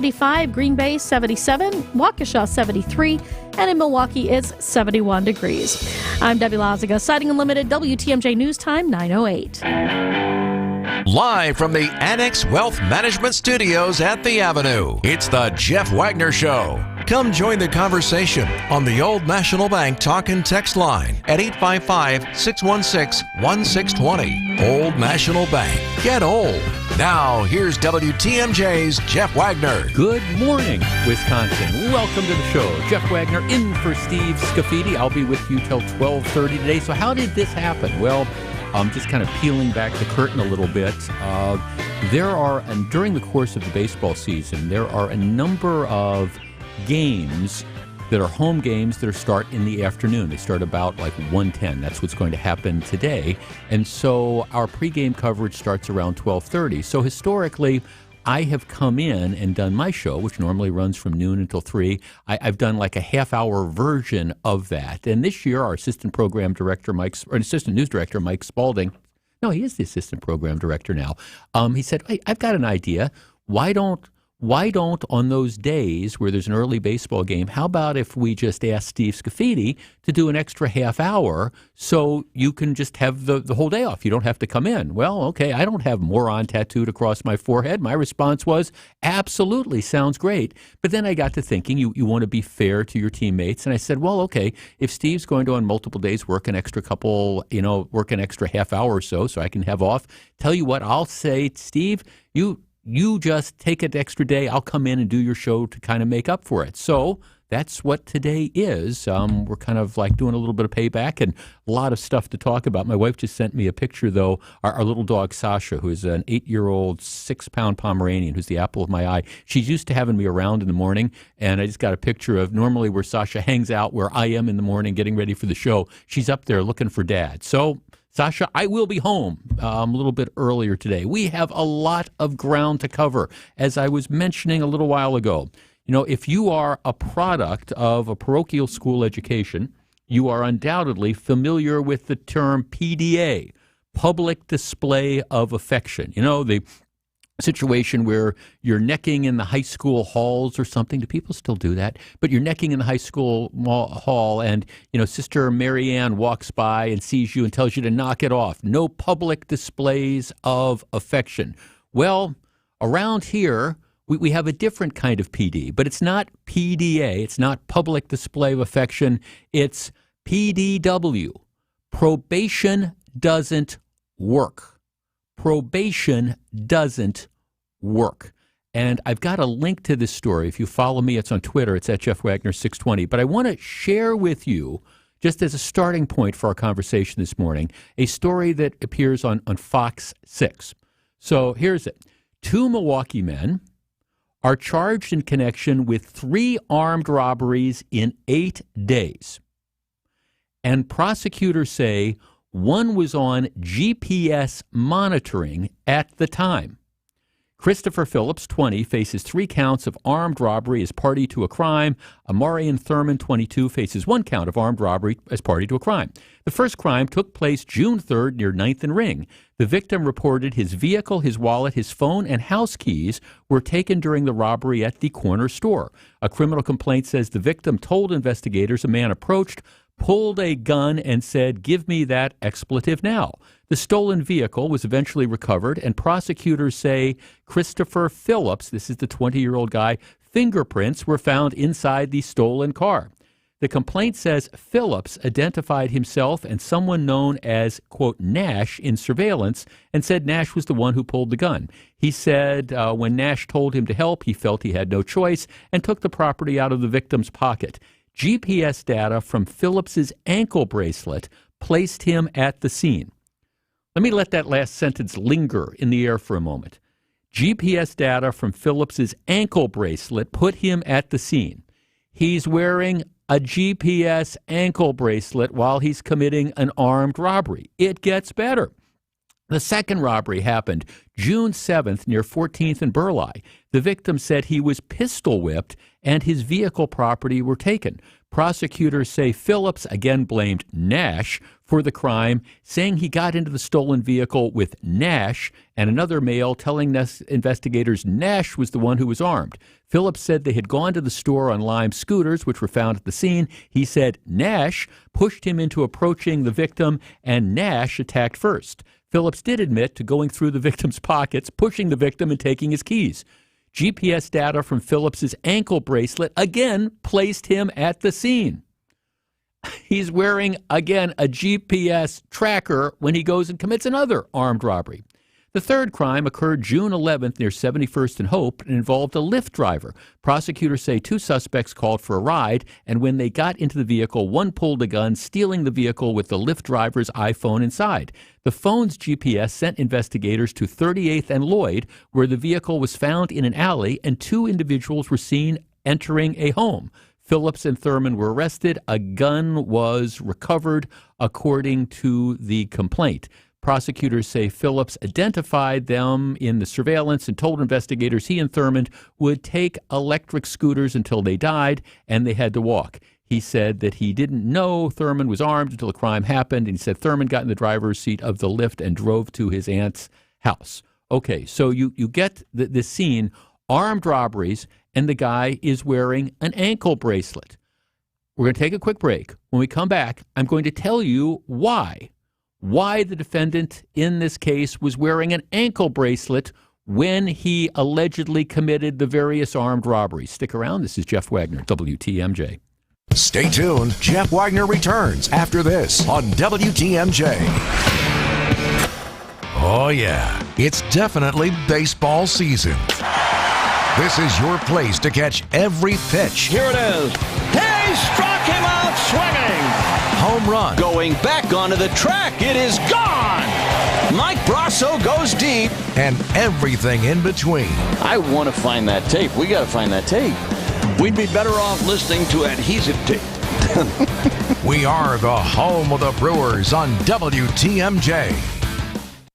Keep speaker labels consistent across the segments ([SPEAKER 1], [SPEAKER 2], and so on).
[SPEAKER 1] 75, Green Bay 77, Waukesha 73, and in Milwaukee it's 71 degrees. I'm Debbie Lazaga, Siding Unlimited, WTMJ News Time 9:08.
[SPEAKER 2] Live from the Annex Wealth Management Studios at the Avenue, it's the Jeff Wagner Show. Come join the conversation on the Old National Bank talk and text line at 855-616-1620. Old National Bank. Get old. Now, here's WTMJ's Jeff Wagner.
[SPEAKER 3] Good morning, Wisconsin. Welcome to the show. Jeff Wagner in for Steve Scafidi. I'll be with you till 12:30 today. So how did this happen? Well, just kind of peeling back the curtain a little bit. During the course of the baseball season, there are a number of games that are home games that start in the afternoon. They start about like 1:10. That's what's going to happen today. And so our pregame coverage starts around 12:30. So historically, I have come in and done my show, which normally runs from noon until 3. I've done like a half-hour version of that. And this year, our assistant news director, Mike Spalding, no, he is the assistant program director now. He said, hey, I've got an idea. Why don't on those days where there's an early baseball game, how about if we just ask Steve Scafidi to do an extra half hour so you can just have the whole day off? You don't have to come in. Well, okay, I don't have moron tattooed across my forehead. My response was, absolutely, sounds great. But then I got to thinking, you want to be fair to your teammates. And I said, well, okay, if Steve's going to on multiple days work an extra half hour or so I can have off, tell you what, I'll say, Steve, you just take an extra day. I'll come in and do your show to kind of make up for it. So that's what today is. We're kind of like doing a little bit of payback and a lot of stuff to talk about. My wife just sent me a picture, though. Our little dog, Sasha, who is an 8-year-old, 6-pound Pomeranian, who's the apple of my eye. She's used to having me around in the morning, and I just got a picture of normally where Sasha hangs out, where I am in the morning getting ready for the show. She's up there looking for Dad. So Sasha, I will be home a little bit earlier today. We have a lot of ground to cover. As I was mentioning a little while ago, if you are a product of a parochial school education, you are undoubtedly familiar with the term PDA, public display of affection. The situation where you're necking in the high school halls or something. Do people still do that? But you're necking in the high school hall and, Sister Marianne walks by and sees you and tells you to knock it off. No public displays of affection. Well, around here, we have a different kind of PD, but it's not PDA. It's not public display of affection. It's PDW. Probation doesn't work. Probation doesn't work. And I've got a link to this story. If you follow me, it's on Twitter. It's at Jeff Wagner 620. But I want to share with you, just as a starting point for our conversation this morning, a story that appears on Fox 6. So here's it. 2 Milwaukee men are charged in connection with 3 armed robberies in 8 days. And prosecutors say one was on GPS monitoring at the time. Christopher Phillips, 20, faces 3 counts of armed robbery as party to a crime. Amarian Thurman, 22, faces 1 count of armed robbery as party to a crime. The first crime took place June 3rd near 9th and Ring. The victim reported his vehicle, his wallet, his phone, and house keys were taken during the robbery at the corner store. A criminal complaint says the victim told investigators a man approached, pulled a gun, and said, "Give me that expletive now." The stolen vehicle was eventually recovered, and prosecutors say Christopher Phillips, this is the 20-year-old guy, fingerprints were found inside the stolen car. The complaint says Phillips identified himself and someone known as, quote, Nash in surveillance and said Nash was the one who pulled the gun. He said when Nash told him to help, he felt he had no choice and took the property out of the victim's pocket. GPS data from Phillips's ankle bracelet placed him at the scene. Let me let that last sentence linger in the air for a moment. GPS data from Phillips's ankle bracelet put him at the scene. He's wearing a GPS ankle bracelet while he's committing an armed robbery. It gets better. The second robbery happened June 7th near 14th and Burleigh. The victim said he was pistol whipped and his vehicle property were taken. Prosecutors say Phillips again blamed Nash for the crime, saying he got into the stolen vehicle with Nash, and another male telling investigators Nash was the one who was armed. Phillips said they had gone to the store on Lime scooters, which were found at the scene. He said Nash pushed him into approaching the victim, and Nash attacked first. Phillips did admit to going through the victim's pockets, pushing the victim, and taking his keys. GPS data from Phillips's ankle bracelet again placed him at the scene. He's wearing, again, a GPS tracker when he goes and commits another armed robbery. The third crime occurred June 11th near 71st and Hope and involved a Lyft driver. Prosecutors say two suspects called for a ride, and when they got into the vehicle, one pulled a gun, stealing the vehicle with the Lyft driver's iPhone inside. The phone's GPS sent investigators to 38th and Lloyd, where the vehicle was found in an alley, and two individuals were seen entering a home. Phillips and Thurman were arrested. A gun was recovered, according to the complaint. Prosecutors say Phillips identified them in the surveillance and told investigators he and Thurman would take electric scooters until they died and they had to walk. He said that he didn't know Thurman was armed until the crime happened, and he said Thurman got in the driver's seat of the Lyft and drove to his aunt's house. Okay, so you get this scene, armed robberies, and the guy is wearing an ankle bracelet. We're going to take a quick break. When we come back, I'm going to tell you why the defendant in this case was wearing an ankle bracelet when he allegedly committed the various armed robberies. Stick around. This is Jeff Wagner, WTMJ.
[SPEAKER 2] Stay tuned. Jeff Wagner returns after this on WTMJ. Oh, yeah. It's definitely baseball season. This is your place to catch every pitch.
[SPEAKER 4] Here it is. He struck him out swinging.
[SPEAKER 2] Home run.
[SPEAKER 4] Going back onto the track. It is gone. Mike Brasso goes deep.
[SPEAKER 2] And everything in between.
[SPEAKER 4] I want to find that tape. We got to find that tape. We'd be better off listening to adhesive tape.
[SPEAKER 2] We are the home of the Brewers on WTMJ.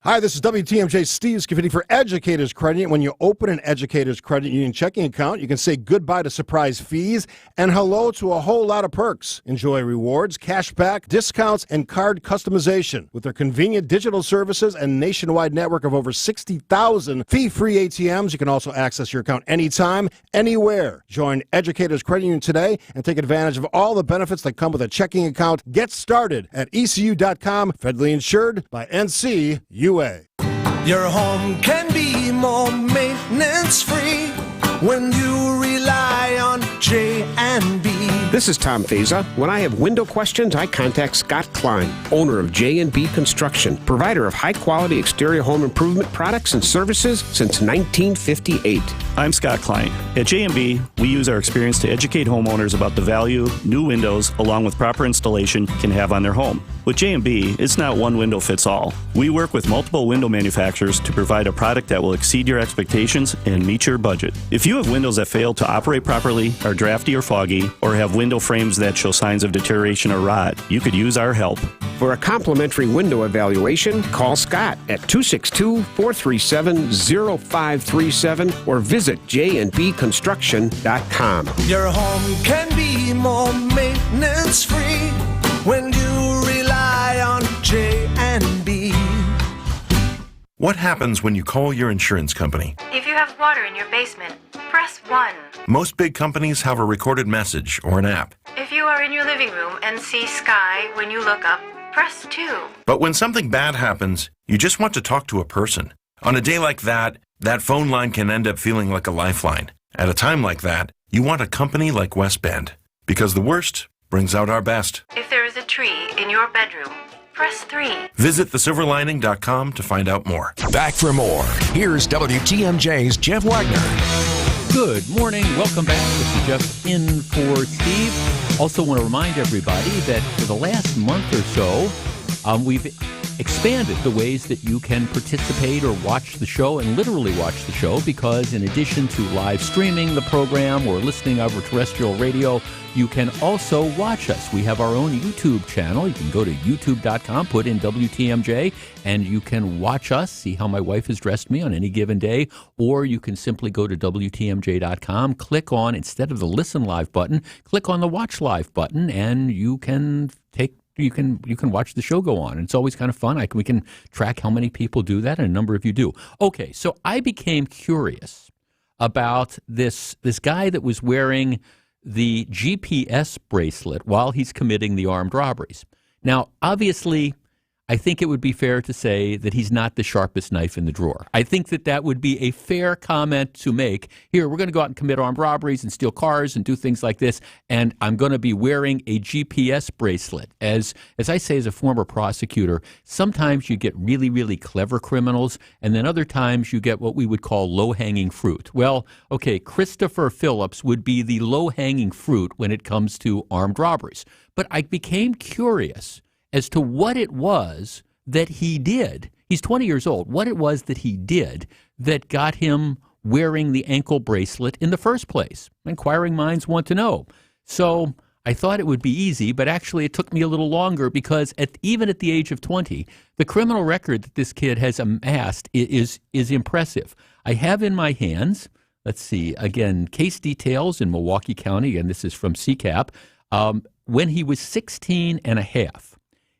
[SPEAKER 5] Hi, this is WTMJ Steve Scavini for Educators Credit. When you open an Educators Credit Union checking account, you can say goodbye to surprise fees and hello to a whole lot of perks. Enjoy rewards, cash back, discounts, and card customization. With their convenient digital services and nationwide network of over 60,000 fee-free ATMs, you can also access your account anytime, anywhere. Join Educators Credit Union today and take advantage of all the benefits that come with a checking account. Get started at ECU.com, federally insured by NCUA.
[SPEAKER 6] Your home can be more maintenance-free when you rely on J&B.
[SPEAKER 7] This is Tom Feza. When I have window questions, I contact Scott Klein, owner of J&B Construction, provider of high-quality exterior home improvement products and services since 1958.
[SPEAKER 8] I'm Scott Klein. At J&B, we use our experience to educate homeowners about the value new windows, along with proper installation, can have on their home. With J&B, it's not one window fits all. We work with multiple window manufacturers to provide a product that will exceed your expectations and meet your budget. If you have windows that fail to operate properly, are drafty or foggy, or have window frames that show signs of deterioration or rot, you could use our help.
[SPEAKER 7] For a complimentary window evaluation, call Scott at 262-437-0537 or visit jandbconstruction.com.
[SPEAKER 6] Your home can be more maintenance-free when you rely on J&B.
[SPEAKER 9] What happens when you call your insurance company?
[SPEAKER 10] If you have water in your basement, press 1.
[SPEAKER 9] Most big companies have a recorded message or an app.
[SPEAKER 10] If you are in your living room and see sky when you look up, press 2.
[SPEAKER 9] But when something bad happens, you just want to talk to a person. On a day like that, that phone line can end up feeling like a lifeline. At a time like that, you want a company like West Bend, because the worst brings out our best.
[SPEAKER 10] If there is a tree in your bedroom, press 3.
[SPEAKER 9] Visit thesilverlining.com to find out more.
[SPEAKER 2] Back for more. Here's WTMJ's Jeff Wagner.
[SPEAKER 3] Good morning. Welcome back. This is Jeff in for Steve. Also want to remind everybody that for the last month or so, we've expanded the ways that you can participate or watch the show, and literally watch the show, because in addition to live streaming the program or listening over terrestrial radio, you can also watch us. We have our own YouTube channel. You can go to youtube.com, put in WTMJ, and you can watch us, see how my wife has dressed me on any given day, or you can simply go to WTMJ.com, click on, instead of the Listen Live button, click on the Watch Live button, and you can take you can watch the show go on. And it's always kind of fun. We can track how many people do that, and a number of you do. Okay, so I became curious about this guy that was wearing the GPS bracelet while he's committing the armed robberies. Now, obviously, I think it would be fair to say that he's not the sharpest knife in the drawer. I think that would be a fair comment to make. Here, we're going to go out and commit armed robberies and steal cars and do things like this, and I'm going to be wearing a GPS bracelet. As I say, as a former prosecutor, sometimes you get really, really clever criminals, and then other times you get what we would call low-hanging fruit. Well, okay, Christopher Phillips would be the low-hanging fruit when it comes to armed robberies. But I became curious as to what it was that he did. He's 20 years old. What it was that he did that got him wearing the ankle bracelet in the first place. Inquiring minds want to know. So I thought it would be easy, but actually it took me a little longer because even at the age of 20, the criminal record that this kid has amassed is impressive. I have in my hands, let's see, again, case details in Milwaukee County, and this is from CCAP. When he was 16 and a half,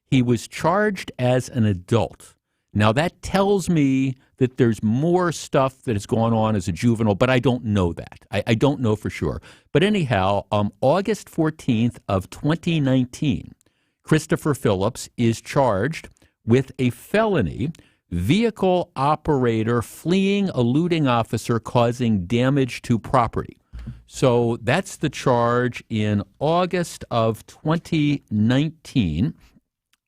[SPEAKER 3] he was charged as an adult. Now, that tells me that there's more stuff that has gone on as a juvenile, but I don't know that. I don't know for sure. But anyhow, August 14th of 2019, Christopher Phillips is charged with a felony, vehicle operator fleeing, eluding officer, causing damage to property. So that's the charge in August of 2019.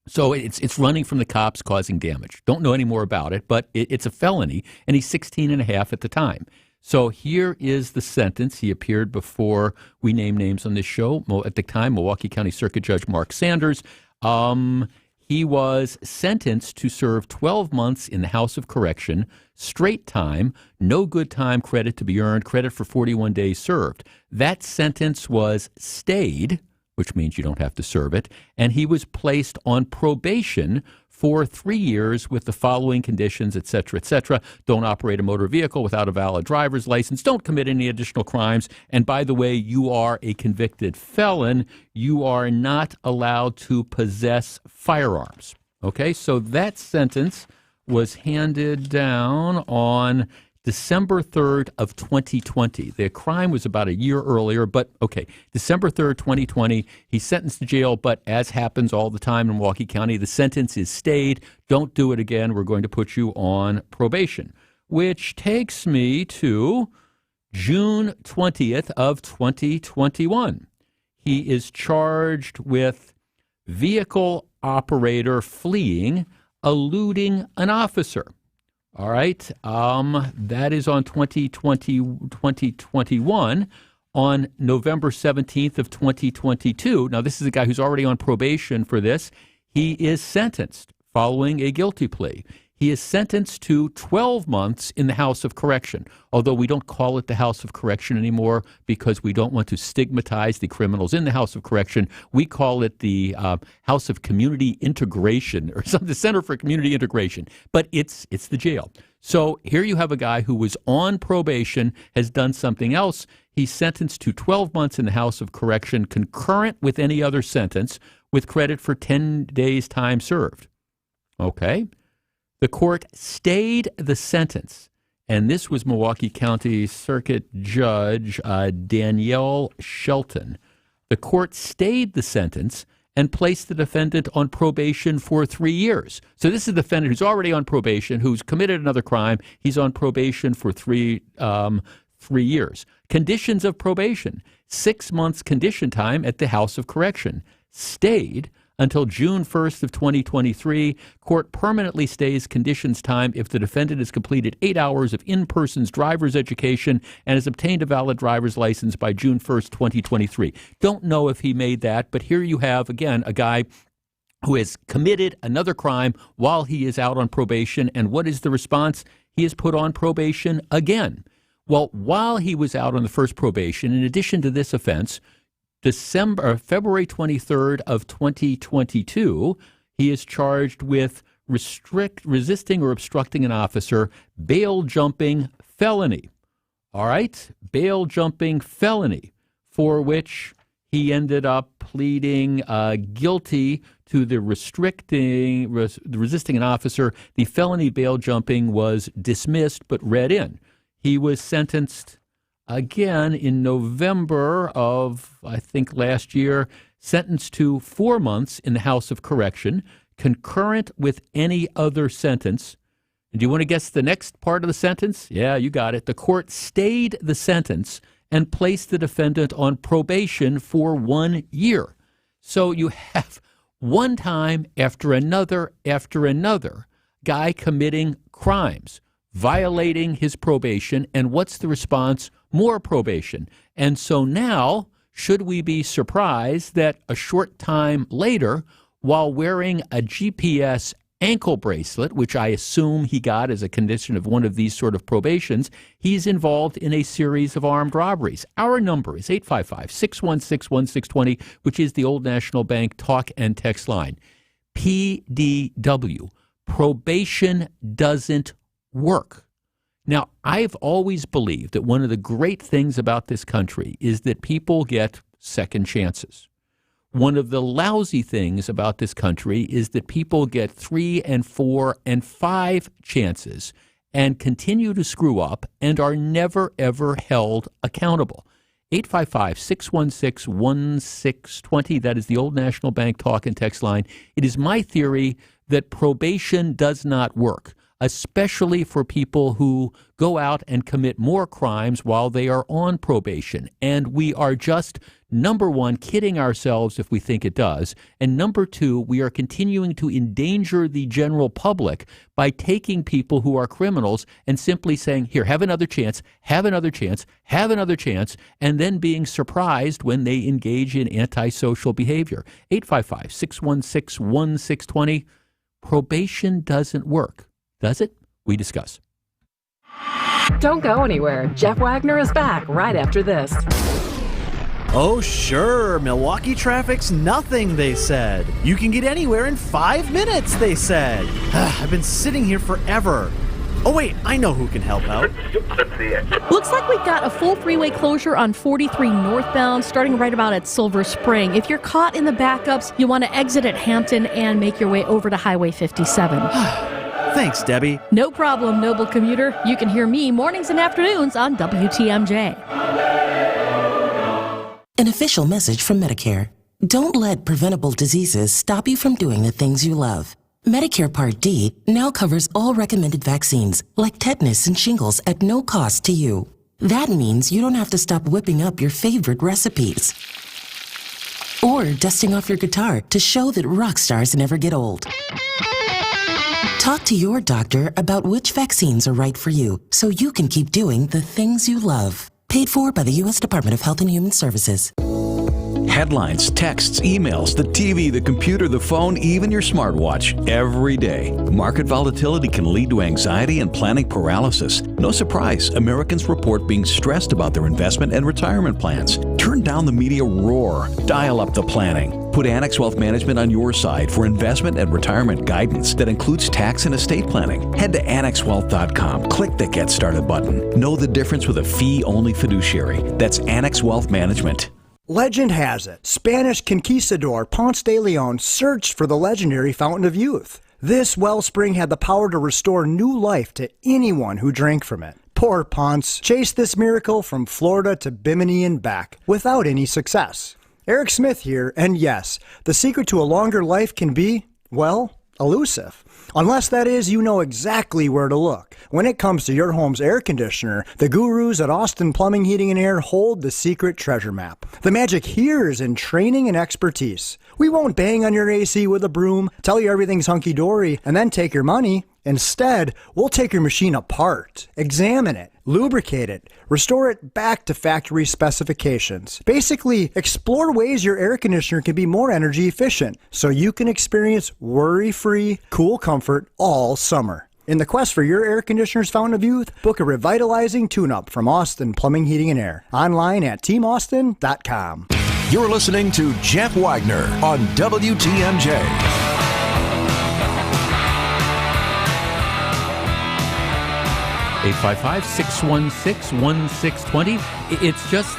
[SPEAKER 3] So it's running from the cops, causing damage. Don't know any more about it, but it's a felony, and he's 16 and a half at the time. So here is the sentence. He appeared before we name names on this show. At the time, Milwaukee County Circuit Judge Mark Sanders. He was sentenced to serve 12 months in the House of Correction, straight time, no good time credit to be earned, credit for 41 days served. That sentence was stayed, which means you don't have to serve it, and he was placed on probation for 3 years with the following conditions, et cetera, et cetera. Don't operate a motor vehicle without a valid driver's license. Don't commit any additional crimes. And by the way, you are a convicted felon. You are not allowed to possess firearms. Okay, so that sentence was handed down on December 3rd of 2020. The crime was about a year earlier, but okay, December 3rd, 2020, he's sentenced to jail, but as happens all the time in Milwaukee County, the sentence is stayed. Don't do it again. We're going to put you on probation, which takes me to June 20th of 2021. He is charged with vehicle operator fleeing, eluding an officer. All right, that is on 2021. On November 17th of 2022, now this is a guy who's already on probation for this, he is sentenced following a guilty plea. He is sentenced to 12 months in the House of Correction, although we don't call it the House of Correction anymore because we don't want to stigmatize the criminals in the House of Correction. We call it the House of Community Integration, or the Center for Community Integration, but it's the jail. So here you have a guy who was on probation, has done something else. He's sentenced to 12 months in the House of Correction, concurrent with any other sentence, with credit for 10 days' time served. Okay. The court stayed the sentence, and this was Milwaukee County Circuit Judge Danielle Shelton. The court stayed the sentence and placed the defendant on probation for 3 years. So this is a defendant who's already on probation, who's committed another crime. He's on probation for 3 years. Conditions of probation: 6 months condition time at the House of Correction. Stayed until June 1st of 2023. Court permanently stays conditions time if the defendant has completed 8 hours of in-person driver's education and has obtained a valid driver's license by June 1st, 2023. Don't know if he made that, but here you have, again, a guy who has committed another crime while he is out on probation. And what is the response? He is put on probation again. Well, while he was out on the first probation, in addition to this offense, February 23rd of 2022, he is charged with resisting or obstructing an officer, bail jumping felony. All right, bail jumping felony, for which he ended up pleading guilty to the resisting an officer. The felony bail jumping was dismissed but read in. He was sentenced again in November of, I think, last year, sentenced to 4 months in the House of Correction, concurrent with any other sentence. And do you want to guess the next part of the sentence? Yeah, you got it. The court stayed the sentence and placed the defendant on probation for 1 year. So you have one time after another, guy committing crimes, violating his probation. And what's the response? More probation. And so now, should we be surprised that a short time later, while wearing a GPS ankle bracelet, which I assume he got as a condition of one of these sort of probations, he's involved in a series of armed robberies? Our number is 855-616-1620, which is the Old National Bank talk and text line. PDW, probation doesn't work. Now, I've always believed that one of the great things about this country is that people get second chances. One of the lousy things about this country is that people get 3 and 4 and 5 chances and continue to screw up and are never, ever held accountable. 855-616-1620. That is the Old National Bank talk and text line. It is my theory that probation does not work, especially for people who go out and commit more crimes while they are on probation. And we are just, number one, kidding ourselves if we think it does. And number two, we are continuing to endanger the general public by taking people who are criminals and simply saying, here, have another chance, have another chance, have another chance, and then being surprised when they engage in antisocial behavior. 855-616-1620. Probation doesn't work. Does it? We discuss.
[SPEAKER 11] Don't go anywhere. Jeff Wagner is back right after this.
[SPEAKER 12] Oh, sure. Milwaukee traffic's nothing, they said. You can get anywhere in 5 minutes, they said. I've been sitting here forever. Oh, wait, I know who can help out.
[SPEAKER 1] Looks like we've got a full freeway closure on 43 northbound, starting right about at Silver Spring. If you're caught in the backups, you want to exit at Hampton and make your way over to Highway 57.
[SPEAKER 12] Thanks, Debbie.
[SPEAKER 1] No problem, noble commuter. You can hear me mornings and afternoons on WTMJ.
[SPEAKER 13] An official message from Medicare. Don't let preventable diseases stop you from doing the things you love. Medicare Part D now covers all recommended vaccines, like tetanus and shingles, at no cost to you. That means you don't have to stop whipping up your favorite recipes or dusting off your guitar to show that rock stars never get old. Talk to your doctor about which vaccines are right for you so you can keep doing the things you love. Paid for by the U.S. Department of Health and Human Services.
[SPEAKER 14] Headlines, texts, emails, the TV, the computer, the phone, even your smartwatch, every day. Market volatility can lead to anxiety and planning paralysis. No surprise, Americans report being stressed about their investment and retirement plans. Turn down the media roar. Dial up the planning. Put Annex Wealth Management on your side for investment and retirement guidance that includes tax and estate planning. Head to AnnexWealth.com. Click the Get Started button. Know the difference with a fee-only fiduciary. That's Annex Wealth Management.
[SPEAKER 15] Legend has it, Spanish conquistador Ponce de Leon searched for the legendary Fountain of Youth. This wellspring had the power to restore new life to anyone who drank from it. Poor Ponce chased this miracle from Florida to Bimini and back without any success. Eric Smith here, and yes, the secret to a longer life can be, well, elusive. Unless that is, you know exactly where to look. When it comes to your home's air conditioner, the gurus at Austin Plumbing, Heating, and Air hold the secret treasure map. The magic here is in training and expertise. We won't bang on your AC with a broom, tell you everything's hunky-dory, and then take your money. Instead, we'll take your machine apart, examine it, lubricate it, restore it back to factory specifications. Basically, explore ways your air conditioner can be more energy efficient so you can experience worry-free, cool comfort all summer. In the quest for your air conditioner's fountain of youth, book a revitalizing tune-up from Austin Plumbing, Heating, and Air. Online at teamaustin.com.
[SPEAKER 2] You're listening to Jeff Wagner on WTMJ.
[SPEAKER 3] 855-616-1620. It's just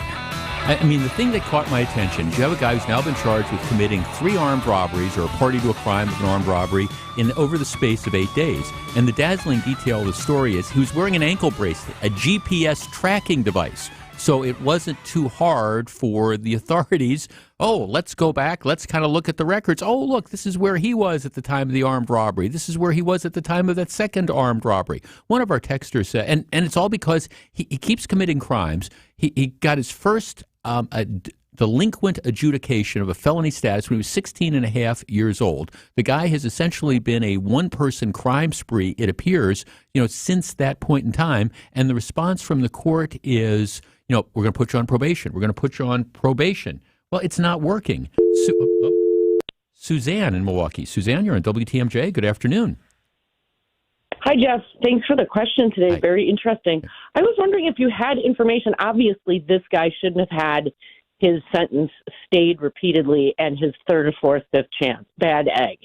[SPEAKER 3] I mean, the thing that caught my attention is you have a guy who's now been charged with committing 3 armed robberies or a party to a crime of an armed robbery over the space of 8 days. And the dazzling detail of the story is he was wearing an ankle bracelet, a GPS tracking device. So it wasn't too hard for the authorities. Oh, let's go back. Let's kind of look at the records. Oh, look, this is where he was at the time of the armed robbery. This is where he was at the time of that second armed robbery. One of our texters said, and it's all because he keeps committing crimes. He got his first delinquent adjudication of a felony status when he was 16 and a half years old. The guy has essentially been a one-person crime spree, it appears, since that point in time. And the response from the court is, we're going to put you on probation. We're going to put you on probation. Well, it's not working. Suzanne in Milwaukee. Suzanne, you're on WTMJ. Good afternoon.
[SPEAKER 16] Hi, Jeff. Thanks for the question today.
[SPEAKER 3] Hi.
[SPEAKER 16] Very interesting. I was wondering if you had information. Obviously, this guy shouldn't have had his sentence stayed repeatedly and his third or fourth, fifth chance. Bad egg.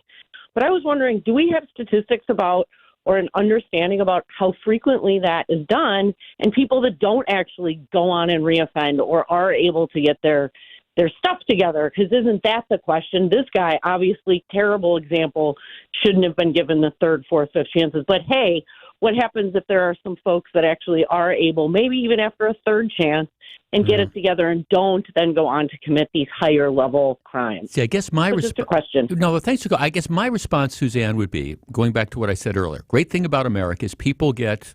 [SPEAKER 16] But I was wondering, do we have statistics about or an understanding about how frequently that is done and people that don't actually go on and reoffend or are able to get their stuff together? Because isn't that the question? This guy, obviously, terrible example, shouldn't have been given the third, fourth, fifth chances. But hey, what happens if there are some folks that actually are able, maybe even after a third chance, and get it together and don't then go on to commit these higher level crimes?
[SPEAKER 3] See, I guess
[SPEAKER 16] just a question.
[SPEAKER 3] No, thanks. I guess my response, Suzanne, would be, going back to what I said earlier, great thing about America is people get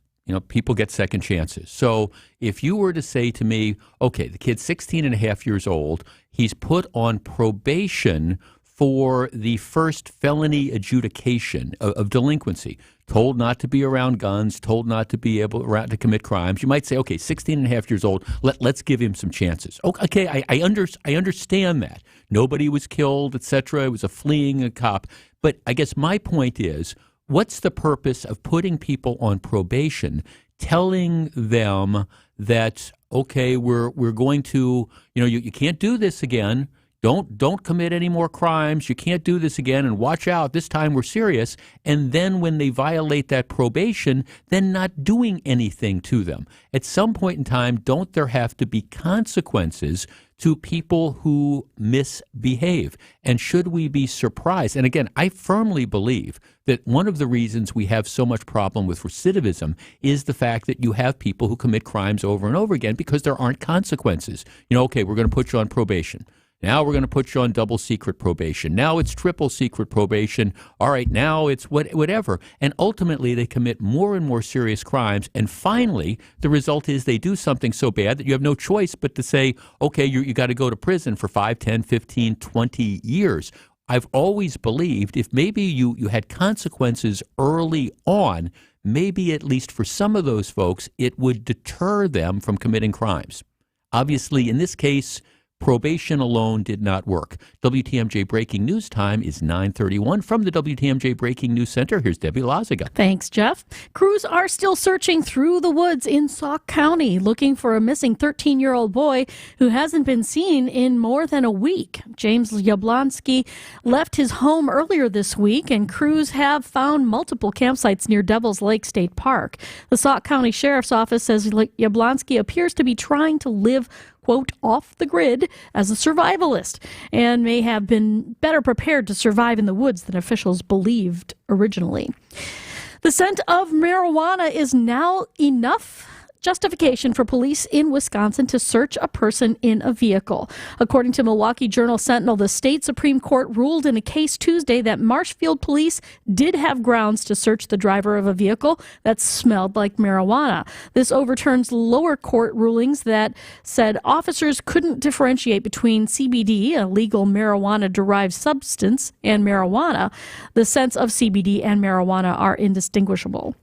[SPEAKER 3] second chances. So if you were to say to me, okay, the kid's 16 and a half years old, he's put on probation for the first felony adjudication of delinquency, told not to be around guns, told not to be able to commit crimes, you might say, okay, 16 and a half years old, let's give him some chances. Okay, I understand that. Nobody was killed, etc. It was a fleeing cop. But I guess my point is, what's the purpose of putting people on probation, telling them that, okay, we're going to, you can't do this again. Don't commit any more crimes. You can't do this again, and watch out. This time we're serious. And then when they violate that probation, then not doing anything to them. At some point in time, don't there have to be consequences to people who misbehave? And should we be surprised? And again, I firmly believe that one of the reasons we have so much problem with recidivism is the fact that you have people who commit crimes over and over again because there aren't consequences. Okay, we're going to put you on probation. Now we're going to put you on double secret probation. Now it's triple secret probation. All right, now it's whatever. And ultimately, they commit more and more serious crimes. And finally, the result is they do something so bad that you have no choice but to say, okay, you got to go to prison for 5, 10, 15, 20 years. I've always believed if maybe you had consequences early on, maybe at least for some of those folks, it would deter them from committing crimes. Obviously, in this case, probation alone did not work. WTMJ Breaking News time is 9:31. From the WTMJ Breaking News Center, here's Debbie Loziga.
[SPEAKER 1] Thanks, Jeff. Crews are still searching through the woods in Sauk County, looking for a missing 13-year-old boy who hasn't been seen in more than a week. James Yablonsky left his home earlier this week, and crews have found multiple campsites near Devil's Lake State Park. The Sauk County Sheriff's Office says Yablonsky appears to be trying to live, quote, off the grid as a survivalist, and may have been better prepared to survive in the woods than officials believed originally. The scent of marijuana is now enough justification for police in Wisconsin to search a person in a vehicle. According to Milwaukee Journal-Sentinel, the state Supreme Court ruled in a case Tuesday that Marshfield police did have grounds to search the driver of a vehicle that smelled like marijuana. This overturns lower court rulings that said officers couldn't differentiate between CBD, a legal marijuana-derived substance, and marijuana. The scents of CBD and marijuana are indistinguishable.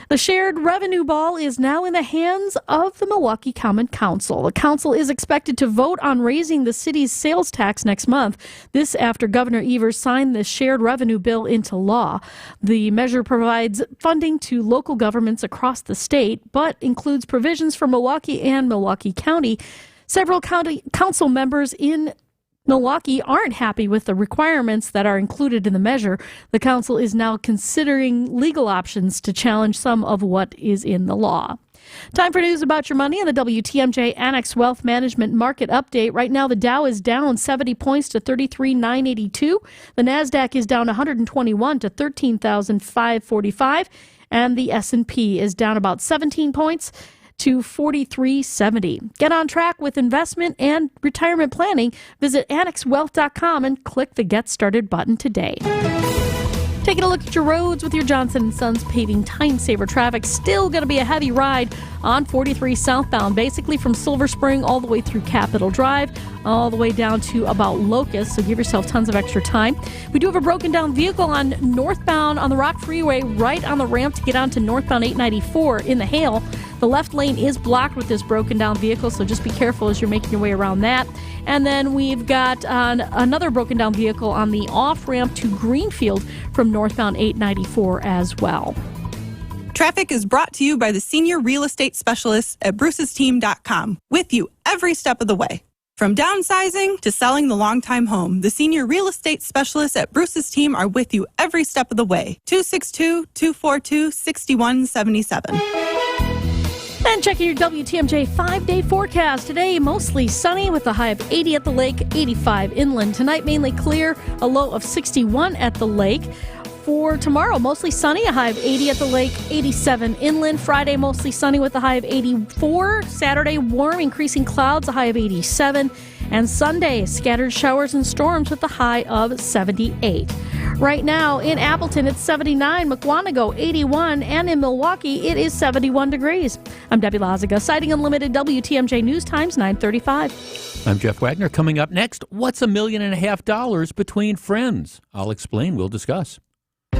[SPEAKER 1] The shared revenue ball is now in the hands of the Milwaukee Common Council. The council is expected to vote on raising the city's sales tax next month. This after Governor Evers signed the shared revenue bill into law. The measure provides funding to local governments across the state, but includes provisions for Milwaukee and Milwaukee County. Several county council members in Milwaukee aren't happy with the requirements that are included in the measure. The council is now considering legal options to challenge some of what is in the law. Time for news about your money and the WTMJ Annex Wealth Management Market Update. Right now, the Dow is down 70 points to 33,982. The NASDAQ is down 121 to 13,545. And the S&P is down about 17 points to 4370. Get on track with investment and retirement planning. Visit annexwealth.com and click the Get Started button today. Taking a look at your roads with your Johnson & Sons paving time saver traffic. Still going to be a heavy ride on 43 southbound, basically from Silver Spring all the way through Capitol Drive, all the way down to about Locust, so give yourself tons of extra time. We do have a broken down vehicle on northbound on the Rock Freeway, right on the ramp to get onto northbound 894 in the hail. The left lane is blocked with this broken down vehicle, so just be careful as you're making your way around that. And then we've got another broken down vehicle on the off ramp to Greenfield from northbound 894 as well.
[SPEAKER 17] Traffic is brought to you by the senior real estate specialists at brucesteam.com, with you every step of the way. From downsizing to selling the long-time home, the senior real estate specialists at Bruce's team are with you every step of the way. 262-242-6177.
[SPEAKER 1] And checking your WTMJ 5-day forecast. Today, mostly sunny with a high of 80 at the lake, 85 inland. Tonight, mainly clear, a low of 61 at the lake. For tomorrow, mostly sunny, a high of 80 at the lake, 87 inland. Friday, mostly sunny with a high of 84. Saturday, warm, increasing clouds, a high of 87. And Sunday, scattered showers and storms with a high of 78. Right now in Appleton, it's 79, Mukwonago 81, and in Milwaukee, it is 71 degrees. I'm Debbie Lazaga, Sighting Unlimited, WTMJ News Times 9:35.
[SPEAKER 3] I'm Jeff Wagner. Coming up next, what's $1.5 million between friends? I'll explain. We'll discuss.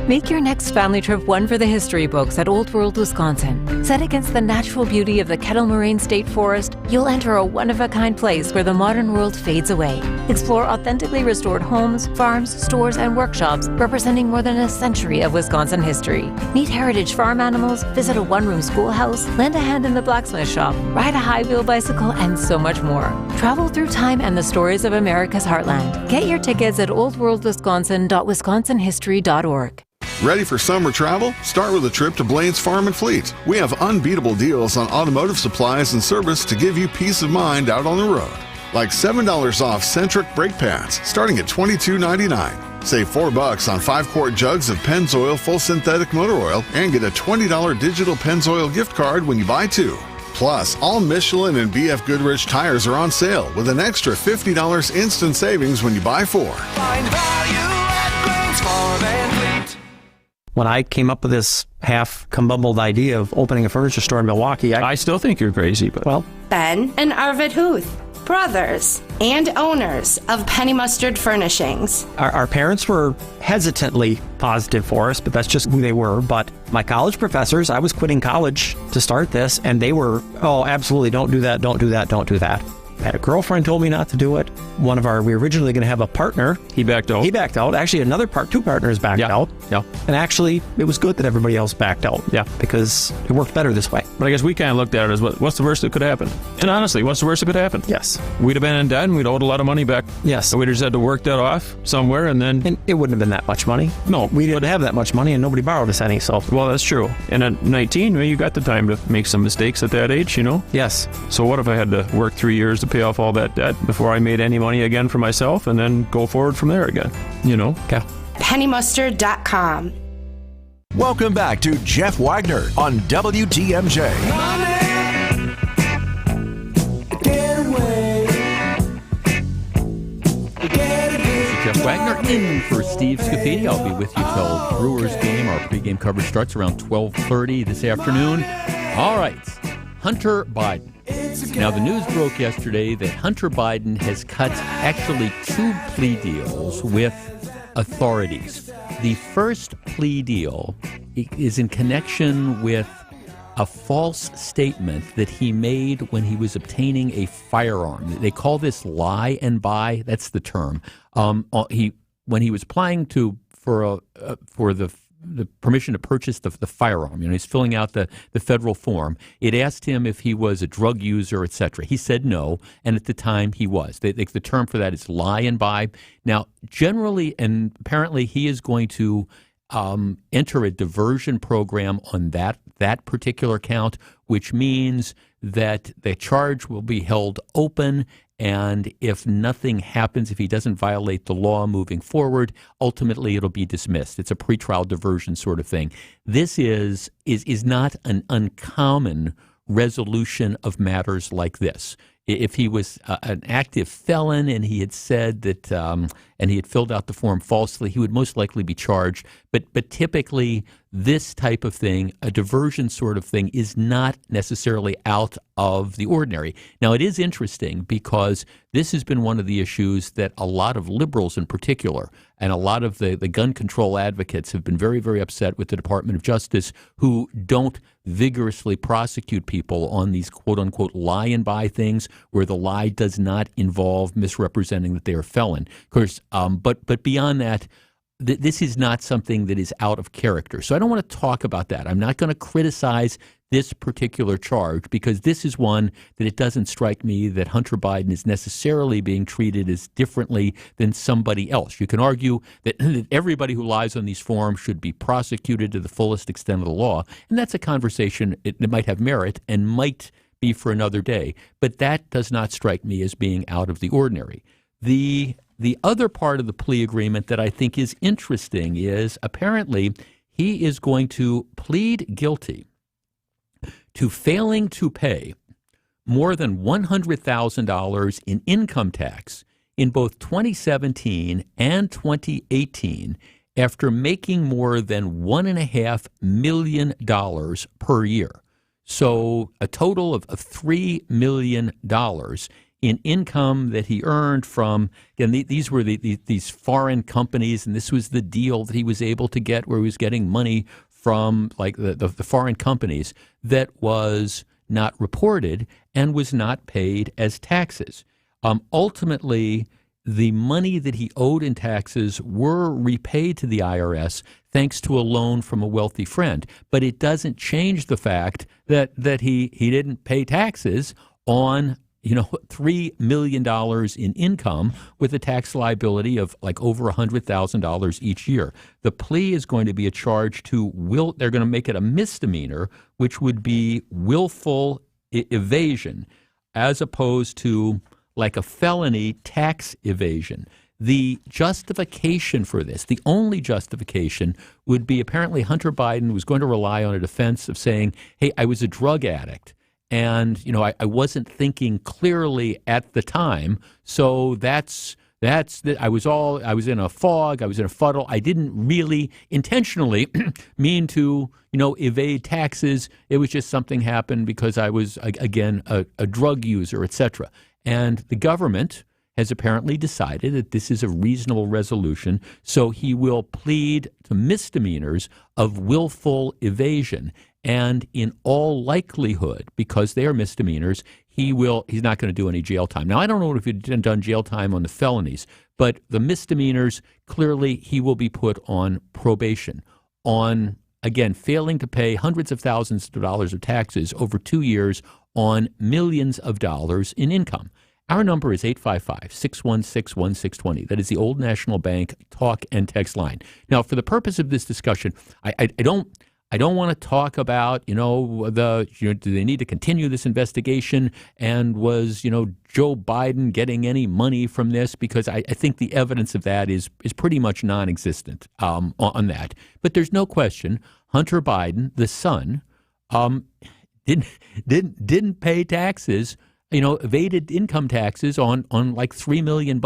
[SPEAKER 18] Make your next family trip one for the history books at Old World, Wisconsin. Set against the natural beauty of the Kettle Moraine State Forest, you'll enter a one-of-a-kind place where the modern world fades away. Explore authentically restored homes, farms, stores, and workshops representing more than a century of Wisconsin history. Meet heritage farm animals, visit a one-room schoolhouse, lend a hand in the blacksmith shop, ride a high-wheel bicycle, and so much more. Travel through time and the stories of America's heartland. Get your tickets at oldworldwisconsin.wisconsinhistory.org.
[SPEAKER 19] Ready for summer travel? Start with a trip to Blaine's Farm and Fleet. We have unbeatable deals on automotive supplies and service to give you peace of mind out on the road. Like $7 off Centric brake pads, starting at $22.99. Save $4 on 5-quart jugs of Pennzoil full synthetic motor oil and get a $20 digital Pennzoil gift card when you buy 2. Plus, all Michelin and BF Goodrich tires are on sale with an extra $50 instant savings when you buy 4.
[SPEAKER 6] Find value at Blaine's Farm and Fleet.
[SPEAKER 20] When I came up with this half-combumbled idea of opening a furniture store in Milwaukee, I still think you're crazy, but well.
[SPEAKER 21] Ben and Arvid Huth, brothers and owners of Penny Mustard Furnishings.
[SPEAKER 20] Our parents were hesitantly positive for us, but that's just who they were. But my college professors, I was quitting college to start this, and they were, oh, absolutely, don't do that, don't do that, don't do that. I had a girlfriend told me not to do it. We were originally going to have a partner.
[SPEAKER 8] He backed out.
[SPEAKER 20] Actually, two partners backed out.
[SPEAKER 8] Yeah.
[SPEAKER 20] And actually, it was good that everybody else backed out.
[SPEAKER 8] Yeah.
[SPEAKER 20] Because it worked better this way.
[SPEAKER 8] But I guess we kind of looked at it as what's the worst that could happen? And honestly, what's the worst that could happen?
[SPEAKER 20] Yes.
[SPEAKER 8] We'd have been in debt and we'd owed a lot of money back.
[SPEAKER 20] Yes.
[SPEAKER 8] So we just had to work that off somewhere and then...
[SPEAKER 20] And it wouldn't have been that much money.
[SPEAKER 8] No.
[SPEAKER 20] We didn't have that much money and nobody borrowed us any, so...
[SPEAKER 8] Well, that's true. And at 19, you got the time to make some mistakes at that age, you know?
[SPEAKER 20] Yes.
[SPEAKER 8] So what if I had to work 3 years to pay off all that debt before I made any money again for myself and then go forward from there again, you know?
[SPEAKER 20] Okay.
[SPEAKER 21] PennyMustard.com.
[SPEAKER 2] Welcome back to Jeff Wagner on WTMJ.
[SPEAKER 3] Jeff Wagner in for Steve Scafidi. I'll be with you till Brewers game. Our pregame coverage starts around 12:30 this afternoon. All right, Hunter Biden. Now, the news broke yesterday that Hunter Biden has cut actually 2 plea deals with authorities. The first plea deal is in connection with a false statement that he made when he was obtaining a firearm. They call this lie and buy. That's the term. When he was applying for the permission to purchase the firearm, he's filling out the federal form. It asked him if he was a drug user, etc. He said no, and at the time he was. The term for that is lie and buy. Now, generally and apparently, he is going to enter a diversion program on that particular count, which means that the charge will be held open, and if nothing happens, if he doesn't violate the law moving forward, ultimately it'll be dismissed. It's a pretrial diversion sort of thing. This is not an uncommon resolution of matters like this. If he was an active felon and he had said that, and he had filled out the form falsely, he would most likely be charged. But typically, this type of thing, a diversion sort of thing, is not necessarily out of the ordinary. Now, it is interesting because this has been one of the issues that a lot of liberals in particular, and a lot of the gun control advocates have been very, very upset with the Department of Justice, who don't vigorously prosecute people on these quote-unquote lie and buy things where the lie does not involve misrepresenting that they are a felon. Of course, but beyond that, this is not something that is out of character. So I don't want to talk about that. I'm not going to criticize this particular charge because this is one that it doesn't strike me that Hunter Biden is necessarily being treated as differently than somebody else. You can argue that everybody who lies on these forms should be prosecuted to the fullest extent of the law, and that's a conversation that might have merit and might be for another day. But that does not strike me as being out of the ordinary. The other part of the plea agreement that I think is interesting is apparently he is going to plead guilty to failing to pay more than $100,000 in income tax in both 2017 and 2018 after making more than $1.5 million per year. So a total of $3 million in income that he earned from, again, these were these foreign companies, and this was the deal that he was able to get where he was getting money from like the foreign companies that was not reported and was not paid as taxes. Ultimately, the money that he owed in taxes were repaid to the IRS thanks to a loan from a wealthy friend. But it doesn't change the fact that he didn't pay taxes on $3 million in income with a tax liability of like over $100,000 each year. The plea is going to be a charge to they're going to make it a misdemeanor, which would be willful evasion, as opposed to like a felony tax evasion. The justification for this, the only justification, would be apparently Hunter Biden was going to rely on a defense of saying, hey, I was a drug addict. And, I wasn't thinking clearly at the time. So I was in a fog. I was in a fuddle. I didn't really intentionally mean to, evade taxes. It was just something happened because I was, again, a drug user, etc. And the government has apparently decided that this is a reasonable resolution. So he will plead to misdemeanors of willful evasion. And in all likelihood, because they are misdemeanors, he's not going to do any jail time. Now, I don't know if he'd done jail time on the felonies, but the misdemeanors, clearly he will be put on probation on, again, failing to pay hundreds of thousands of dollars of taxes over 2 years on millions of dollars in income. Our number is 855-616-1620. That is the Old National Bank talk and text line. Now, for the purpose of this discussion, I don't want to talk about, do they need to continue this investigation? And was, Joe Biden getting any money from this? Because I think the evidence of that is pretty much non-existent on that. But there's no question Hunter Biden, the son, didn't pay taxes, evaded income taxes on like $3 million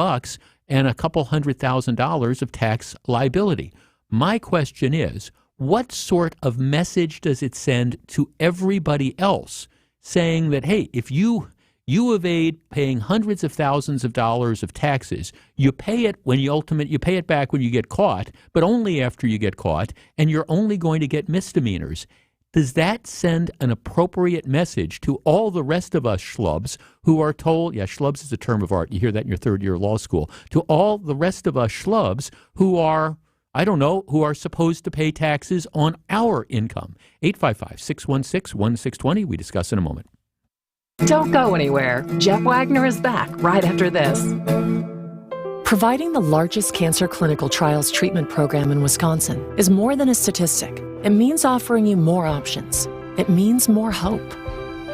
[SPEAKER 3] and a couple $100,000 of tax liability. My question is, what sort of message does it send to everybody else saying that, hey, if you evade paying hundreds of thousands of dollars of taxes, you pay it you pay it back when you get caught, but only after you get caught, and you're only going to get misdemeanors. Does that send an appropriate message to all the rest of us schlubs who are told, schlubs is a term of art, you hear that in your third year of law school, to all the rest of us schlubs who are supposed to pay taxes on our income? 855-616-1620. We discuss in a moment.
[SPEAKER 11] Don't go anywhere. Jeff Wagner is back right after this.
[SPEAKER 4] Providing the largest cancer clinical trials treatment program in Wisconsin is more than a statistic. It means offering you more options. It means more hope.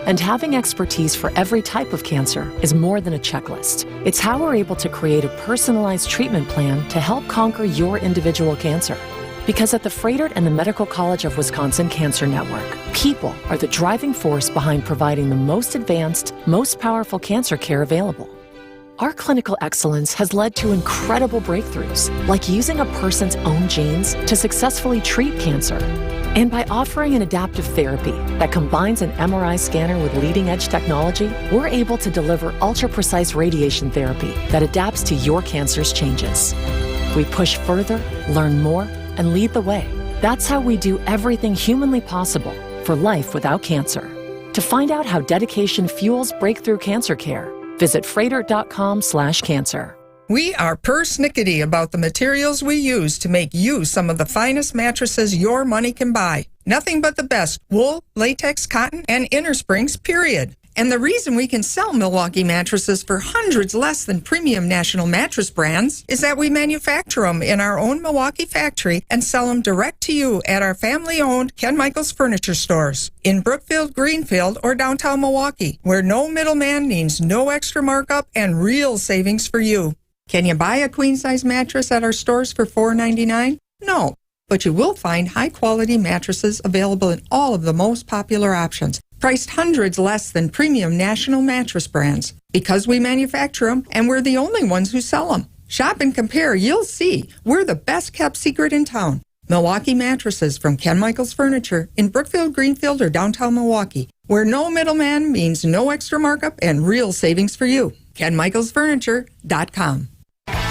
[SPEAKER 4] And having expertise for every type of cancer is more than a checklist. It's how we're able to create a personalized treatment plan to help conquer your individual cancer. Because at the Froedtert and the Medical College of Wisconsin Cancer Network, people are the driving force behind providing the most advanced, most powerful cancer care available. Our clinical excellence has led to incredible breakthroughs, like using a person's own genes to successfully treat cancer. And by offering an adaptive therapy that combines an MRI scanner with leading-edge technology, we're able to deliver ultra-precise radiation therapy that adapts to your cancer's changes. We push further, learn more, and lead the way. That's how we do everything humanly possible for life without cancer. To find out how dedication fuels breakthrough cancer care, visit Froedtert.com/cancer.
[SPEAKER 22] We are persnickety about the materials we use to make you some of the finest mattresses your money can buy. Nothing but the best wool, latex, cotton, and innersprings, period. And the reason we can sell Milwaukee mattresses for hundreds less than premium national mattress brands is that we manufacture them in our own Milwaukee factory and sell them direct to you at our family-owned Ken Michaels Furniture Stores in Brookfield, Greenfield, or downtown Milwaukee, where no middleman means no extra markup and real savings for you. Can you buy a queen-size mattress at our stores for $4.99? No, but you will find high-quality mattresses available in all of the most popular options, priced hundreds less than premium national mattress brands, because we manufacture them and we're the only ones who sell them. Shop and compare, you'll see we're the best-kept secret in town. Milwaukee mattresses from Ken Michaels Furniture in Brookfield, Greenfield, or downtown Milwaukee, where no middleman means no extra markup and real savings for you. KenMichaelsFurniture.com.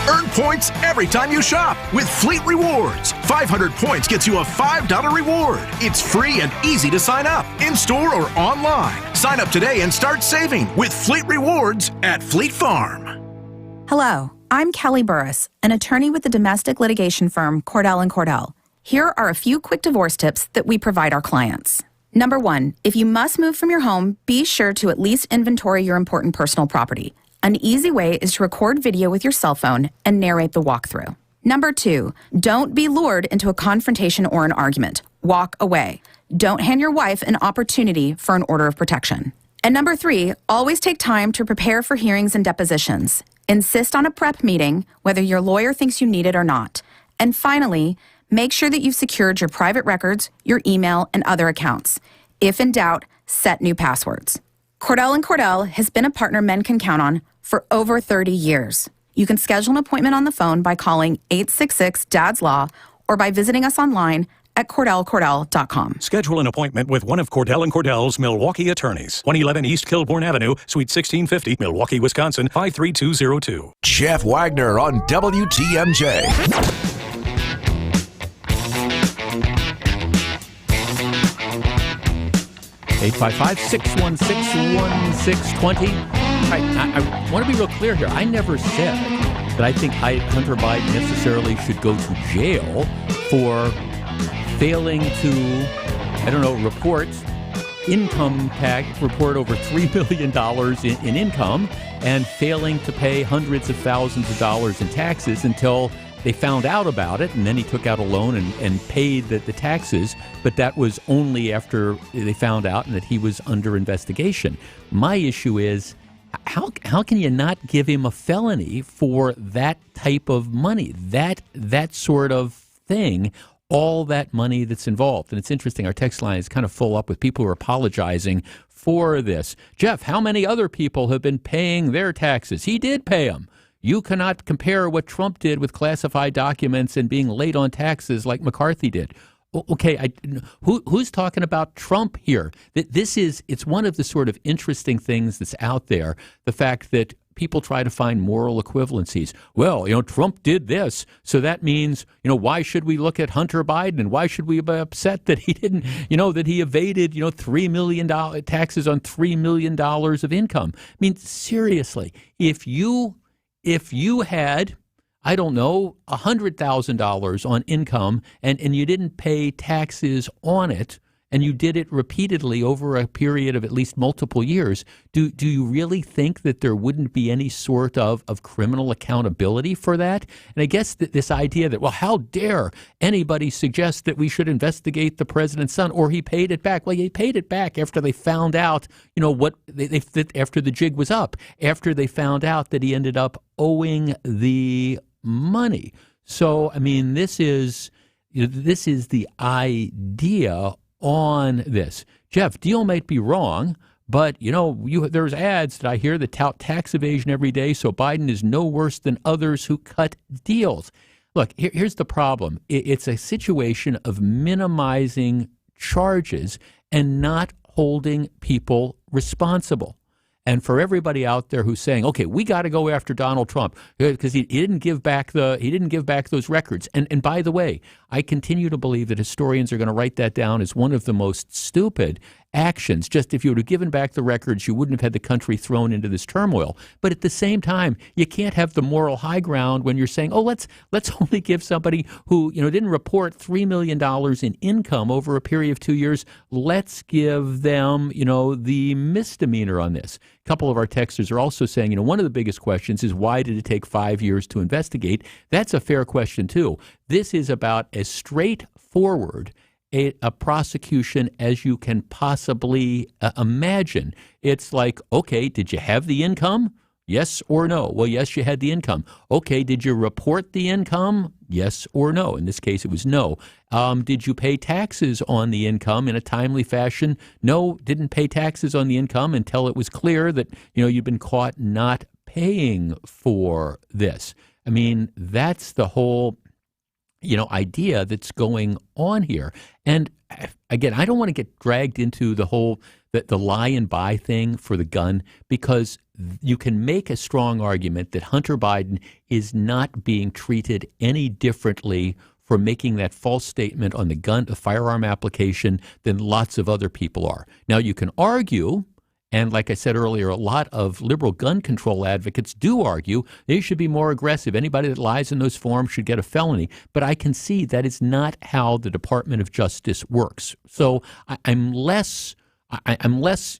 [SPEAKER 23] Earn points every time you shop with Fleet Rewards. 500 points gets you a $5 reward. It's free and easy to sign up, in-store or online. Sign up today and start saving with Fleet Rewards at Fleet Farm.
[SPEAKER 24] Hello, I'm Kelly Burris, an attorney with the domestic litigation firm Cordell & Cordell. Here are a few quick divorce tips that we provide our clients. Number 1, if you must move from your home, be sure to at least inventory your important personal property. An easy way is to record video with your cell phone and narrate the walkthrough. Number 2, don't be lured into a confrontation or an argument. Walk away. Don't hand your wife an opportunity for an order of protection. And number 3, always take time to prepare for hearings and depositions. Insist on a prep meeting, whether your lawyer thinks you need it or not. And finally, make sure that you've secured your private records, your email, and other accounts. If in doubt, set new passwords. Cordell & Cordell has been a partner men can count on for over 30 years. You can schedule an appointment on the phone by calling 866-DADS-LAW or by visiting us online at CordellCordell.com.
[SPEAKER 25] Schedule an appointment with one of Cordell & Cordell's Milwaukee attorneys. 111 East Kilbourne Avenue, Suite 1650, Milwaukee, Wisconsin, 53202.
[SPEAKER 2] Jeff Wagner on WTMJ.
[SPEAKER 3] 855-616-1620. I want to be real clear here. I never said that I think Hunter Biden necessarily should go to jail for failing to, report income tax, report over $3 million in income, and failing to pay hundreds of thousands of dollars in taxes until they found out about it, and then he took out a loan and paid the taxes, but that was only after they found out and that he was under investigation. My issue is, how can you not give him a felony for that type of money, that sort of thing, all that money that's involved? And it's interesting, our text line is kind of full up with people who are apologizing for this. Jeff, how many other people have been paying their taxes? He did pay them. You cannot compare what Trump did with classified documents and being late on taxes like McCarthy did. Okay, who's talking about Trump here? It's one of the sort of interesting things that's out there, the fact that people try to find moral equivalencies. Well, Trump did this, so that means, why should we look at Hunter Biden and why should we be upset that he didn't, that he evaded, $3 million taxes on $3 million of income? I mean, seriously, if you had, $100,000 on income and you didn't pay taxes on it, and you did it repeatedly over a period of at least multiple years, do you really think that there wouldn't be any sort of criminal accountability for that? And I guess that this idea that, well, how dare anybody suggest that we should investigate the president's son, or he paid it back. Well, he paid it back after they found out, what after the jig was up, after they found out that he ended up owing the money. So, I mean, this is the idea on this. Jeff, deal might be wrong, but, there's ads that I hear that tout tax evasion every day, so Biden is no worse than others who cut deals. Look, here's the problem. It's a situation of minimizing charges and not holding people responsible. And for everybody out there who's saying, okay, we got to go after Donald Trump because he didn't give back those records. And by the way, I continue to believe that historians are going to write that down as one of the most stupid actions. Just if you would have given back the records, you wouldn't have had the country thrown into this turmoil. But at the same time, you can't have the moral high ground when you're saying, oh, let's only give somebody who didn't report $3 million in income over a period of 2 years. Let's give them the misdemeanor on this. A couple of our texters are also saying, one of the biggest questions is why did it take 5 years to investigate? That's a fair question too. This is about as straightforward a prosecution as you can possibly imagine. It's like, okay, did you have the income? Yes or no? Well, yes, you had the income. Okay, did you report the income? Yes or no? In this case, it was no. Did you pay taxes on the income in a timely fashion? No, didn't pay taxes on the income until it was clear that, you'd been caught not paying for this. I mean, that's the whole idea that's going on here. And again, I don't want to get dragged into the whole the lie and buy thing for the gun, because you can make a strong argument that Hunter Biden is not being treated any differently for making that false statement on the firearm application than lots of other people are. Now, you can argue, and like I said earlier, a lot of liberal gun control advocates do argue they should be more aggressive. Anybody that lies in those forms should get a felony. But I can see that is not how the Department of Justice works. So I'm less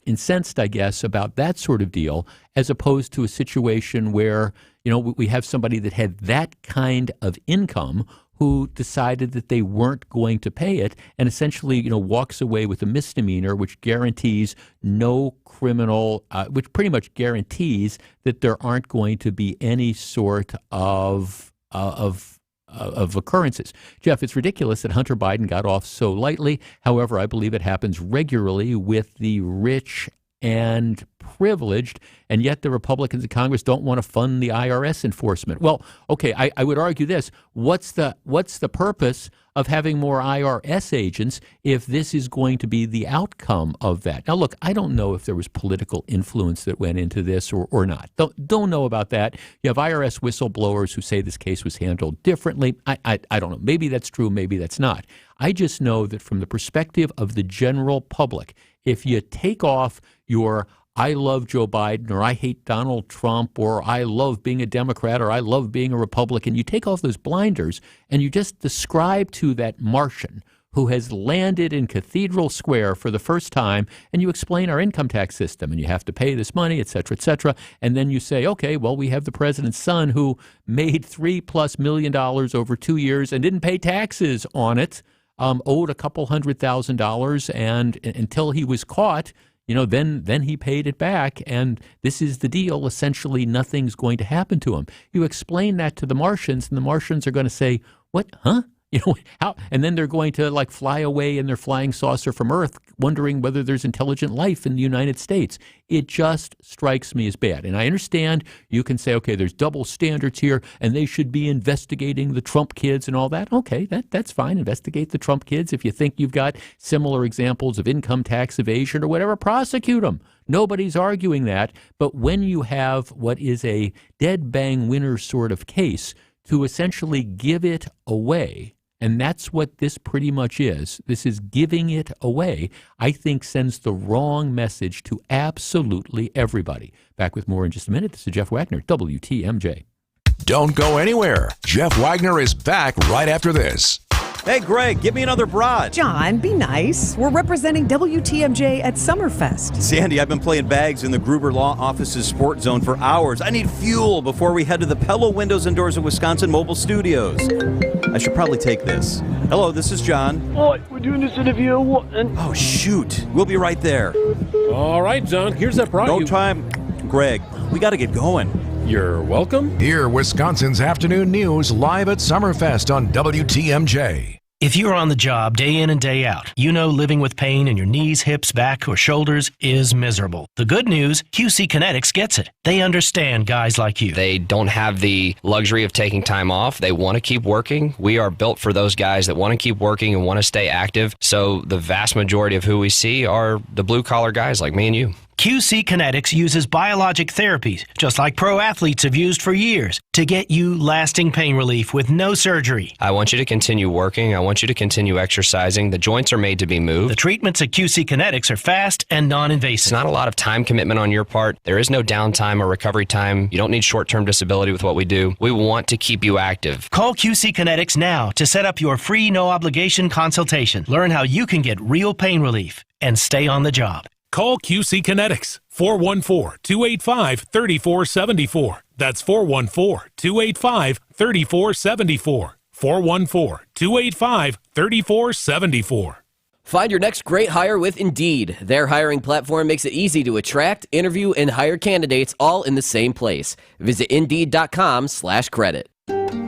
[SPEAKER 3] incensed, I guess, about that sort of deal, as opposed to a situation where, we have somebody that had that kind of income who decided that they weren't going to pay it and essentially, walks away with a misdemeanor, which guarantees no criminal, which pretty much guarantees that there aren't going to be any sort of occurrences. Jeff, it's ridiculous that Hunter Biden got off so lightly. However, I believe it happens regularly with the rich and privileged, and yet the Republicans in Congress don't want to fund the IRS enforcement. Well, okay, I would argue this. What's the purpose of having more IRS agents if this is going to be the outcome of that? Now, look, I don't know if there was political influence that went into this or not. Don't know about that. You have IRS whistleblowers who say this case was handled differently. I don't know. Maybe that's true. Maybe that's not. I just know that from the perspective of the general public, if you take off your I love Joe Biden, or I hate Donald Trump, or I love being a Democrat, or I love being a Republican, you take off those blinders and you just describe to that Martian who has landed in Cathedral Square for the first time, and you explain our income tax system, and you have to pay this money, et cetera, and then you say, okay, well, we have the president's son who made $3+ million over 2 years and didn't pay taxes on it, owed a couple $100,000, and until he was caught, then he paid it back, and this is the deal. Essentially, nothing's going to happen to him. You explain that to the Martians, and the Martians are going to say, what, huh? How? And then they're going to fly away in their flying saucer from Earth, wondering whether there's intelligent life in the United States. It just strikes me as bad. And I understand you can say, okay, there's double standards here, and they should be investigating the Trump kids and all that. Okay, that's fine. Investigate the Trump kids. If you think you've got similar examples of income tax evasion or whatever, prosecute them. Nobody's arguing that. But when you have what is a dead bang winner sort of case, to essentially give it away, and that's what this pretty much is. This is giving it away, I think sends the wrong message to absolutely everybody. Back with more in just a minute. This is Jeff Wagner, WTMJ.
[SPEAKER 2] Don't go anywhere. Jeff Wagner is back right after this.
[SPEAKER 5] Hey, Greg, give me another broad.
[SPEAKER 7] John, be nice. We're representing WTMJ at Summerfest.
[SPEAKER 5] Sandy, I've been playing bags in the Gruber Law Office's Sport Zone for hours. I need fuel before we head to the Pello Windows and Doors of Wisconsin Mobile Studios. I should probably take this. Hello, this is John.
[SPEAKER 9] What? We're doing this interview.
[SPEAKER 5] Oh, shoot. We'll be right there.
[SPEAKER 10] All right, John. Here's that broad.
[SPEAKER 5] No time. Greg, we got to get going.
[SPEAKER 10] You're welcome.
[SPEAKER 2] Hear Wisconsin's afternoon news live at Summerfest on WTMJ.
[SPEAKER 12] If you're on the job day in and day out, you know living with pain in your knees, hips, back, or shoulders is miserable. The good news, QC Kinetics gets it. They understand guys like you.
[SPEAKER 26] They don't have the luxury of taking time off. They want to keep working. We are built for those guys that want to keep working and want to stay active. So the vast majority of who we see are the blue-collar guys like me and you.
[SPEAKER 12] QC Kinetics uses biologic therapies, just like pro athletes have used for years, to get you lasting pain relief with no surgery.
[SPEAKER 26] I want you to continue working. I want you to continue exercising. The joints are made to be moved.
[SPEAKER 12] The treatments at QC Kinetics are fast and non-invasive.
[SPEAKER 26] It's not a lot of time commitment on your part. There is no downtime or recovery time. You don't need short-term disability with what we do. We want to keep you active.
[SPEAKER 12] Call QC Kinetics now to set up your free no-obligation consultation. Learn how you can get real pain relief and stay on the job.
[SPEAKER 25] Call QC Kinetics, 414-285-3474. That's 414-285-3474. 414-285-3474.
[SPEAKER 27] Find your next great hire with Indeed. Their hiring platform makes it easy to attract, interview, and hire candidates all in the same place. Visit Indeed.com/credit.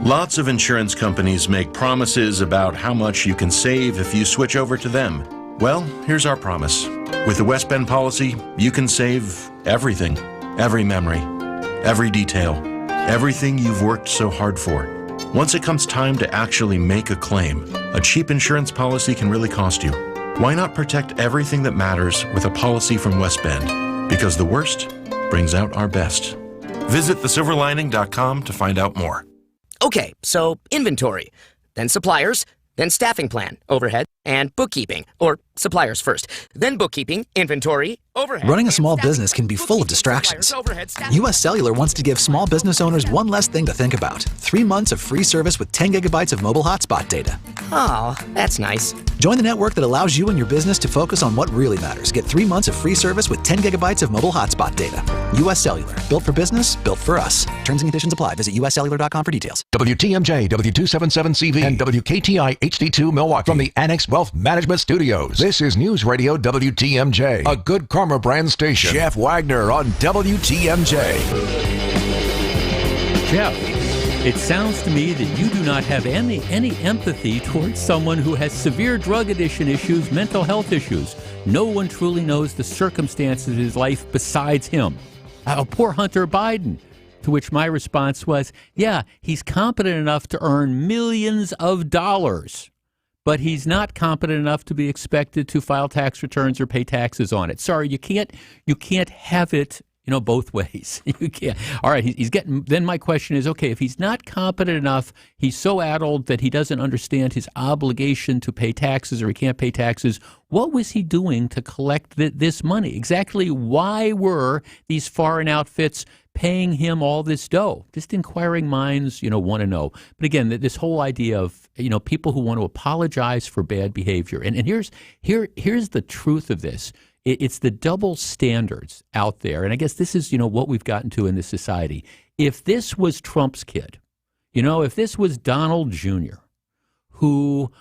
[SPEAKER 28] Lots of insurance companies make promises about how much you can save if you switch over to them. Well, here's our promise. With the West Bend policy, you can save everything, every memory, every detail, everything you've worked so hard for. Once it comes time to actually make a claim, a cheap insurance policy can really cost you. Why not protect everything that matters with a policy from West Bend? Because the worst brings out our best. Visit thesilverlining.com to find out more.
[SPEAKER 29] Okay, so inventory, then suppliers, then staffing plan, overhead, and bookkeeping. Or suppliers first, then bookkeeping, inventory, overhead.
[SPEAKER 30] Running a small business can be full of distractions. U.S. Cellular wants to give small business owners one less thing to think about. 3 months of free service with 10 gigabytes of mobile hotspot data.
[SPEAKER 29] Oh, that's nice.
[SPEAKER 30] Join the network that allows you and your business to focus on what really matters. Get 3 months of free service with 10 gigabytes of mobile hotspot data. U.S. Cellular. Built for business, built for us. Terms and conditions apply. Visit uscellular.com for details.
[SPEAKER 2] WTMJ, W277CV, and WKTI HD2 Milwaukee. From the Annex Wealth Management Studios, this is News Radio WTMJ, a Good Karma brand station. Jeff Wagner on WTMJ.
[SPEAKER 3] Jeff, it sounds to me that you do not have any empathy towards someone who has severe drug addiction issues, mental health issues. No one truly knows the circumstances of his life besides him. Poor Hunter Biden. To which my response was, yeah, he's competent enough to earn millions of dollars, but he's not competent enough to be expected to file tax returns or pay taxes on it. Sorry, you can't have it, both ways. You can't. All right, he's getting. Then my question is, okay, if he's not competent enough, he's so addled that he doesn't understand his obligation to pay taxes, or he can't pay taxes. What was he doing to collect this money? Exactly why were these foreign outfits paying him all this dough? Just inquiring minds, want to know. But again, this whole idea of, people who want to apologize for bad behavior. And here's the truth of this. It's the double standards out there. And I guess this is, what we've gotten to in this society. If this was Trump's kid, if this was Donald Jr., who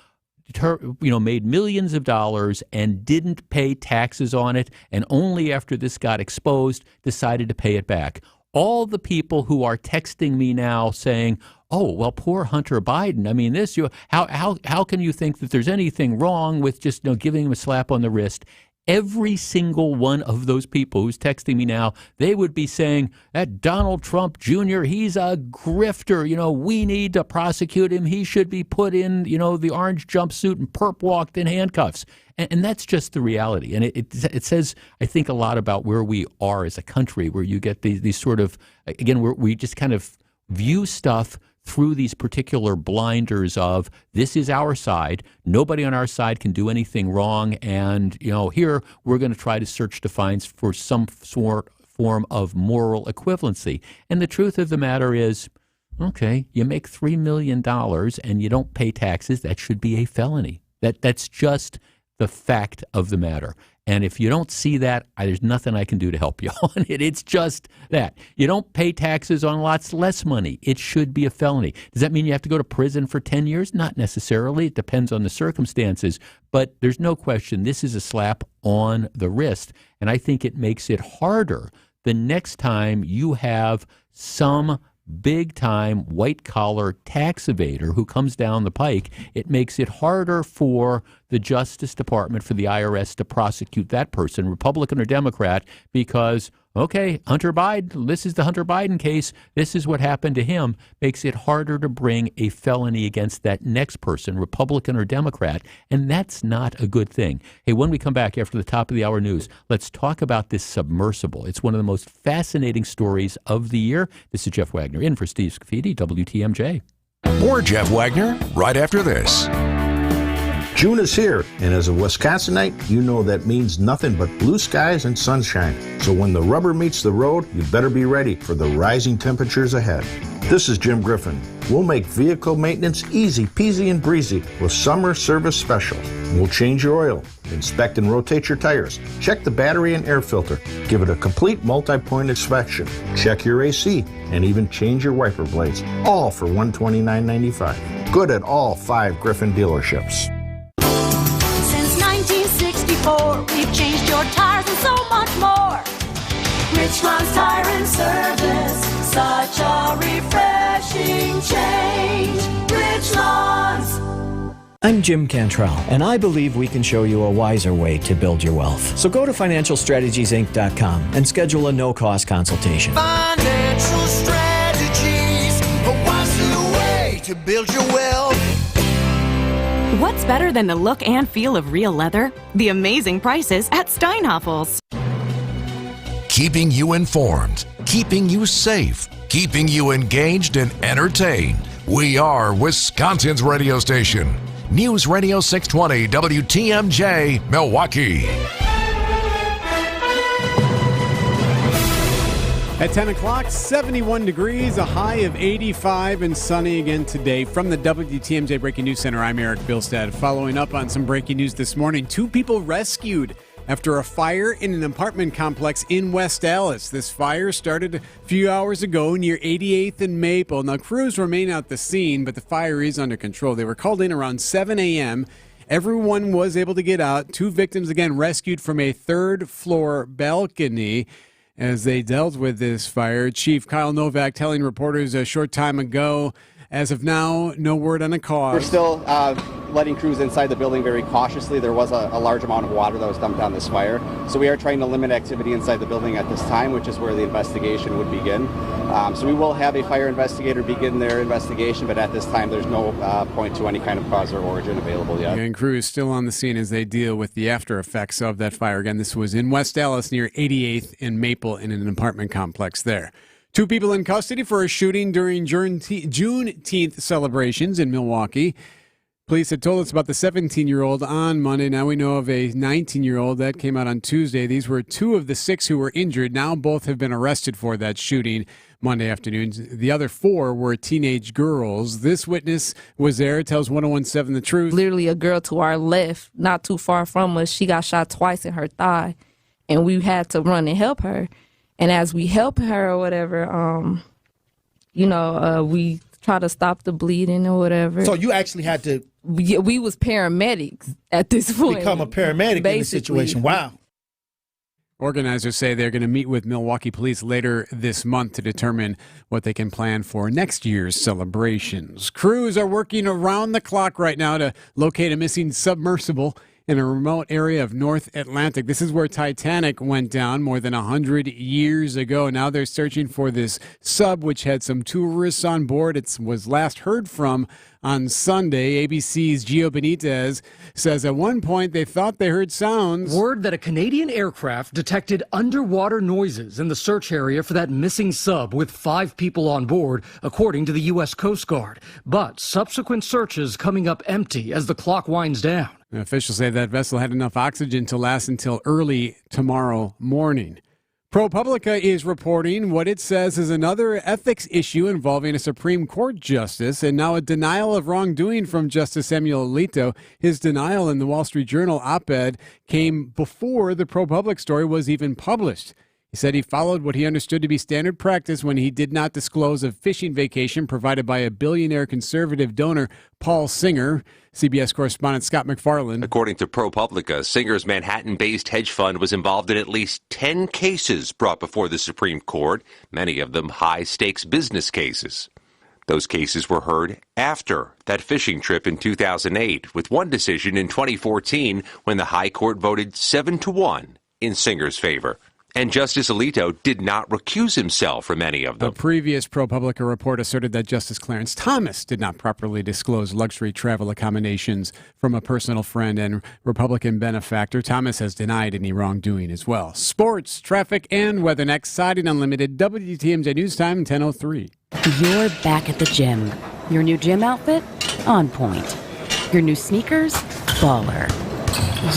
[SPEAKER 3] made millions of dollars and didn't pay taxes on it, and only after this got exposed decided to pay it back. All the people who are texting me now saying, "Oh, well, poor Hunter Biden. I mean, how can you think that there's anything wrong with just giving him a slap on the wrist?" Every single one of those people who's texting me now, they would be saying that Donald Trump Jr., he's a grifter. We need to prosecute him. He should be put in, the orange jumpsuit and perp walked in handcuffs. And that's just the reality. And it says, I think, a lot about where we are as a country, where you get these sort of, again, where we just kind of view stuff through these particular blinders of this is our side. Nobody on our side can do anything wrong. And, here we're going to try to search to find for some form of moral equivalency. And the truth of the matter is, Okay, you make $3 million and you don't pay taxes, that should be a felony. That's just the fact of the matter. And if you don't see that, there's nothing I can do to help you on it. It's just that. You don't pay taxes on lots less money. It should be a felony. Does that mean you have to go to prison for 10 years? Not necessarily. It depends on the circumstances. But there's no question this is a slap on the wrist. And I think it makes it harder the next time you have some big-time white-collar tax evader who comes down the pike. It makes it harder for the Justice Department, for the IRS to prosecute that person, Republican or Democrat, because, okay, Hunter Biden, this is the Hunter Biden case, this is what happened to him, makes it harder to bring a felony against that next person, Republican or Democrat, and that's not a good thing. Hey, when we come back after the top of the hour news, let's talk about this submersible. It's one of the most fascinating stories of the year. This is Jeff Wagner, in for Steve Scafidi, WTMJ.
[SPEAKER 2] More Jeff Wagner right after this.
[SPEAKER 1] June is here, and as a Wisconsinite, you know that means nothing but blue skies and sunshine. So when the rubber meets the road, you better be ready for the rising temperatures ahead. This is Jim Griffin. We'll make vehicle maintenance easy peasy and breezy with summer service specials. We'll change your oil, inspect and rotate your tires, check the battery and air filter, give it a complete multi-point inspection, check your AC, and even change your wiper blades, all for $129.95. Good at all 5 Griffin dealerships.
[SPEAKER 6] Since 1964, we've changed your tires and so much more. Richland's Tire and Service, such a refreshing change. Richland's.
[SPEAKER 9] I'm Jim Cantrell, and I believe we can show you a wiser way to build your wealth. So go to financialstrategiesinc.com and schedule a no-cost consultation.
[SPEAKER 13] Financial strategies, a wiser way to build your wealth.
[SPEAKER 14] What's better than the look and feel of real leather? The amazing prices at Steinhafels.
[SPEAKER 2] Keeping you informed, keeping you safe, keeping you engaged and entertained. We are Wisconsin's radio station. News Radio 620 WTMJ, Milwaukee.
[SPEAKER 15] At 10 o'clock, 71 degrees, a high of 85 and sunny again today. From the WTMJ Breaking News Center, I'm Eric Bilstead. Following up on some breaking news this morning, 2 people rescued after a fire in an apartment complex in West Allis. This fire started a few hours ago near 88th and Maple. Now, crews remain at the scene, but the fire is under control. They were called in around 7 a.m. Everyone was able to get out. 2 victims, again, rescued from a 3rd-floor balcony as they dealt with this fire. Chief Kyle Novak telling reporters a short time ago, as of now, no word on a cause.
[SPEAKER 16] We're still letting crews inside the building very cautiously. There was a large amount of water that was dumped on this fire. So we are trying to limit activity inside the building at this time, which is where the investigation would begin. So we will have a fire investigator begin their investigation, but at this time there's no point to any kind of cause or origin available yet.
[SPEAKER 15] And crews still on the scene as they deal with the after effects of that fire. Again, this was in West Allis near 88th and Maple in an apartment complex there. 2 people in custody for a shooting during Juneteenth celebrations in Milwaukee. Police had told us about the 17-year-old on Monday. Now we know of a 19-year-old that came out on Tuesday. These were 2 of the 6 who were injured. Now both have been arrested for that shooting Monday afternoon. The other 4 were teenage girls. This witness was there, tells 1017 The Truth.
[SPEAKER 17] Literally a girl to our left, not too far from us, she got shot twice in her thigh, and we had to run and help her. And as we help her or whatever, we try to stop the bleeding or whatever.
[SPEAKER 18] So you actually had to...
[SPEAKER 17] We was paramedics at this point.
[SPEAKER 18] Become a paramedic in the situation. Wow.
[SPEAKER 15] Organizers say they're going to meet with Milwaukee police later this month to determine what they can plan for next year's celebrations. Crews are working around the clock right now to locate a missing submersible in a remote area of North Atlantic. This is where Titanic went down more than 100 years ago. Now they're searching for this sub, which had some tourists on board. It was last heard from on Sunday. ABC's Gio Benitez says at one point they thought they heard sounds.
[SPEAKER 19] Word that a Canadian aircraft detected underwater noises in the search area for that missing sub with 5 people on board, according to the U.S. Coast Guard. But subsequent searches coming up empty as the clock winds down.
[SPEAKER 15] Officials say that vessel had enough oxygen to last until early tomorrow morning. ProPublica is reporting what it says is another ethics issue involving a Supreme Court justice and now a denial of wrongdoing from Justice Samuel Alito. His denial in the Wall Street Journal op-ed came before the ProPublica story was even published. He said he followed what he understood to be standard practice when he did not disclose a fishing vacation provided by a billionaire conservative donor, Paul Singer. CBS correspondent Scott McFarland.
[SPEAKER 4] According to ProPublica, Singer's Manhattan-based hedge fund was involved in at least 10 cases brought before the Supreme Court, many of them high-stakes business cases. Those cases were heard after that fishing trip in 2008, with one decision in 2014 when the High Court voted 7-1 in Singer's favor. And Justice Alito did not recuse himself from any of them.
[SPEAKER 15] A previous ProPublica report asserted that Justice Clarence Thomas did not properly disclose luxury travel accommodations from a personal friend and Republican benefactor. Thomas has denied any wrongdoing as well. Sports, traffic, and weather next. Siding Unlimited, WTMJ News Time, 10:03.
[SPEAKER 5] You're back at the gym. Your new gym outfit? On point. Your new sneakers? Baller.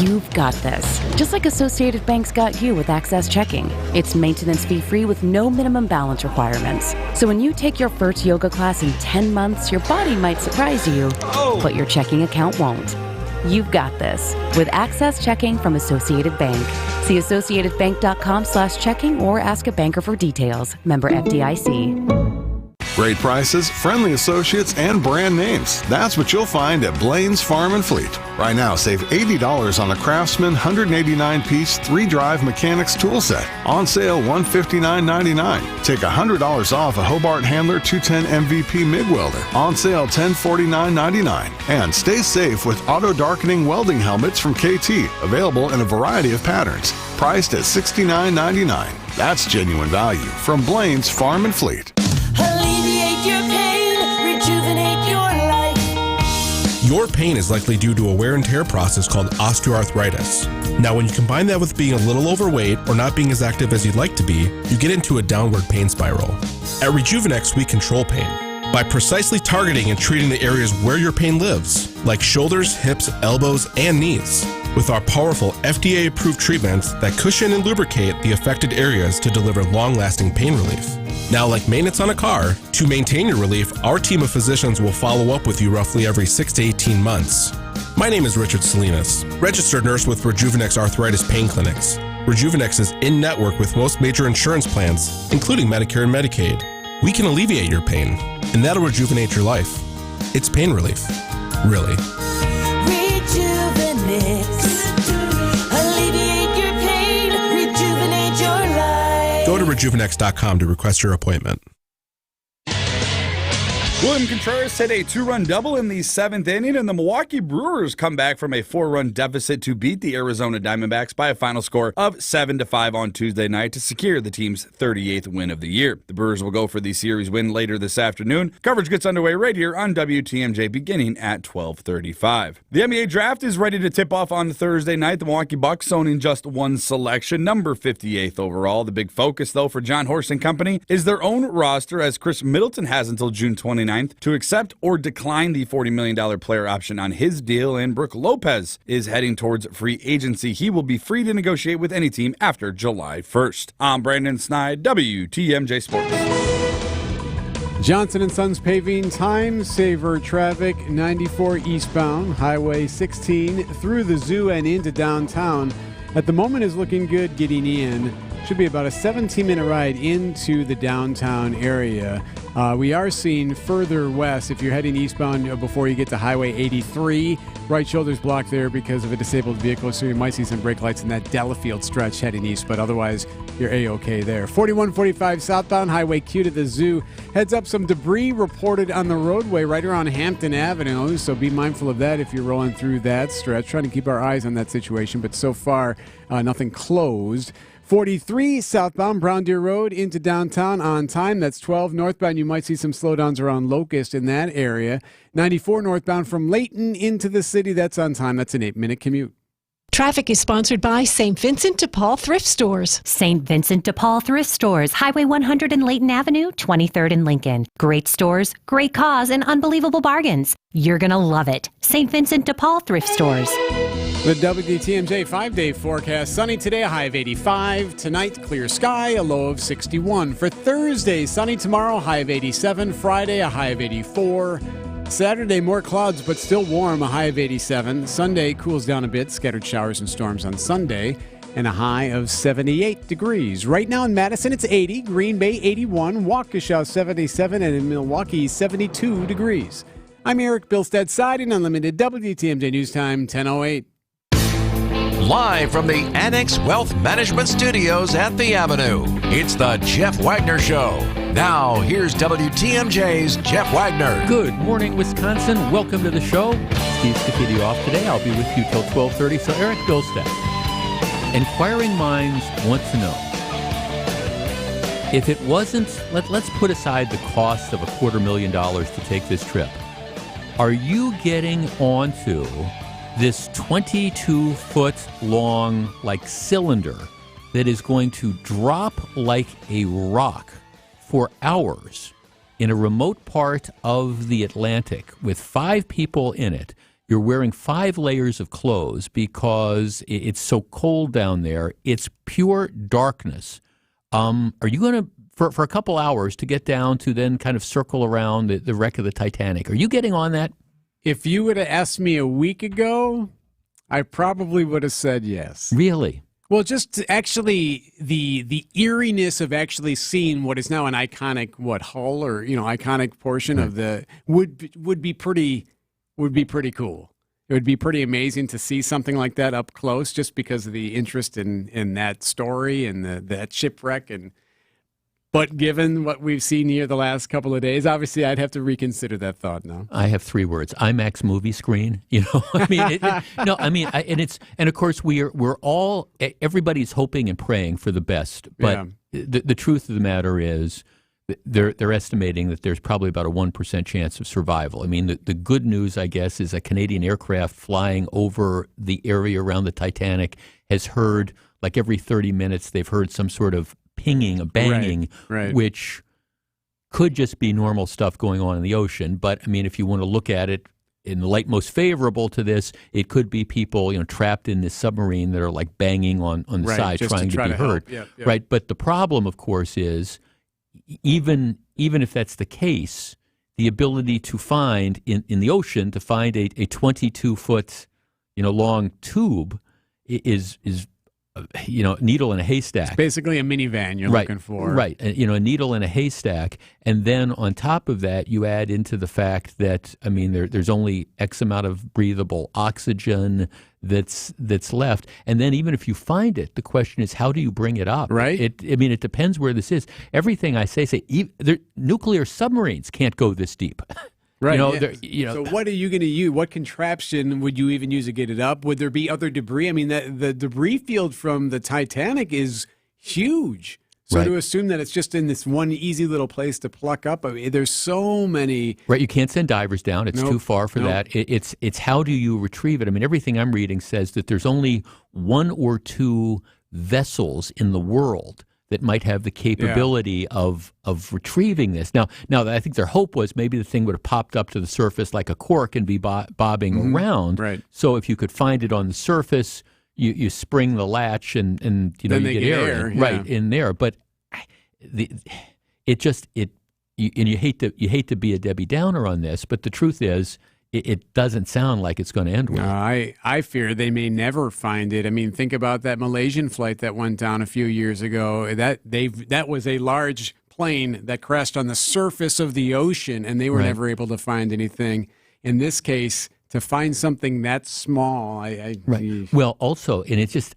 [SPEAKER 5] You've got this. Just like Associated Bank's got you with Access Checking. It's maintenance fee-free with no minimum balance requirements. So when you take your first yoga class in 10 months, your body might surprise you, but your checking account won't. You've got this with Access Checking from Associated Bank. See associatedbank.com/checking or ask a banker for details. Member FDIC.
[SPEAKER 7] Great prices, friendly associates, and brand names. That's what you'll find at Blaine's Farm and Fleet. Right now, save $80 on a Craftsman 189-piece 3-drive mechanics tool set. On sale, $159.99. Take $100 off a Hobart Handler 210 MVP MIG welder. On sale, $1049.99. And stay safe with auto-darkening welding helmets from KT. Available in a variety of patterns. Priced at $69.99. That's genuine value from Blaine's Farm and Fleet.
[SPEAKER 13] Alleviate your pain, rejuvenate your life.
[SPEAKER 8] Your pain is likely due to a wear and tear process called osteoarthritis. Now, when you combine that with being a little overweight or not being as active as you'd like to be, you get into a downward pain spiral. At Rejuvenex, we control pain by precisely targeting and treating the areas where your pain lives, like shoulders, hips, elbows, and knees, with our powerful FDA-approved treatments that cushion and lubricate the affected areas to deliver long-lasting pain relief. Now, like maintenance on a car, to maintain your relief, our team of physicians will follow up with you roughly every 6 to 18 months. My name is Richard Salinas, registered nurse with Rejuvenex Arthritis Pain Clinics. Rejuvenex is in-network with most major insurance plans, including Medicare and Medicaid. We can alleviate your pain, and that'll rejuvenate your life. It's pain relief. Really.
[SPEAKER 13] Rejuvenex. Alleviate your pain, rejuvenate your life.
[SPEAKER 8] Go to rejuvenex.com to request your appointment.
[SPEAKER 11] William Contreras hit a 2-run double in the 7th inning, and the Milwaukee Brewers come back from a 4-run deficit to beat the Arizona Diamondbacks by a final score of 7-5 on Tuesday night to secure the team's 38th win of the year. The Brewers will go for the series win later this afternoon. Coverage gets underway right here on WTMJ beginning at 12:35. The NBA draft is ready to tip off on Thursday night. The Milwaukee Bucks owning just one selection, number 58th overall. The big focus, though, for John Horst and company is their own roster, as Chris Middleton has until June 29th to accept or decline the $40 million player option on his deal, and Brook Lopez is heading towards free agency. He will be free to negotiate with any team after July 1st. I'm Brandon Snide, WTMJ Sports.
[SPEAKER 15] Johnson & Sons Paving time saver traffic 94 eastbound, Highway 16 through the zoo and into downtown. At the moment is looking good getting in. Should be about a 17-minute ride into the downtown area. We are seeing further west, if you're heading eastbound before you get to Highway 83, right shoulder's blocked there because of a disabled vehicle, so you might see some brake lights in that Delafield stretch heading east, but otherwise you're A-OK there. 4145 southbound, Highway Q to the zoo. Heads up, some debris reported on the roadway right around Hampton Avenue, so be mindful of that if you're rolling through that stretch. Trying to keep our eyes on that situation, but so far nothing closed. 43 southbound Brown Deer Road into downtown on time. That's 12 northbound. You might see some slowdowns around Locust in that area. 94 northbound from Layton into the city. That's on time. That's an 8-minute commute.
[SPEAKER 20] Traffic is sponsored by St. Vincent de Paul Thrift Stores.
[SPEAKER 21] St. Vincent de Paul Thrift Stores, Highway 100 and Layton Avenue, 23rd and Lincoln. Great stores, great cause, and unbelievable bargains. You're going to love it. St. Vincent de Paul Thrift Stores.
[SPEAKER 15] The WTMJ 5-day forecast. Sunny today, a high of 85. Tonight, clear sky, a low of 61. For Thursday, sunny tomorrow, high of 87. Friday, a high of 84. Saturday, more clouds, but still warm, a high of 87. Sunday cools down a bit, scattered showers and storms on Sunday, and a high of 78 degrees. Right now in Madison, it's 80. Green Bay, 81. Waukesha, 77. And in Milwaukee, 72 degrees. I'm Eric Bilstead, Siding Unlimited, WTMJ News Time, 10:08.
[SPEAKER 2] Live from the Annex Wealth Management Studios at the Avenue, it's the Jeff Wagner Show. Now, here's WTMJ's Jeff Wagner.
[SPEAKER 3] Good morning, Wisconsin. Welcome to the show. Steve Stupidi off today. I'll be with you till 12:30. So, Eric Bilstead, inquiring minds want to know, if it wasn't, let's put aside the cost of $250,000 to take this trip. Are you getting onto this 22-foot long, cylinder that is going to drop like a rock for hours in a remote part of the Atlantic with 5 people in it? You're wearing 5 layers of clothes because it's so cold down there. It's pure darkness. Are you going to, for a couple hours, to get down to then kind of circle around the wreck of the Titanic? Are you getting on that?
[SPEAKER 15] If you would have asked me a week ago, I probably would have said yes.
[SPEAKER 3] Really?
[SPEAKER 15] Well, just actually the eeriness of actually seeing what is now an iconic hull or iconic portion of the would be pretty cool. It would be pretty amazing to see something like that up close, just because of the interest in that story and that shipwreck. But given what we've seen here the last couple of days, obviously I'd have to reconsider that thought now.
[SPEAKER 3] I have 3 words: IMAX movie screen. And of course we're all, everybody's hoping and praying for the best. But the truth of the matter is, they're estimating that there's probably about a 1% chance of survival. I mean, the good news, I guess, is a Canadian aircraft flying over the area around the Titanic has heard, every 30 minutes, they've heard some sort of pinging, a banging,
[SPEAKER 15] right.
[SPEAKER 3] Which could just be normal stuff going on in the ocean. But, I mean, if you want to look at it in the light most favorable to this, it could be people, trapped in this submarine that are banging on the side, trying to be heard.
[SPEAKER 15] Yep.
[SPEAKER 3] Right. But the problem, of course, is even if that's the case, the ability to find in the ocean, to find a 22-foot, long tube is needle in a haystack.
[SPEAKER 15] It's basically a minivan you're looking for.
[SPEAKER 3] Right. A needle in a haystack. And then on top of that, you add into the fact that, there's only X amount of breathable oxygen that's left. And then even if you find it, the question is, how do you bring it up?
[SPEAKER 15] Right.
[SPEAKER 3] It depends where this is. Everything I say nuclear submarines can't go this deep.
[SPEAKER 15] Right. So what are you going to use? What contraption would you even use to get it up? Would there be other debris? The debris field from the Titanic is huge. So to assume that it's just in this one easy little place to pluck up, there's so many.
[SPEAKER 3] Right. You can't send divers down. It's too far for that. It's how do you retrieve it? Everything I'm reading says that there's only 1 or 2 vessels in the world that might have the capability of retrieving this. Now, I think their hope was maybe the thing would have popped up to the surface like a cork and be bobbing around.
[SPEAKER 15] Right.
[SPEAKER 3] So if you could find it on the surface, you spring the latch and you get air right in there. But you hate to be a Debbie Downer on this, but the truth is, it doesn't sound like it's going to end well.
[SPEAKER 15] I fear they may never find it. Think about that Malaysian flight that went down a few years ago. That was a large plane that crashed on the surface of the ocean, and they were never able to find anything. In this case, to find something that small,
[SPEAKER 3] right. Well, also, and it's just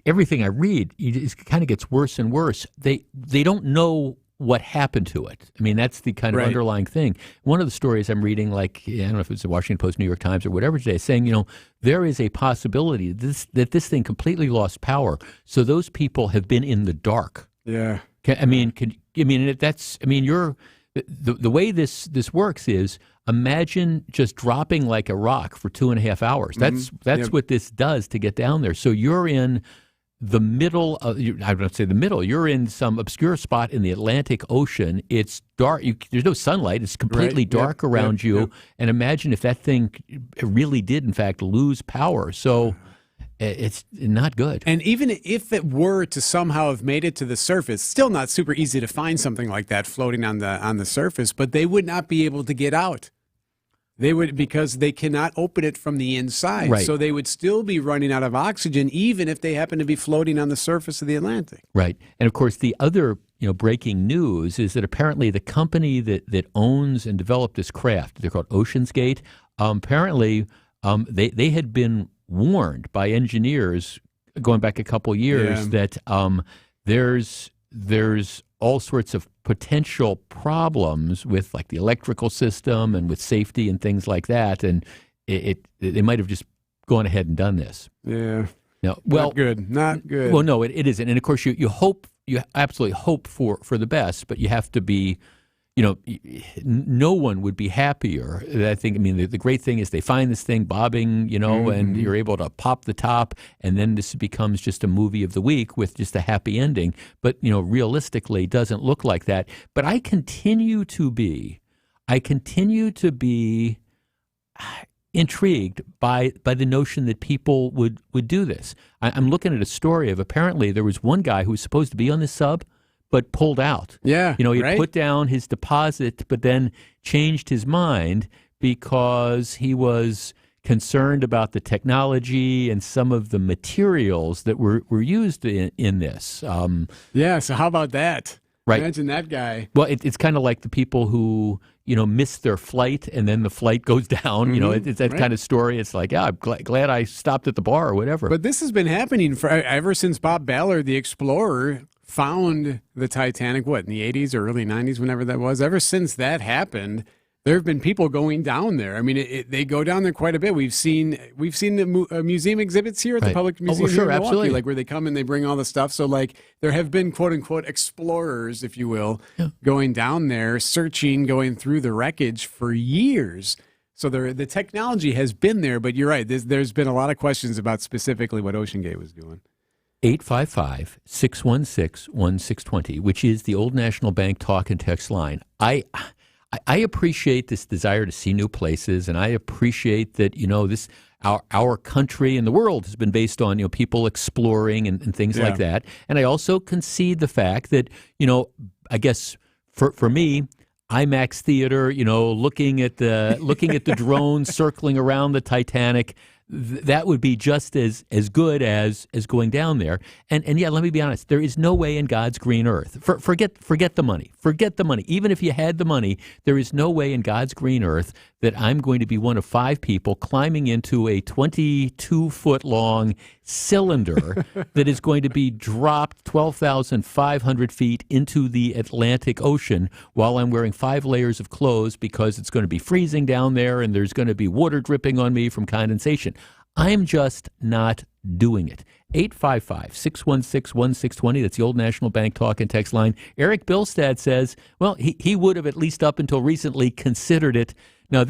[SPEAKER 3] everything I read, it kind of gets worse and worse. They don't know what happened to it. That's the kind of underlying thing. One of the stories I'm reading, I don't know if it's the Washington Post, New York Times, or whatever today, saying, there is a possibility that this thing completely lost power. So those people have been in the dark.
[SPEAKER 15] Yeah.
[SPEAKER 3] The way this works is, imagine just dropping like a rock for 2.5 hours. That's what this does to get down there. So you're in the middle of, I don't say the middle, you're in some obscure spot in the Atlantic Ocean. It's dark. There's no sunlight. It's completely dark around you. Yep. And imagine if that thing really did, in fact, lose power. So it's not good.
[SPEAKER 15] And even if it were to somehow have made it to the surface, still not super easy to find something like that floating on the surface, but they would not be able to get out. They would, because they cannot open it from the inside.
[SPEAKER 3] Right.
[SPEAKER 15] So they would still be running out of oxygen, even if they happen to be floating on the surface of the Atlantic.
[SPEAKER 3] Right. And of course, the other breaking news is that apparently the company that owns and developed this craft, they're called Ocean's Gate, apparently they had been warned by engineers going back a couple years that there's all sorts of potential problems with like the electrical system and with safety and things like that, and they might have just gone ahead and done this.
[SPEAKER 15] Yeah.
[SPEAKER 3] No, well,
[SPEAKER 15] not good.
[SPEAKER 3] Well, no, it isn't, and of course you absolutely hope for the best, but you have to be. No one would be happier. I think. I mean, the great thing is they find this thing bobbing, and you're able to pop the top, and then this becomes just a movie of the week with just a happy ending. But realistically, it doesn't look like that. But I continue to be intrigued by the notion that people would do this. I'm looking at a story of apparently there was one guy who was supposed to be on this sub, but pulled out.
[SPEAKER 15] Yeah,
[SPEAKER 3] he put down his deposit, but then changed his mind because he was concerned about the technology and some of the materials that were used in this.
[SPEAKER 15] So how about that?
[SPEAKER 3] Right.
[SPEAKER 15] Imagine that guy.
[SPEAKER 3] Well, it's kind of like the people who, miss their flight and then the flight goes down. It's that kind of story. It's like, I'm glad I stopped at the bar or whatever.
[SPEAKER 15] But this has been happening ever since Bob Ballard, the explorer, found the Titanic, in the 80s or early 90s, whenever that was. Ever since that happened, there have been people going down there. I mean, they go down there quite a bit. We've seen the museum exhibits here at the Public Museum here in Milwaukee,
[SPEAKER 3] absolutely.
[SPEAKER 15] like where they come and they bring all the stuff. So, like, there have been quote unquote explorers, if you will, going down there, searching, going through the wreckage for years. So the technology has been there, but you're right. There's been a lot of questions about specifically what OceanGate was doing.
[SPEAKER 3] 855-616-1620, which is the Old National Bank talk and text line. I appreciate this desire to see new places, and I appreciate that this our country and the world has been based on people exploring and things like that. And I also concede the fact that I guess for me, IMAX theater, looking at the drones circling around the Titanic. That would be just as good as going down there. And let me be honest, there is no way in God's green earth. Forget the money. Forget the money. Even if you had the money, there is no way in God's green earth that I'm going to be one of 5 people climbing into a 22-foot long cylinder that is going to be dropped 12,500 feet into the Atlantic Ocean while I'm wearing 5 layers of clothes because it's going to be freezing down there and there's going to be water dripping on me from condensation. I'm just not doing it. 855-616-1620. That's the Old National Bank talk and text line. Eric Bilstad says, well, he would have at least up until recently considered it. Now,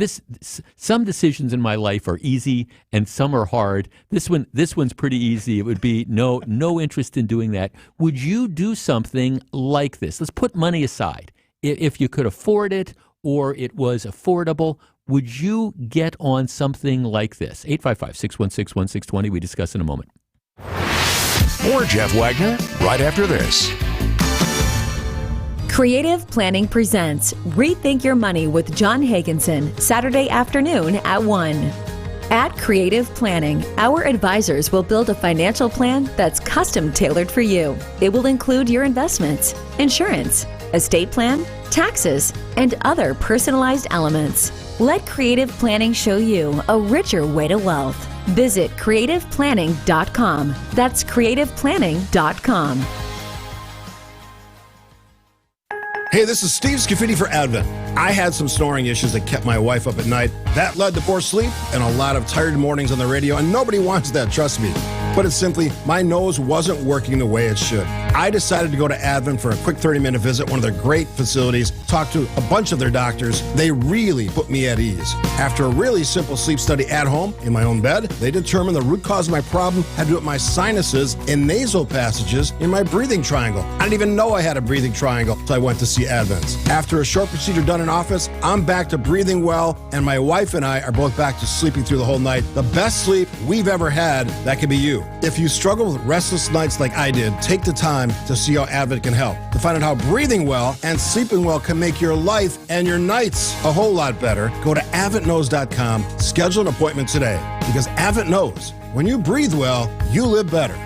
[SPEAKER 3] some decisions in my life are easy and some are hard. This one's pretty easy. It would be no interest in doing that. Would you do something like this? Let's put money aside. If you could afford it or it was affordable, would you get on something like this? 855-616-1620. We discuss in a moment.
[SPEAKER 2] More Jeff Wagner right after this.
[SPEAKER 10] Creative Planning presents Rethink Your Money with John Hagenson, Saturday afternoon at 1. At Creative Planning, our advisors will build a financial plan that's custom tailored for you. It will include your investments, insurance, estate plan, taxes, and other personalized elements. Let Creative Planning show you a richer way to wealth. Visit creativeplanning.com. That's creativeplanning.com.
[SPEAKER 12] Hey, this is Steve Scafidi for Advent. I had some snoring issues that kept my wife up at night. That led to poor sleep and a lot of tired mornings on the radio, and nobody wants that, trust me. But it's simply, my nose wasn't working the way it should. I decided to go to Advent for a quick 30-minute visit, one of their great facilities, talked to a bunch of their doctors. They really put me at ease. After a really simple sleep study at home in my own bed, they determined the root cause of my problem had to do with my sinuses and nasal passages in my breathing triangle. I didn't even know I had a breathing triangle until I went to see Advents. After a short procedure done in office, I'm back to breathing well, and my wife and I are both back to sleeping through the whole night. The best sleep we've ever had, that could be you. If you struggle with restless nights like I did, take the time to see how Advent can help. To find out how breathing well and sleeping well can make your life and your nights a whole lot better, go to AdventKnows.com, schedule an appointment today. Because Advent knows, when you breathe well, you live better.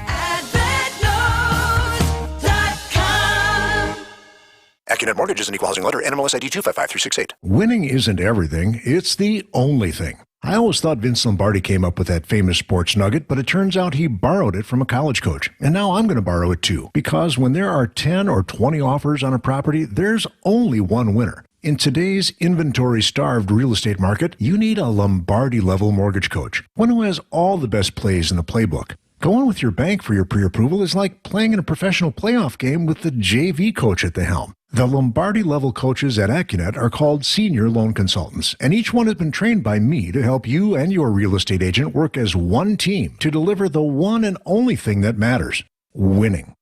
[SPEAKER 1] AccuNet Mortgage is an equal housing lender. NMLS ID 255368.
[SPEAKER 22] Winning isn't everything. It's the only thing. I always thought Vince Lombardi came up with that famous sports nugget, but it turns out he borrowed it from a college coach. And now I'm going to borrow it too. Because when there are 10 or 20 offers on a property, there's only one winner. In today's inventory-starved real estate market, you need a Lombardi-level mortgage coach. One who has all the best plays in the playbook. Going with your bank for your pre-approval is like playing in a professional playoff game with the JV coach at the helm. The Lombardi-level coaches at AccuNet are called senior loan consultants, and each one has been trained by me to help you and your real estate agent work as one team to deliver the one and only thing that matters, winning.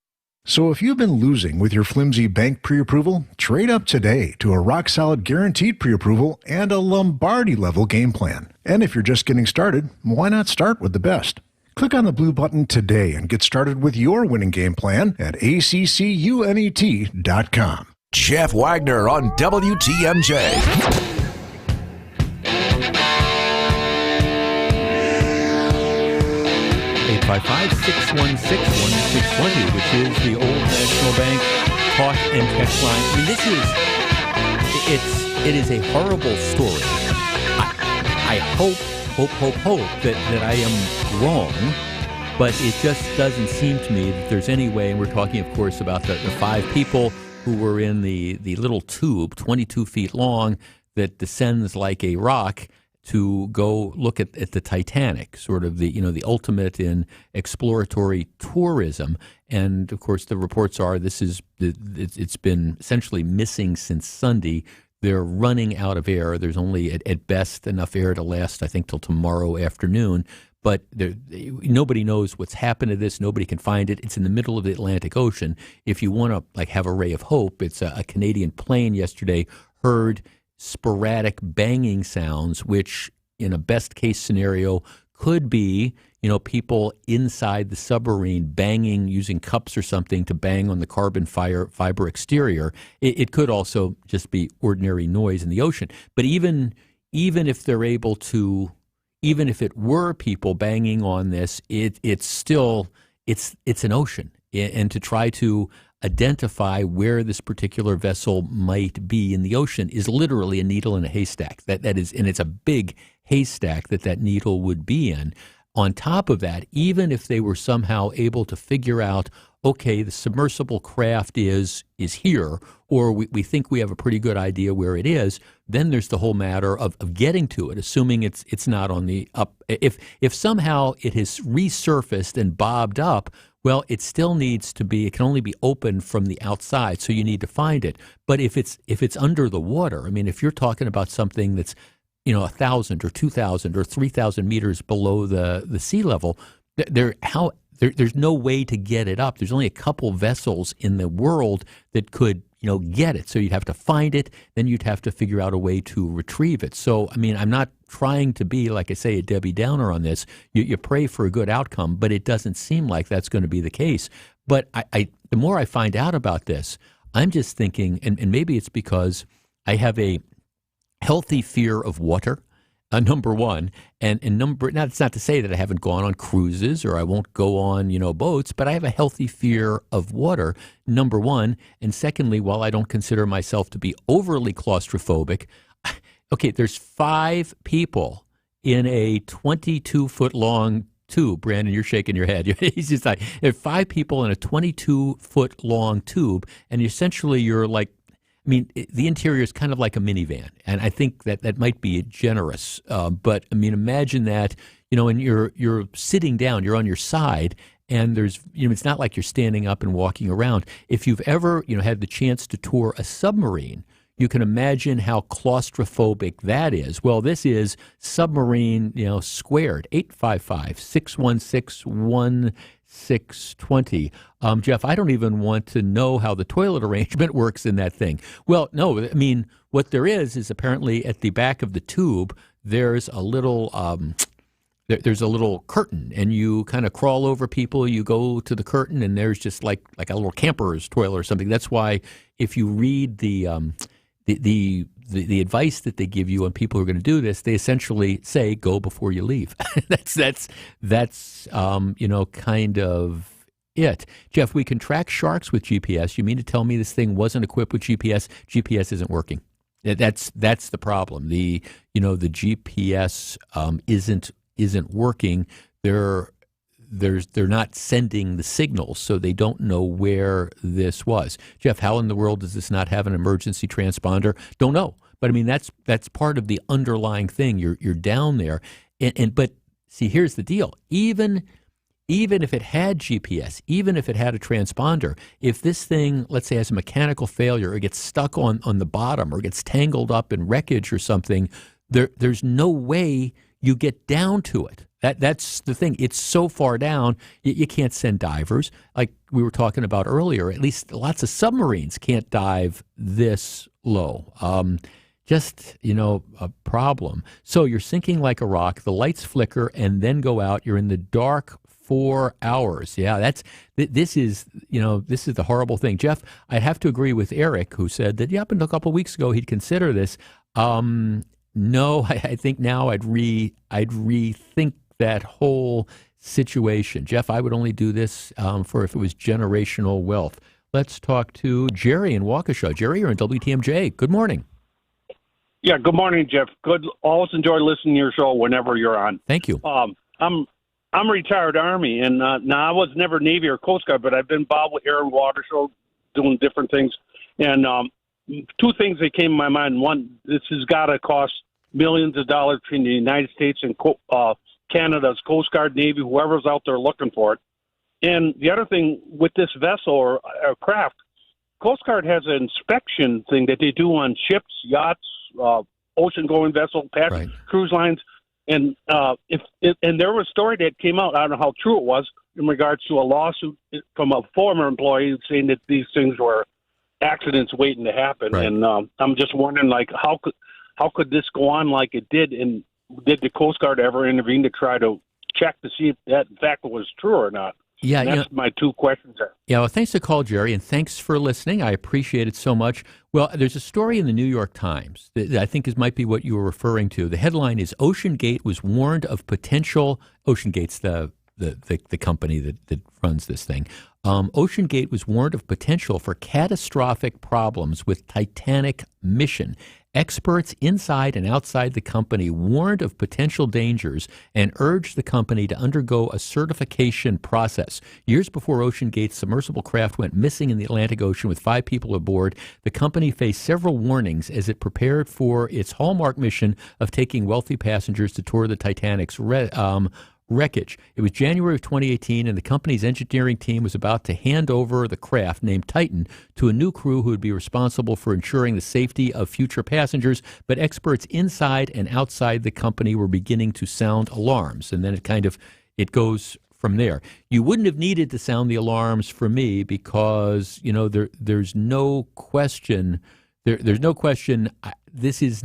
[SPEAKER 22] So if you've been losing with your flimsy bank pre-approval, trade up today to a rock-solid guaranteed pre-approval and a Lombardi-level game plan. And if you're just getting started, why not start with the best? Click on the blue button today and get started with your winning game plan at ACCUNET.com.
[SPEAKER 2] Jeff Wagner on WTMJ.
[SPEAKER 3] 855-616-1620, which is the Old National Bank talk and text line. I mean, it is a horrible story. I hope that I am wrong, but it just doesn't seem to me that there's any way, and we're talking, of course, about the 5 people who were in the little tube, 22 feet long, that descends like a rock to go look at the Titanic, sort of the ultimate in exploratory tourism. And of course, the reports are it's been essentially missing since Sunday. They're running out of air. There's only at best enough air to last, I think, till tomorrow afternoon. But nobody knows what's happened to this. Nobody can find it. It's in the middle of the Atlantic Ocean. If you want to have a ray of hope, it's a Canadian plane yesterday heard sporadic banging sounds, which in a best case scenario could be, people inside the submarine banging, using cups or something to bang on the carbon fiber exterior. It could also just be ordinary noise in the ocean. But even if they're able to, even if it were people banging on this, it's still an ocean. And to try to identify where this particular vessel might be in the ocean is literally a needle in a haystack. That is, and it's a big haystack that needle would be in. On top of that, even if they were somehow able to figure out, okay, the submersible craft is here, or we think we have a pretty good idea where it is, then there's the whole matter of getting to it, assuming it's not on the up. If somehow it has resurfaced and bobbed up, well, it still needs to be, it can only be opened from the outside, so you need to find it. But if it's under the water, I mean, if you're talking about something that's 1,000 or 2,000 or 3,000 meters below the sea level, there's no way to get it up. There's only a couple vessels in the world that could get it. So you'd have to find it, then you'd have to figure out a way to retrieve it. So, I mean, I'm not trying to be, like I say, a Debbie Downer on this. You pray for a good outcome, but it doesn't seem like that's going to be the case. But the more I find out about this, I'm just thinking, and maybe it's because I have a healthy fear of water, number one, and number, now it's not to say that I haven't gone on cruises or I won't go on, boats, but I have a healthy fear of water, number one. And secondly, while I don't consider myself to be overly claustrophobic, okay, there's 5 people in a 22-foot long tube. Brandon, you're shaking your head. He's just like, there are 5 people in a 22-foot long tube, and essentially you're like, I mean, the interior is kind of like a minivan, and I think that might be generous. But I mean, imagine that, and you're sitting down, you're on your side, and there's, it's not like you're standing up and walking around. If you've ever, had the chance to tour a submarine, You can imagine how claustrophobic that is. Well, this is submarine, squared. 855-616-1620. Jeff, I don't even want to know how the toilet arrangement works in that thing. Well, no, I mean, what there is apparently at the back of the tube, there's a little there's a little curtain, and you kind of crawl over people. You go to the curtain, and there's just like a little camper's toilet or something. That's why if you read the advice that they give you on people who are going to do this, they essentially say go before you leave. that's kind of it. Jeff, we can track sharks with GPS. You mean to tell me this thing wasn't equipped with GPS? GPS isn't working. That's the problem. The GPS isn't working. They're not sending the signals, so they don't know where this was. Jeff, how in the world does this not have an emergency transponder? Don't know. But I mean, that's part of the underlying thing. You're down there, but see, here's the deal. Even if it had GPS, even if it had a transponder, if this thing, let's say, has a mechanical failure or gets stuck on the bottom or gets tangled up in wreckage or something, there's no way you get down to it. That's the thing. It's so far down, you can't send divers. Like we were talking about earlier, at least lots of submarines can't dive this low. A problem. So you're sinking like a rock, the lights flicker and then go out. You're in the dark 4 hours. Yeah, this is the horrible thing. Jeff, I have to agree with Eric, who said that, up until a couple of weeks ago, he'd consider this. No, I think now I'd rethink that whole situation. Jeff, I would only do this for if it was generational wealth. Let's talk to Jerry in Waukesha. Jerry, you're in WTMJ. Good morning.
[SPEAKER 6] Yeah, good morning, Jeff. Good. Always enjoy listening to your show whenever you're on.
[SPEAKER 3] Thank you.
[SPEAKER 6] I'm retired Army, and now I was never Navy or Coast Guard, but I've been involved with air and water show, doing different things. And two things that came to my mind. One, this has got to cost millions of dollars between the United States and Canada's Coast Guard, Navy, whoever's out there looking for it. And the other thing with this vessel or craft, Coast Guard has an inspection thing that they do on ships, yachts, ocean-going vessels, cruise lines. And and there was a story that came out, I don't know how true it was, in regards to a lawsuit from a former employee saying that these things were accidents waiting to happen. Right. And I'm just wondering, how could this go on like it did? And did the Coast Guard ever intervene to try to check to see if that in fact was true or not? Yeah, and that's my two questions there.
[SPEAKER 3] Yeah, well, thanks for the call, Jerry, and thanks for listening. I appreciate it so much. Well, there's a story in the New York Times that I think might be what you were referring to. The headline is OceanGate was warned of potential. OceanGate's the company that runs this thing. OceanGate was warned of potential for catastrophic problems with Titanic mission. Experts inside and outside the company warned of potential dangers and urged the company to undergo a certification process. Years before OceanGate's submersible craft went missing in the Atlantic Ocean with 5 people aboard, the company faced several warnings as it prepared for its hallmark mission of taking wealthy passengers to tour the Titanic's wreckage. It was January of 2018, and the company's engineering team was about to hand over the craft, named Titan, to a new crew who would be responsible for ensuring the safety of future passengers. But experts inside and outside the company were beginning to sound alarms, and then it goes from there. You wouldn't have needed to sound the alarms for me because there's no question. There's no question. This is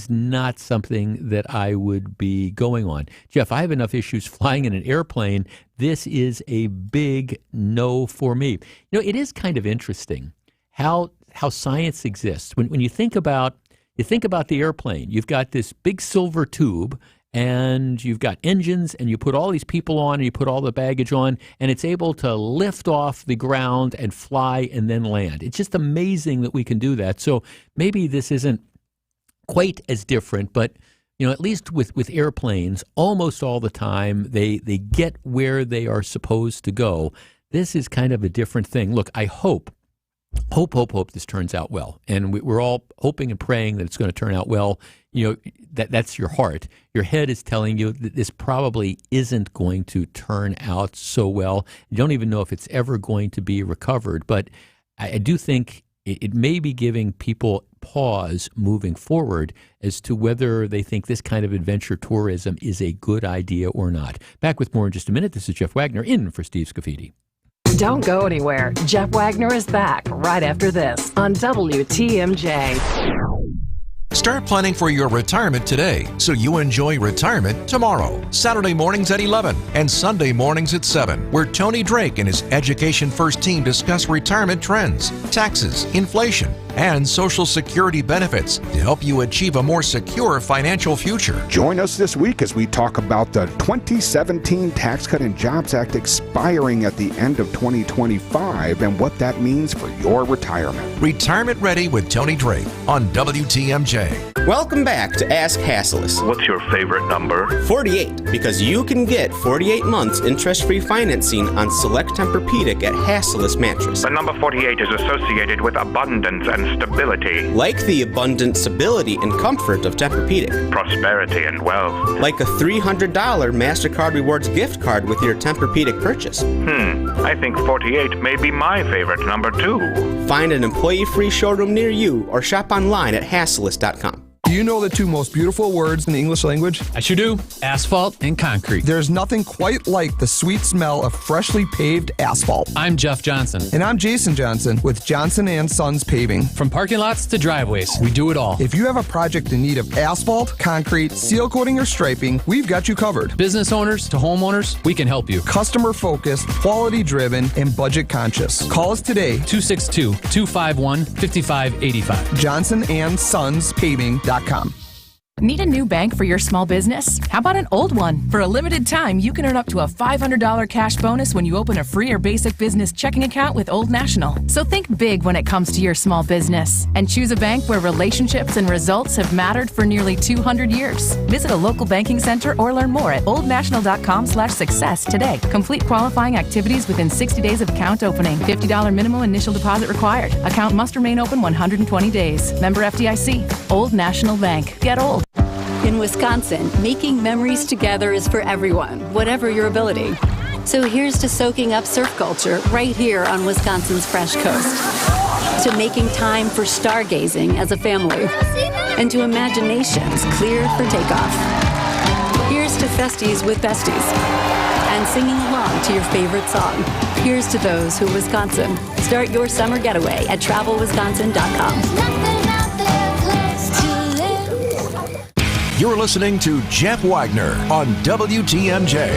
[SPEAKER 3] not something that I would be going on. Jeff, I have enough issues flying in an airplane. This is a big no for me. It is kind of interesting how science exists. When you think about the airplane, you've got this big silver tube, and you've got engines, and you put all these people on, and you put all the baggage on, and it's able to lift off the ground and fly and then land. It's just amazing that we can do that. So maybe this isn't quite as different, but at least with airplanes, almost all the time they get where they are supposed to go. This is kind of a different thing. Look, I hope this turns out well, and we're all hoping and praying that it's going to turn out well. That's your heart. Your head is telling you that this probably isn't going to turn out so well. You don't even know if it's ever going to be recovered, but I do think it may be giving people pause moving forward as to whether they think this kind of adventure tourism is a good idea or not. Back with more in just a minute. This is Jeff Wagner in for Steve Scafidi.
[SPEAKER 9] Don't go anywhere. Jeff Wagner is back right after this on WTMJ.
[SPEAKER 2] Start planning for your retirement today so you enjoy retirement tomorrow. Saturday mornings at 11 and Sunday mornings at 7, where Tony Drake and his Education First team discuss retirement trends, taxes, inflation, and Social Security benefits to help you achieve a more secure financial future.
[SPEAKER 14] Join us this week as we talk about the 2017 Tax Cut and Jobs Act expiring at the end of 2025 and what that means for your retirement.
[SPEAKER 2] Retirement Ready with Tony Drake on WTMJ.
[SPEAKER 23] Welcome back to Ask Hasselus.
[SPEAKER 24] What's your favorite number?
[SPEAKER 23] 48, because you can get 48 months interest-free financing on select Tempur-Pedic at Hasselus Mattress.
[SPEAKER 24] The number 48 is associated with abundance and stability.
[SPEAKER 23] Like the abundant stability and comfort of Tempur-Pedic.
[SPEAKER 24] Prosperity and wealth.
[SPEAKER 23] Like a $300 MasterCard Rewards gift card with your Tempur-Pedic purchase.
[SPEAKER 24] I think 48 may be my favorite number too.
[SPEAKER 23] Find an employee-free showroom near you or shop online at Hasselus.com.
[SPEAKER 25] Do you know the two most beautiful words in the English language?
[SPEAKER 26] I sure do. Asphalt and concrete.
[SPEAKER 25] There's nothing quite like the sweet smell of freshly paved asphalt.
[SPEAKER 26] I'm Jeff Johnson.
[SPEAKER 25] And I'm Jason Johnson with Johnson & Sons Paving.
[SPEAKER 26] From parking lots to driveways, we do it all.
[SPEAKER 25] If you have a project in need of asphalt, concrete, seal coating, or striping, we've got you covered.
[SPEAKER 26] Business owners to homeowners, we can help you.
[SPEAKER 25] Customer focused, quality driven, and budget conscious. Call us today.
[SPEAKER 26] 262-251-5585.
[SPEAKER 25] Johnson & Sons Paving.com.
[SPEAKER 27] Need a new bank for your small business? How about an old one? For a limited time, you can earn up to a $500 cash bonus when you open a free or basic business checking account with Old National. So think big when it comes to your small business and choose a bank where relationships and results have mattered for nearly 200 years. Visit a local banking center or learn more at oldnational.com/success today. Complete qualifying activities within 60 days of account opening. $50 minimum initial deposit required. Account must remain open 120 days. Member FDIC. Old National Bank. Get old.
[SPEAKER 28] In Wisconsin, making memories together is for everyone, whatever your ability. So here's to soaking up surf culture right here on Wisconsin's Fresh Coast. To making time for stargazing as a family. And to imaginations cleared for takeoff. Here's to festies with besties. And singing along to your favorite song. Here's to those who Wisconsin. Start your summer getaway at travelwisconsin.com.
[SPEAKER 2] You're listening to Jeff Wagner on WTMJ.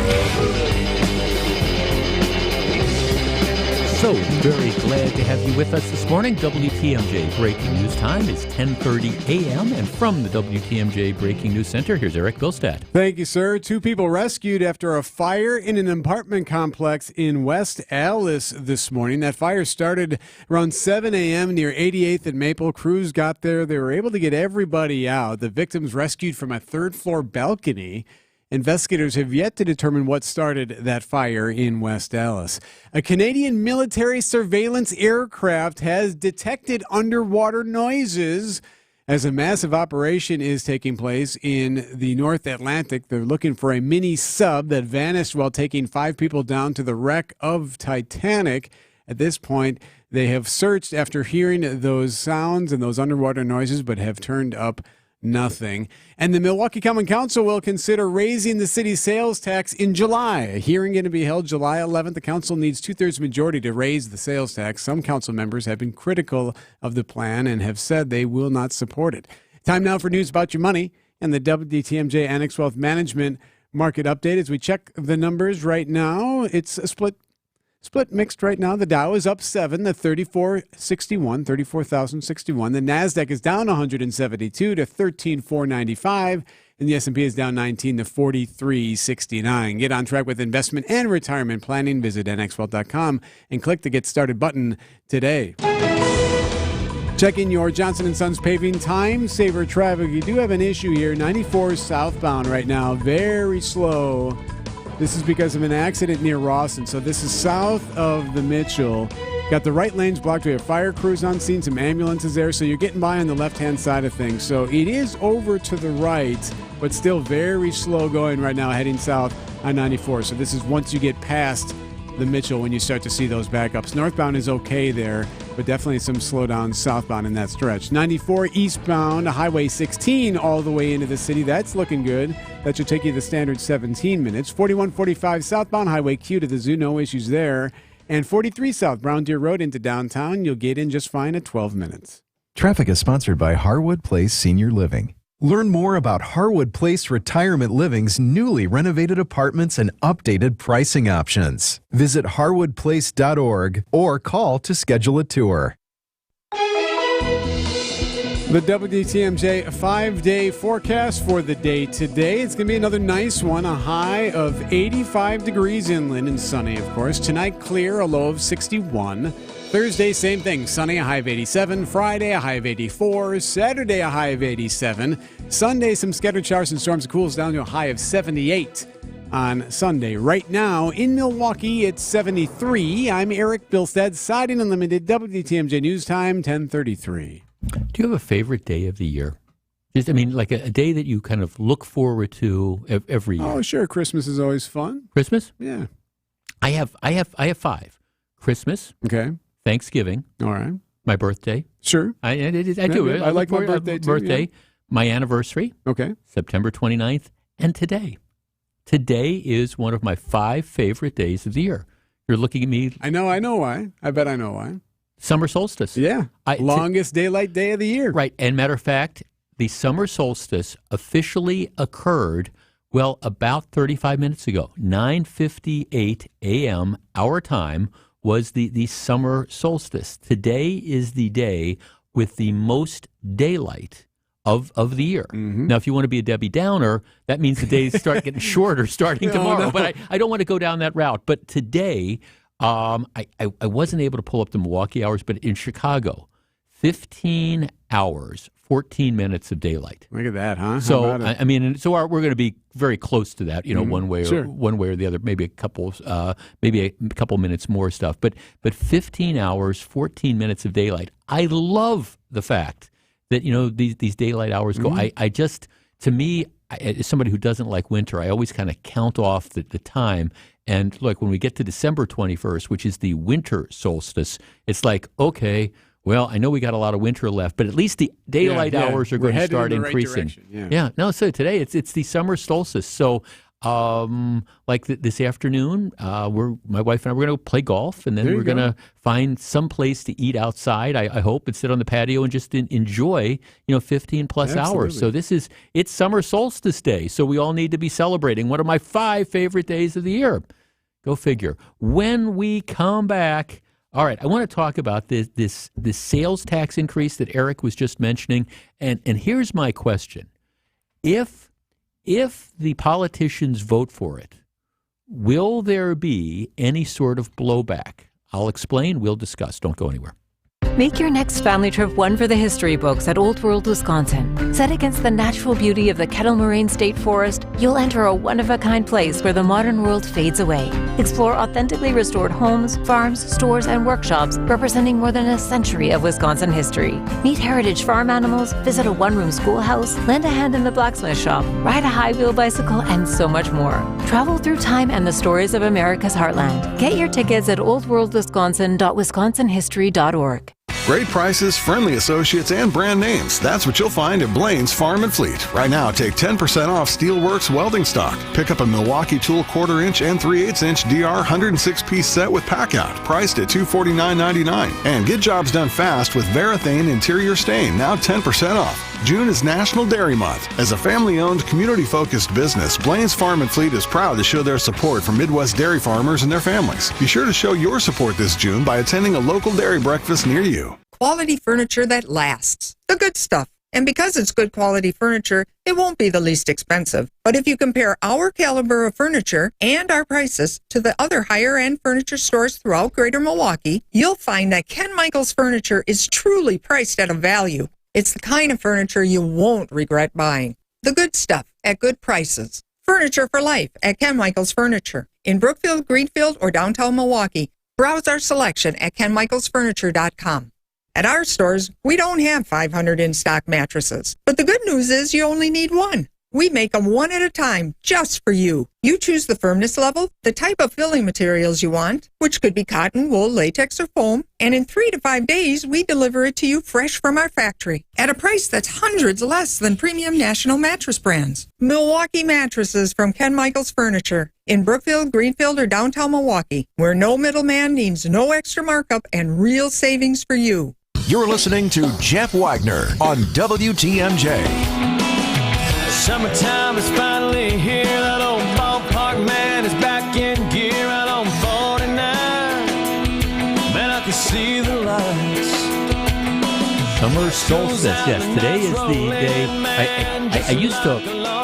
[SPEAKER 3] So very glad to have you with us this morning. WTMJ Breaking News time is 10:30 a.m. And from the WTMJ Breaking News Center, here's Eric Bilstad.
[SPEAKER 15] Thank you, sir. 2 people rescued after a fire in an apartment complex in West Allis this morning. That fire started around 7 a.m. near 88th and Maple. Crews got there. They were able to get everybody out. The victims rescued from a third-floor balcony. Investigators have yet to determine what started that fire in West Allis. A Canadian military surveillance aircraft has detected underwater noises as a massive operation is taking place in the North Atlantic. They're looking for a mini sub that vanished while taking 5 people down to the wreck of Titanic. At this point, they have searched after hearing those sounds and those underwater noises, but have turned up nothing. And the Milwaukee Common Council will consider raising the city's sales tax in July. A hearing going to be held July 11th. The council needs 2/3 majority to raise the sales tax. Some council members have been critical of the plan and have said they will not support it. Time now for news about your money and the WTMJ Annex Wealth Management market update. As we check the numbers right now, it's a split mixed right now. The Dow is up 7 to 34,061. The Nasdaq is down 172 to 13,495. And the S&P is down 19 to 4369. Get on track with investment and retirement planning. Visit nxwealth.com and click the Get Started button today. Checking your Johnson & Sons paving time saver traffic. You do have an issue here. 94 southbound right now. Very slow. This is because of an accident near Rawson. So this is south of the Mitchell. Got the right lanes blocked. We have fire crews on scene, some ambulances there. So you're getting by on the left-hand side of things. So it is over to the right, but still very slow going right now heading south on 94. So this is once you get past the Mitchell when you start to see those backups. Northbound is okay there but definitely some slowdown southbound in that stretch. 94 eastbound, Highway 16 all the way into the city. That's looking good. That should take you the standard 17 minutes. 4145 southbound, Highway Q to the zoo. No issues there. And 43 south, Brown Deer Road into downtown. You'll get in just fine at 12 minutes.
[SPEAKER 4] Traffic is sponsored by Harwood Place Senior Living. Learn more about Harwood Place Retirement Living's newly renovated apartments and updated pricing options. Visit harwoodplace.org or call to schedule a tour.
[SPEAKER 15] The WTMJ 5-day forecast for the day today. It's going to be another nice one. A high of 85 degrees inland and sunny, of course. Tonight, clear, a low of 61. Thursday, same thing. Sunny, a high of 87. Friday, a high of 84. Saturday, a high of 87. Sunday, some scattered showers and storms. It cools down to a high of 78 on Sunday. Right now, in Milwaukee, it's 73. I'm Eric Bilstead, Siding Unlimited, WTMJ News Time, 1033.
[SPEAKER 3] Do you have a favorite day of the year? Like a day that you kind of look forward to every year.
[SPEAKER 15] Oh, sure. Christmas is always fun.
[SPEAKER 3] Christmas?
[SPEAKER 15] Yeah.
[SPEAKER 3] I have 5. Christmas.
[SPEAKER 15] Okay.
[SPEAKER 3] Thanksgiving.
[SPEAKER 15] All right.
[SPEAKER 3] My birthday.
[SPEAKER 15] Sure.
[SPEAKER 3] I do.
[SPEAKER 15] I like my birthday too.
[SPEAKER 3] Birthday.
[SPEAKER 15] Yeah.
[SPEAKER 3] My anniversary.
[SPEAKER 15] Okay.
[SPEAKER 3] September 29th. And today. Today is one of my 5 favorite days of the year. You're looking at me.
[SPEAKER 15] I know why. I bet I know why.
[SPEAKER 3] Summer solstice.
[SPEAKER 15] Yeah. Longest daylight day of the year.
[SPEAKER 3] Right. And matter of fact, the summer solstice officially occurred, about 35 minutes ago. 9:58 a.m. our time was the summer solstice. Today is the day with the most daylight of the year. Mm-hmm. Now, if you want to be a Debbie Downer, that means the days start getting shorter starting tomorrow. No. But I don't want to go down that route. But today, I wasn't able to pull up the Milwaukee hours, but in Chicago, 15 hours, 14 minutes of daylight.
[SPEAKER 15] Look at that, huh?
[SPEAKER 3] So we're going to be very close to that, one way or the other. Maybe a couple minutes more stuff, but 15 hours, 14 minutes of daylight. I love the fact that these daylight hours go. To me, as somebody who doesn't like winter, I always kind of count off the time. And look, when we get to December 21st, which is the winter solstice, it's like, okay, well, I know we got a lot of winter left, but at least the daylight hours are going to start increasing. No, so today it's the summer solstice. So this afternoon, my wife and I, we're going to play golf, and then we're going to find some place to eat outside, I hope, and sit on the patio and just enjoy, 15 plus hours. So it's summer solstice day. So we all need to be celebrating one of my 5 favorite days of the year. Go figure. When we come back, all right, I want to talk about this sales tax increase that Eric was just mentioning, and here's my question: If the politicians vote for it, will there be any sort of blowback? I'll explain. We'll discuss. Don't go anywhere.
[SPEAKER 10] Make your next family trip one for the history books at Old World, Wisconsin. Set against the natural beauty of the Kettle Moraine State Forest, you'll enter a one-of-a-kind place where the modern world fades away. Explore authentically restored homes, farms, stores, and workshops representing more than a century of Wisconsin history. Meet heritage farm animals, visit a one-room schoolhouse, lend a hand in the blacksmith shop, ride a high-wheel bicycle, and so much more. Travel through time and the stories of America's heartland. Get your tickets at oldworldwisconsin.wisconsinhistory.org.
[SPEAKER 5] Great prices, friendly associates, and brand names. That's what you'll find at Blaine's Farm and Fleet. Right now, take 10% off Steelworks welding stock. Pick up a Milwaukee Tool 1/4-inch and 3/8-inch DR 106-piece set with pack-out, priced at $249.99. And get jobs done fast with Varathane Interior Stain, now 10% off. June is National Dairy Month. As a family-owned, community-focused business, Blaine's Farm and Fleet is proud to show their support for Midwest dairy farmers and their families. Be sure to show your support this June by attending a local dairy breakfast near you.
[SPEAKER 7] Quality furniture that lasts. The good stuff. And because it's good quality furniture, it won't be the least expensive. But if you compare our caliber of furniture and our prices to the other higher-end furniture stores throughout Greater Milwaukee, you'll find that Ken Michaels Furniture is truly priced at a value. It's the kind of furniture you won't regret buying. The good stuff at good prices. Furniture for life at Ken Michaels Furniture. In Brookfield, Greenfield, or downtown Milwaukee, browse our selection at kenmichaelsfurniture.com. At our stores, we don't have 500 in-stock mattresses. But the good news is you only need one. We make them one at a time, just for you. You choose the firmness level, the type of filling materials you want, which could be cotton, wool, latex, or foam, and in 3 to 5 days, we deliver it to you fresh from our factory at a price that's hundreds less than premium national mattress brands. Milwaukee Mattresses from Ken Michaels Furniture in Brookfield, Greenfield, or downtown Milwaukee, where no middleman means no extra markup and real savings for you.
[SPEAKER 2] You're listening to Jeff Wagner on WTMJ.
[SPEAKER 8] Summertime is finally here. That old ballpark man is back in gear out on 49. Man, I can see the lights.
[SPEAKER 3] Summer solstice. Yes, today is the day.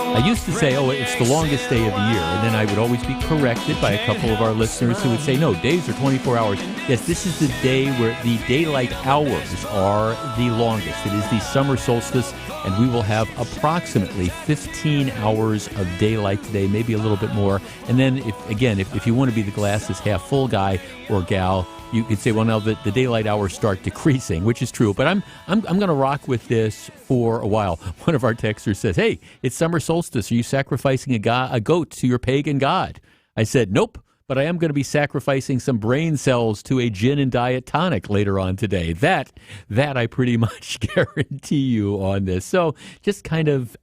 [SPEAKER 3] I used to say, oh, it's the longest day of the year, and then I would always be corrected by a couple of our listeners who would say, no, days are 24 hours. Yes, this is the day where the daylight hours are the longest. It is the summer solstice, and we will have approximately 15 hours of daylight today, maybe a little bit more. And then, if you want to be the glass is half full guy or gal, you could say, well, now the daylight hours start decreasing, which is true. But I'm going to rock with this for a while. One of our texters says, hey, it's summer solstice. Are you sacrificing a goat to your pagan god? I said, nope. But I am going to be sacrificing some brain cells to a gin and diet tonic later on today. That I pretty much guarantee you on this. So just kind of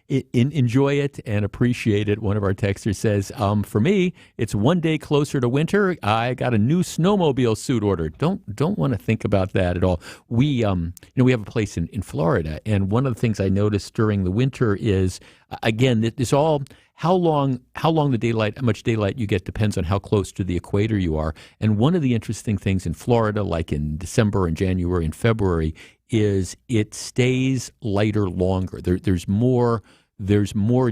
[SPEAKER 3] enjoy it and appreciate it. One of our texters says, for me, it's one day closer to winter. I got a new snowmobile suit ordered. Don't want to think about that at all. We we have a place in Florida, and one of the things I noticed during the winter is, again, it's all how long the daylight, how much daylight you get depends on how close to the equator you are. And one of the interesting things in Florida, like in December and January and February, is it stays lighter longer. There's more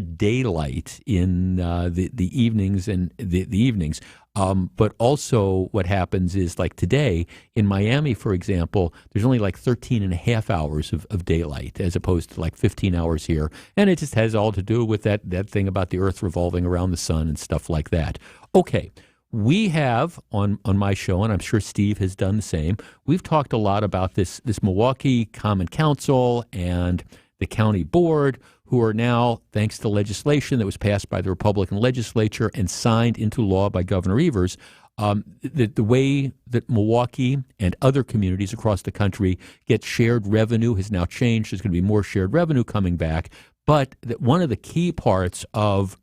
[SPEAKER 3] daylight in the evenings and the evenings. But also what happens is, like today in Miami, for example, there's only like 13 and a half hours of daylight as opposed to like 15 hours here. And it just has all to do with that thing about the earth revolving around the sun and stuff like that. Okay. We have on my show, and I'm sure Steve has done the same, we've talked a lot about this Milwaukee Common Council and the county board, who are now, thanks to legislation that was passed by the Republican legislature and signed into law by Governor Evers, the way that Milwaukee and other communities across the country get shared revenue has now changed. There's going to be more shared revenue coming back. But that one of the key parts of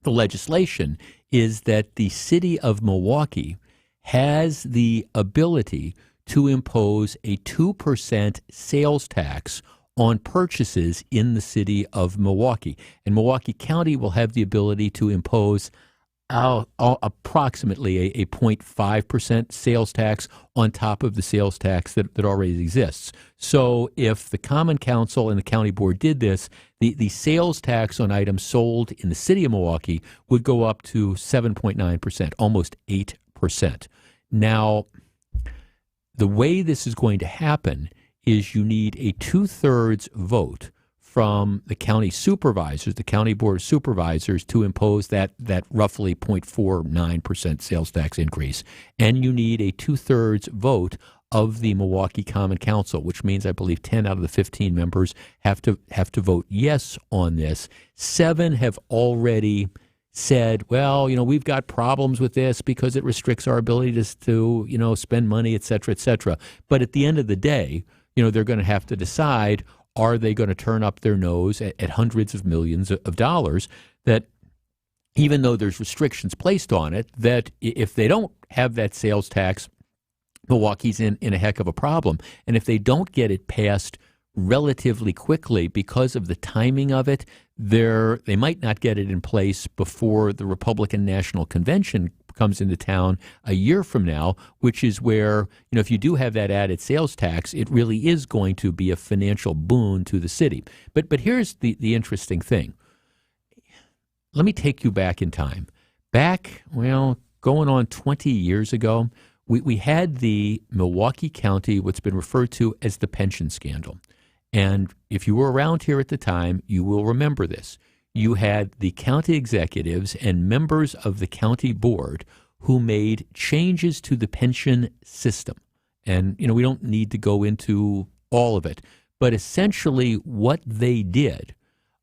[SPEAKER 3] the legislation is that the city of Milwaukee has the ability to impose a 2% sales tax on purchases in the city of Milwaukee. And Milwaukee County will have the ability to impose approximately a 0.5% sales tax on top of the sales tax that already exists. So if the Common Council and the County Board did this, the sales tax on items sold in the city of Milwaukee would go up to 7.9%, almost 8%. Now, the way this is going to happen is you need a 2/3 vote from the county supervisors, the county board of supervisors, to impose that roughly 0.49% sales tax increase. And you need a 2/3 vote of the Milwaukee Common Council, which means I believe 10 out of the 15 members have to vote yes on this. 7 have already said, well, we've got problems with this because it restricts our ability to spend money, et cetera, et cetera. But at the end of the day, they're going to have to decide, are they going to turn up their nose at hundreds of millions of dollars, that even though there's restrictions placed on it, that if they don't have that sales tax, Milwaukee's in a heck of a problem. And if they don't get it passed relatively quickly because of the timing of it, they might not get it in place before the Republican National Convention comes into town a year from now, which is where, if you do have that added sales tax, it really is going to be a financial boon to the city. But here's the interesting thing. Let me take you back in time. Going on 20 years ago, we had the Milwaukee County, what's been referred to as the pension scandal. And if you were around here at the time, you will remember this. You had the county executives and members of the county board who made changes to the pension system. And, we don't need to go into all of it. But essentially what they did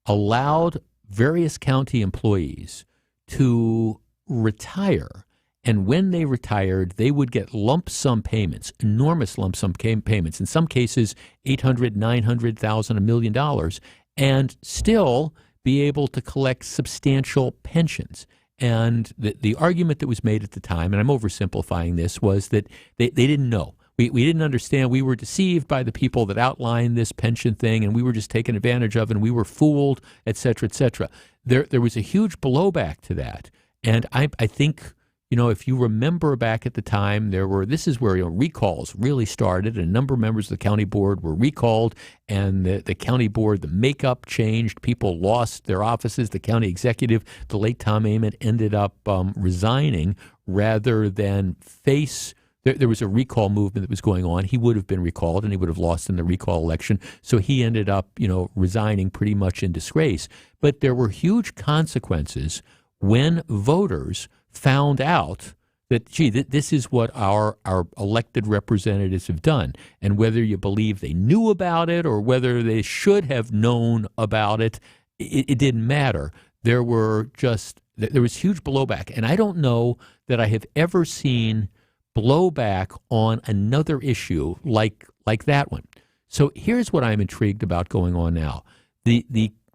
[SPEAKER 3] allowed various county employees to retire. And when they retired, they would get lump sum payments, enormous lump sum payments, in some cases $800,000, $900,000, $1 million, and still be able to collect substantial pensions. And the argument that was made at the time, and I'm oversimplifying this, was that they didn't know. We didn't understand. We were deceived by the people that outlined this pension thing, and we were just taken advantage of, and we were fooled, et cetera, et cetera. There was a huge blowback to that. And I think, if you remember back at the time, this is where recalls really started. A number of members of the county board were recalled, and the county board, the makeup changed. People lost their offices. The county executive, the late Tom Ament, ended up resigning rather than face. There was a recall movement that was going on. He would have been recalled, and he would have lost in the recall election. So he ended up, resigning pretty much in disgrace. But there were huge consequences when voters found out that, this is what our elected representatives have done. And whether you believe they knew about it or whether they should have known about it, it didn't matter. There was huge blowback. And I don't know that I have ever seen blowback on another issue like that one. So here's what I'm intrigued about going on now.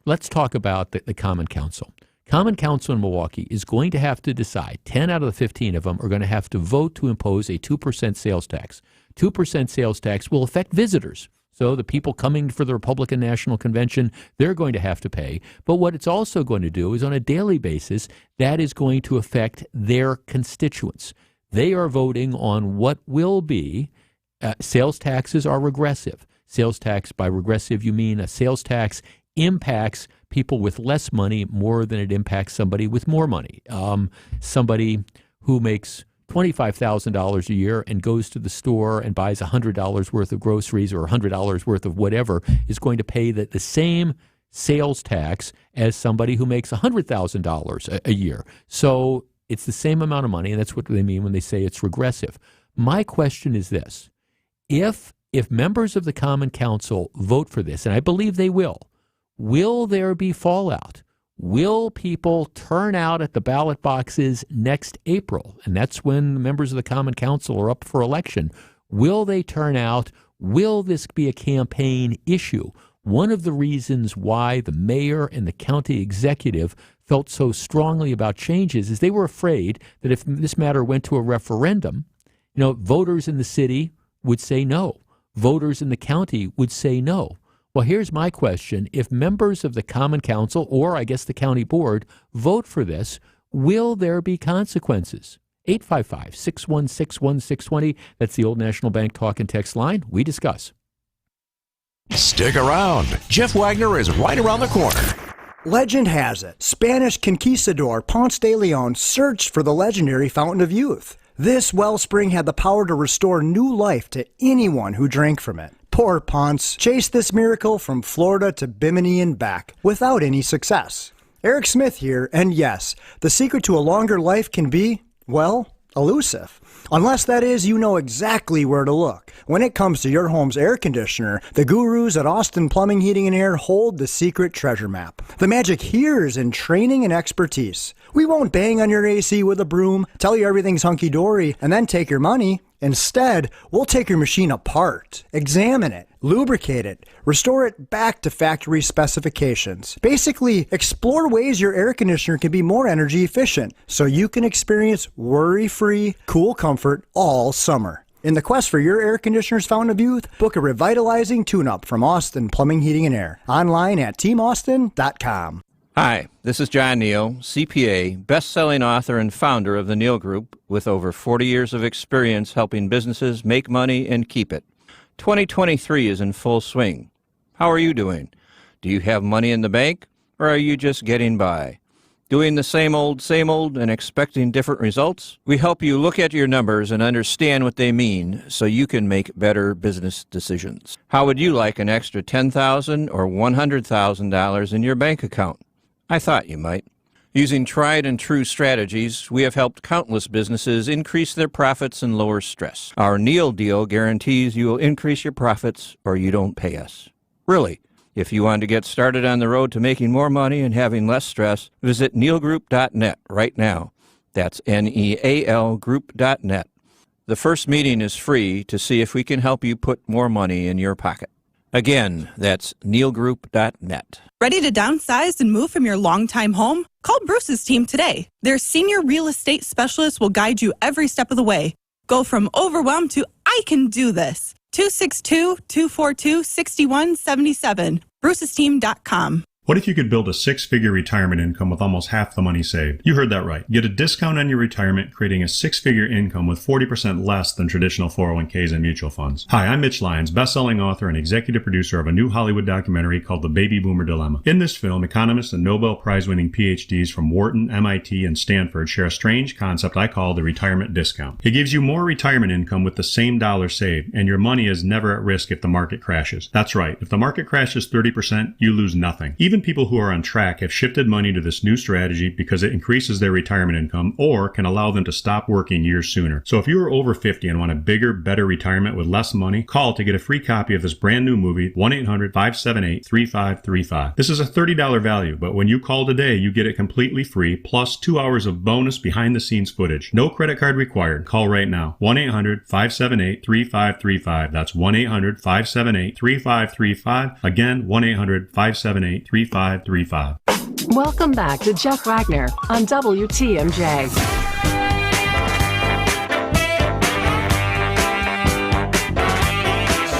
[SPEAKER 3] Let's talk about the Common Council. Common Council in Milwaukee is going to have to decide, 10 out of the 15 of them are going to have to vote to impose a 2% sales tax. 2% sales tax will affect visitors. So the people coming for the Republican National Convention, they're going to have to pay. But what it's also going to do is on a daily basis, that is going to affect their constituents. They are voting on what will be sales taxes are regressive. Sales tax, by regressive, you mean a sales tax impacts people with less money more than it impacts somebody with more money. Somebody who makes $25,000 a year and goes to the store and buys $100 worth of groceries or $100 worth of whatever is going to pay the same sales tax as somebody who makes $100,000 a year. So it's the same amount of money, and that's what they mean when they say it's regressive. My question is this. If members of the Common Council vote for this, and I believe they will there be fallout? Will people turn out at the ballot boxes next April? And that's when the members of the Common Council are up for election. Will they turn out? Will this be a campaign issue? One of the reasons why the mayor and the county executive felt so strongly about changes is they were afraid that if this matter went to a referendum, voters in the city would say no. Voters in the county would say no. Well, here's my question. If members of the Common Council, or I guess the county board, vote for this, will there be consequences? 855-616-1620. That's the Old National Bank talk and text line. We discuss.
[SPEAKER 2] Stick around. Jeff Wagner is right around the corner.
[SPEAKER 11] Legend has it, Spanish conquistador Ponce de Leon searched for the legendary Fountain of Youth. This wellspring had the power to restore new life to anyone who drank from it. Poor Ponce chased this miracle from Florida to Bimini and back without any success. Eric Smith here, and yes, the secret to a longer life can be, well, elusive. Unless that is, you know exactly where to look. When it comes to your home's air conditioner, the gurus at Austin Plumbing, Heating, and Air hold the secret treasure map. The magic here is in training and expertise. We won't bang on your AC with a broom, tell you everything's hunky-dory, and then take your money. Instead, we'll take your machine apart, examine it, lubricate it, restore it back to factory specifications. Basically, explore ways your air conditioner can be more energy efficient so you can experience worry-free, cool comfort all summer. In the quest for your air conditioner's fountain of youth, book a revitalizing tune-up from Austin Plumbing, Heating, and Air. Online at teamaustin.com.
[SPEAKER 13] Hi, this is John Neal, CPA, best-selling author and founder of the Neal Group, with over 40 years of experience helping businesses make money and keep it. 2023 is in full swing. How are you doing? Do you have money in the bank, or are you just getting by? Doing the same old and expecting different results? We help you look at your numbers and understand what they mean so you can make better business decisions. How would you like an extra $10,000 or $100,000 in your bank account? I thought you might. Using tried and true strategies, we have helped countless businesses increase their profits and lower stress. Our Neal deal guarantees you will increase your profits or you don't pay us. Really, If you want to get started on the road to making more money and having less stress, visit nealgroup.net right now. That's NEAL group.net. The first meeting is free to see if we can help you put more money in your pocket. Again, that's nealgroup.net.
[SPEAKER 1] Ready to downsize and move from your longtime home? Call Bruce's team today. Their senior real estate specialist will guide you every step of the way. Go from overwhelmed to I can do this. 262-242-6177. Bruce'sTeam.com.
[SPEAKER 12] What if you could build a six-figure retirement income with almost half the money saved? You heard that right. Get a discount on your retirement, creating a six-figure income with 40% less than traditional 401ks and mutual funds. Hi, I'm Mitch Lyons, best-selling author and executive producer of a new Hollywood documentary called The Baby Boomer Dilemma. In this film, economists and Nobel Prize-winning PhDs from Wharton, MIT, and Stanford share a strange concept I call the retirement discount. It gives you more retirement income with the same dollar saved, and your money is never at risk if the market crashes. That's right. If the market crashes 30%, you lose nothing. Even people who are on track have shifted money to this new strategy because it increases their retirement income or can allow them to stop working years sooner. So if you are over 50 and want a bigger, better retirement with less money, call to get a free copy of this brand new movie, 1-800-578-3535. This is a $30 value, but when you call today, you get it completely free, plus 2 hours of bonus behind-the-scenes footage. No credit card required. Call right now. 1-800-578-3535. That's 1-800-578-3535. Again, 1-800-578-3535.
[SPEAKER 9] Welcome back to Jeff Wagner on WTMJ.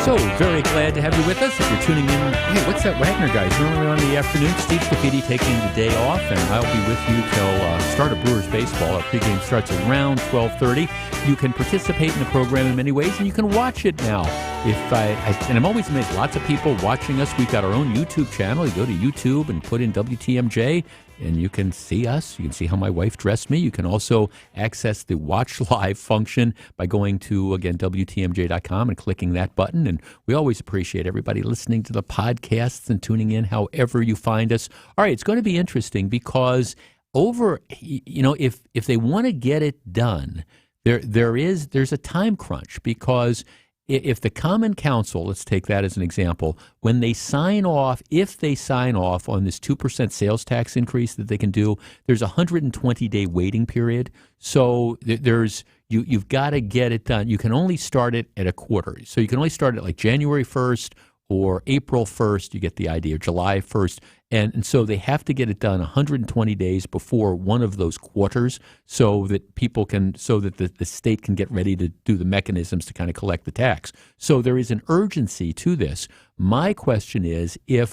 [SPEAKER 3] So very glad to have you with us. If you're tuning in, hey, what's that Wagner guy? He's normally on the afternoon. Steve Scafidi taking the day off, and I'll be with you till start of Brewers baseball. Our pregame starts around 12:30. You can participate in the program in many ways, and you can watch it now. And I'm always amazed. Lots of people watching us. We've got our own YouTube channel. You go to YouTube and put in WTMJ, and you can see us. You can see how my wife dressed me. You can also access the Watch Live function by going to, again, WTMJ.com and clicking that button. And we always appreciate everybody listening to the podcasts and tuning in however you find us. All right, it's going to be interesting because if they want to get it done, there's a time crunch because if the Common Council, let's take that as an example, when they sign off, if they sign off on this 2% sales tax increase that they can do, there's a 120-day waiting period. So you've got to get it done. You can only start it at a quarter. So you can only start it like January 1st or April 1st. You get the idea, July 1st. And so they have to get it done 120 days before one of those quarters so that the state can get ready to do the mechanisms to kind of collect the tax. So there is an urgency to this. My question is and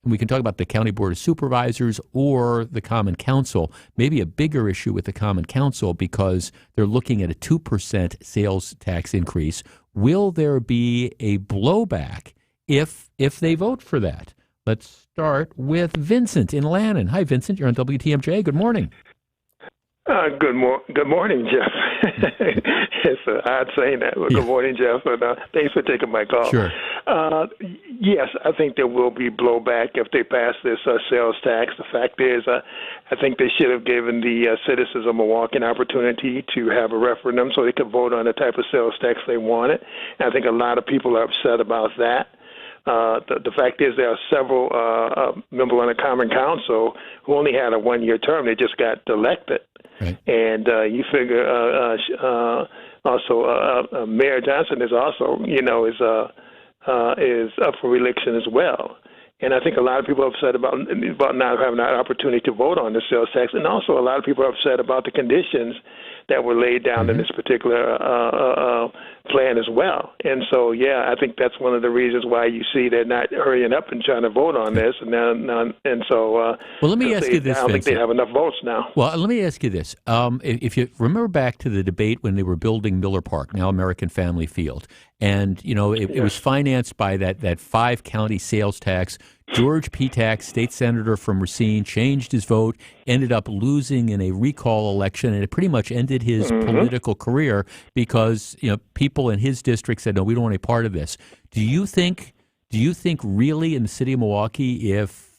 [SPEAKER 3] we can talk about the County Board of Supervisors or the Common Council, maybe a bigger issue with the Common Council because they're looking at a 2% sales tax increase. Will there be a blowback if they vote for that? Let's start with Vincent in Lannon. Hi, Vincent. You're on WTMJ. Good morning.
[SPEAKER 16] Good morning, Jeff. It's odd saying that. Well, Good morning, Jeff. And thanks for taking my call.
[SPEAKER 3] Sure.
[SPEAKER 16] Yes, I think there will be blowback if they pass this sales tax. The fact is, I think they should have given the citizens of Milwaukee an opportunity to have a referendum so they could vote on the type of sales tax they wanted. And I think a lot of people are upset about that. The fact is there are several members on the Common Council who only had a one-year term. They just got elected.
[SPEAKER 3] Right.
[SPEAKER 16] And you figure also Mayor Johnson is also, is up for re-election as well. And I think a lot of people are upset about not having that opportunity to vote on the sales tax. And also a lot of people are upset about the conditions that were laid down in this particular plan as well. And so, I think that's one of the reasons why you see they're not hurrying up and trying to vote on this. And so,
[SPEAKER 3] well, let me ask you this,
[SPEAKER 16] I don't think
[SPEAKER 3] Vincent.
[SPEAKER 16] they have enough votes now.
[SPEAKER 3] Well, let me ask you this. If you remember back to the debate when they were building Miller Park, now American Family Field, and, it was financed by that 5-county sales tax. George Petak, state senator from Racine, changed his vote, ended up losing in a recall election, and it pretty much ended his political career because people in his district said, no, we don't want any part of this. Do you think really in the city of Milwaukee,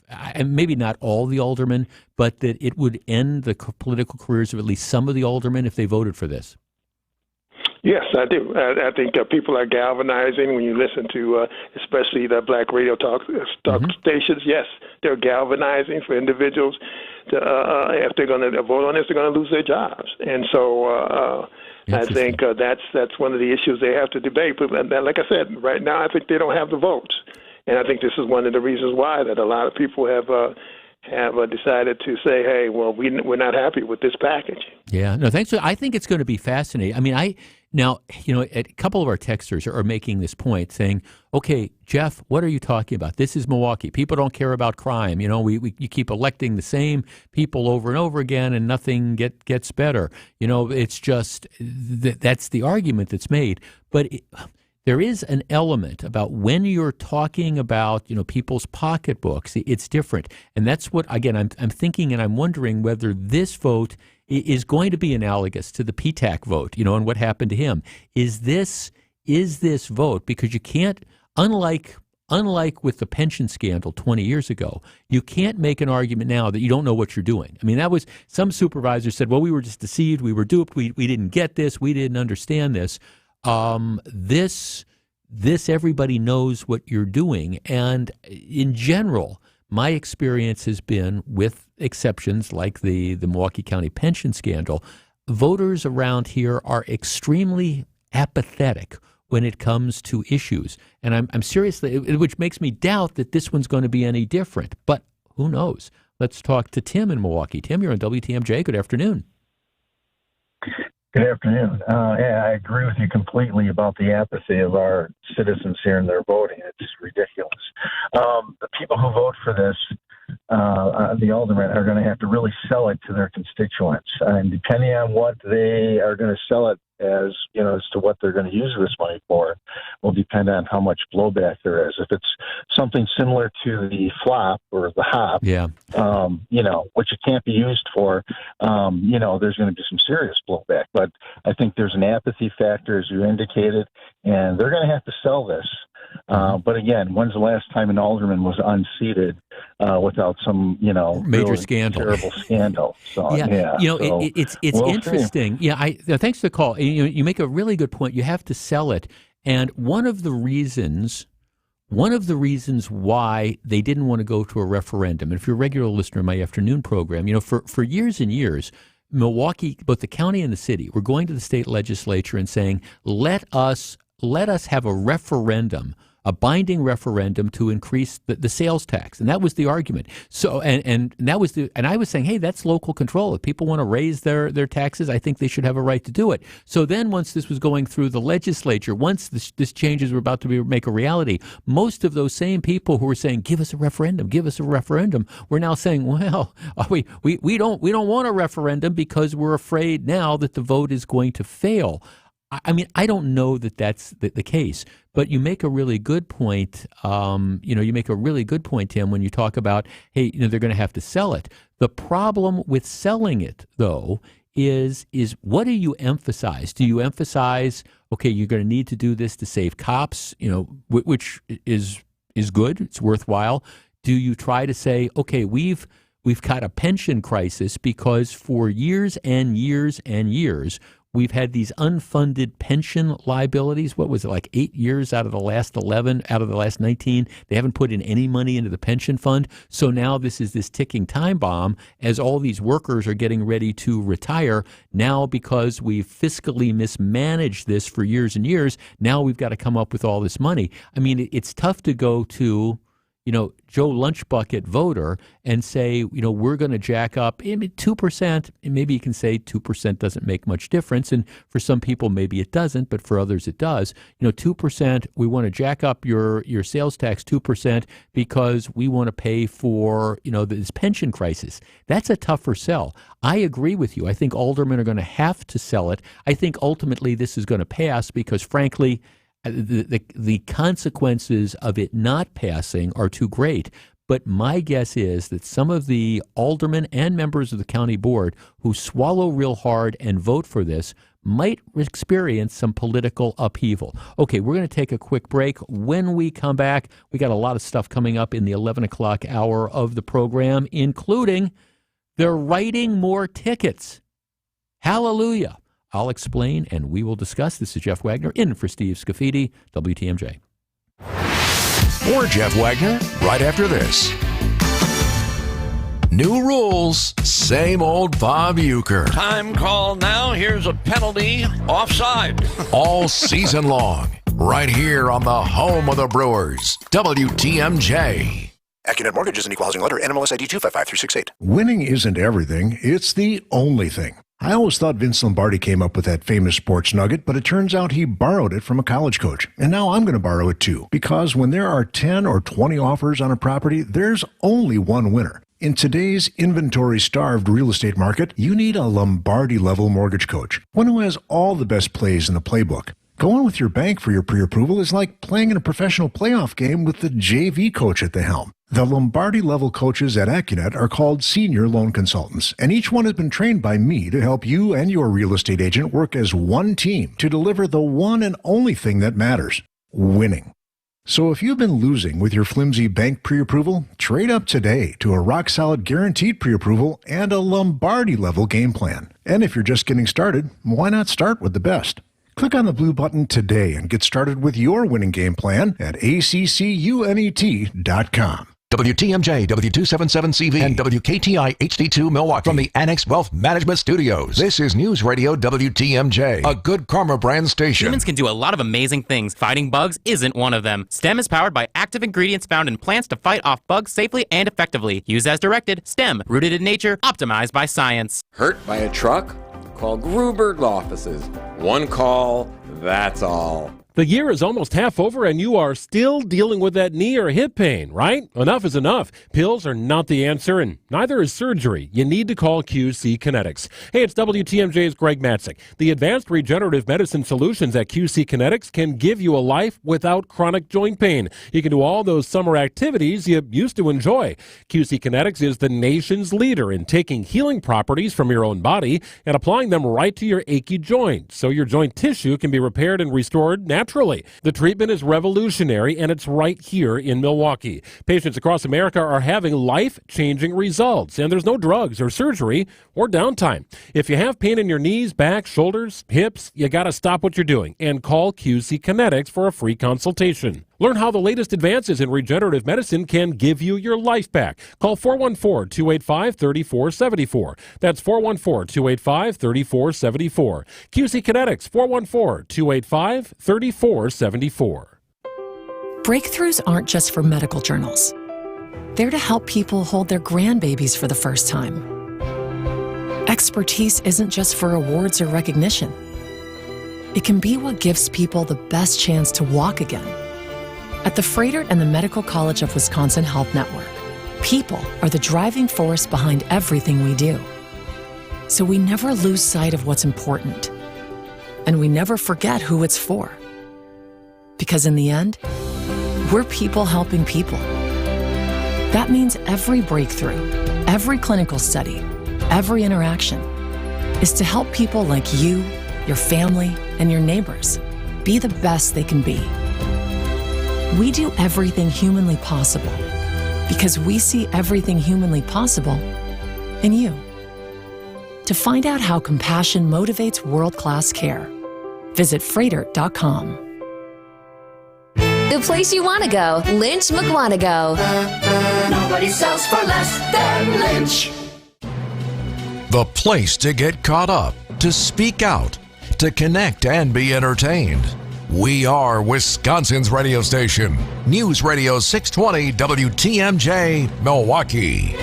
[SPEAKER 3] and maybe not all the aldermen, but that it would end the political careers of at least some of the aldermen if they voted for this?
[SPEAKER 16] Yes, I do. I think people are galvanizing when you listen to, especially the black radio talk stations. Yes, they're galvanizing for individuals. If they're going to vote on this, they're going to lose their jobs. And so I think that's one of the issues they have to debate. But like I said, right now I think they don't have the votes. And I think this is one of the reasons why that a lot of people have decided to say, hey, well, we're not happy with this package.
[SPEAKER 3] Yeah, no, thanks. I think it's going to be fascinating. I mean, now, a couple of our texters are making this point saying, okay, Jeff, what are you talking about? This is Milwaukee. People don't care about crime. You keep electing the same people over and over again and nothing gets better. It's just that's the argument that's made. But there is an element about when you're talking about, people's pocketbooks, it's different. And that's what, again, I'm thinking and I'm wondering whether this vote is going to be analogous to the PTAC vote, and what happened to him. Is this vote, because you can't, unlike with the pension scandal 20 years ago, you can't make an argument now that you don't know what you're doing. I mean, that was, some supervisors said, well, we were just deceived, we were duped, we didn't get this, we didn't understand this. This everybody knows what you're doing. And in general, my experience has been, with exceptions like the Milwaukee County pension scandal, voters around here are extremely apathetic when it comes to issues. And I'm seriously, which makes me doubt that this one's going to be any different. But who knows? Let's talk to Tim in Milwaukee. Tim, you're on WTMJ. Good afternoon.
[SPEAKER 6] Good afternoon. I agree with you completely about the apathy of our citizens here in their voting. It's ridiculous. The people who vote for this, the aldermen, are going to have to really sell it to their constituents. And depending on what they are going to sell it as to what they're going to use this money for, will depend on how much blowback there is. If it's something similar to the flop or the hop, which it can't be used for, there's going to be some serious blowback. But I think there's an apathy factor, as you indicated, and they're going to have to sell this. But again, when's the last time an alderman was unseated without some,
[SPEAKER 3] major
[SPEAKER 6] really
[SPEAKER 3] scandal,
[SPEAKER 6] terrible scandal? So,
[SPEAKER 3] it's
[SPEAKER 6] we'll
[SPEAKER 3] interesting.
[SPEAKER 6] See.
[SPEAKER 3] Thanks for the call. You make a really good point. You have to sell it, and one of the reasons why they didn't want to go to a referendum, and if you're a regular listener in my afternoon program, for years and years, Milwaukee, both the county and the city, were going to the state legislature and saying, let us have a referendum, a binding referendum to increase the sales tax. And that was the argument. So, and that was and I was saying, hey, that's local control. If people want to raise their taxes, I think they should have a right to do it. So then once this was going through the legislature, once this changes were about to make a reality, most of those same people who were saying, give us a referendum, were now saying, well, we don't want a referendum because we're afraid now that the vote is going to fail. I mean, I don't know that that's the case, but you make a really good point. You make a really good point, Tim, when you talk about, hey, they're going to have to sell it. The problem with selling it, though, is what do you emphasize? Do you emphasize, okay, you're going to need to do this to save cops, which is good, it's worthwhile. Do you try to say, okay, we've got a pension crisis because for years and years and years, we've had these unfunded pension liabilities. What was it, like 8 years out of the last 11, out of the last 19? They haven't put in any money into the pension fund. So now this is this ticking time bomb as all these workers are getting ready to retire. Now, because we've fiscally mismanaged this for years and years, now we've got to come up with all this money. I mean, it's tough to go to Joe Lunchbucket voter and say, we're going to jack up 2%. And maybe you can say 2% doesn't make much difference. And for some people, maybe it doesn't, but for others it does. 2%, we want to jack up your sales tax 2% because we want to pay for, this pension crisis. That's a tougher sell. I agree with you. I think aldermen are going to have to sell it. I think ultimately this is going to pass because, frankly, the consequences of it not passing are too great. But my guess is that some of the aldermen and members of the county board who swallow real hard and vote for this might experience some political upheaval. Okay, we're going to take a quick break. When we come back, we got a lot of stuff coming up in the 11 o'clock hour of the program, including they're writing more tickets. Hallelujah. I'll explain, and we will discuss. This is Jeff Wagner in for Steve Scafidi, WTMJ.
[SPEAKER 2] More Jeff Wagner right after this. New rules, same old Bob Uecker.
[SPEAKER 14] Time call now. Here's a penalty. Offside.
[SPEAKER 2] All season long, right here on the home of the Brewers, WTMJ.
[SPEAKER 17] AccuNet Mortgage is an equal housing lender. NMLS ID 255368.
[SPEAKER 18] Winning isn't everything. It's the only thing. I always thought Vince Lombardi came up with that famous sports nugget, but it turns out he borrowed it from a college coach. And now I'm going to borrow it too, because when there are 10 or 20 offers on a property, there's only one winner. In today's inventory-starved real estate market, you need a Lombardi-level mortgage coach, one who has all the best plays in the playbook. Going with your bank for your pre-approval is like playing in a professional playoff game with the JV coach at the helm. The Lombardi-level coaches at AccuNet are called senior loan consultants, and each one has been trained by me to help you and your real estate agent work as one team to deliver the one and only thing that matters, winning. So if you've been losing with your flimsy bank pre-approval, trade up today to a rock-solid guaranteed pre-approval and a Lombardi-level game plan. And if you're just getting started, why not start with the best? Click on the blue button today and get started with your winning game plan at accunet.com.
[SPEAKER 2] WTMJ, W277CV, and WKTI HD2 Milwaukee. From the Annex Wealth Management Studios, this is News Radio WTMJ, a Good Karma brand station.
[SPEAKER 19] Humans can do a lot of amazing things. Fighting bugs isn't one of them. STEM is powered by active ingredients found in plants to fight off bugs safely and effectively. Use as directed. STEM, rooted in nature, optimized by science.
[SPEAKER 20] Hurt by a truck? Call Gruberg Law Offices. One call, that's all.
[SPEAKER 21] The year is almost half over and you are still dealing with that knee or hip pain, right? Enough is enough. Pills are not the answer and neither is surgery. You need to call QC Kinetics. Hey, it's WTMJ's Greg Matzik. The advanced regenerative medicine solutions at QC Kinetics can give you a life without chronic joint pain. You can do all those summer activities you used to enjoy. QC Kinetics is the nation's leader in taking healing properties from your own body and applying them right to your achy joint so your joint tissue can be repaired and restored naturally. The treatment is revolutionary, and it's right here in Milwaukee. Patients across America are having life-changing results, and there's no drugs or surgery or downtime. If you have pain in your knees, back, shoulders, hips, you got to stop what you're doing and call QC Kinetics for a free consultation. Learn how the latest advances in regenerative medicine can give you your life back. Call 414-285-3474. That's 414-285-3474. QC Kinetics, 414-285-3474.
[SPEAKER 9] Breakthroughs aren't just for medical journals. They're to help people hold their grandbabies for the first time. Expertise isn't just for awards or recognition. It can be what gives people the best chance to walk again. At the Froedtert and the Medical College of Wisconsin Health Network, people are the driving force behind everything we do. So we never lose sight of what's important. And we never forget who it's for. Because in the end, we're people helping people. That means every breakthrough, every clinical study, every interaction is to help people like you, your family, and your neighbors be the best they can be. We do everything humanly possible because we see everything humanly possible in you. To find out how compassion motivates world-class care, visit Froedtert.com.
[SPEAKER 22] The place you want to go, Lynch McWanago. Nobody sells for less than Lynch.
[SPEAKER 2] The place to get caught up, to speak out, to connect and be entertained. We are Wisconsin's radio station, News Radio 620 WTMJ, Milwaukee.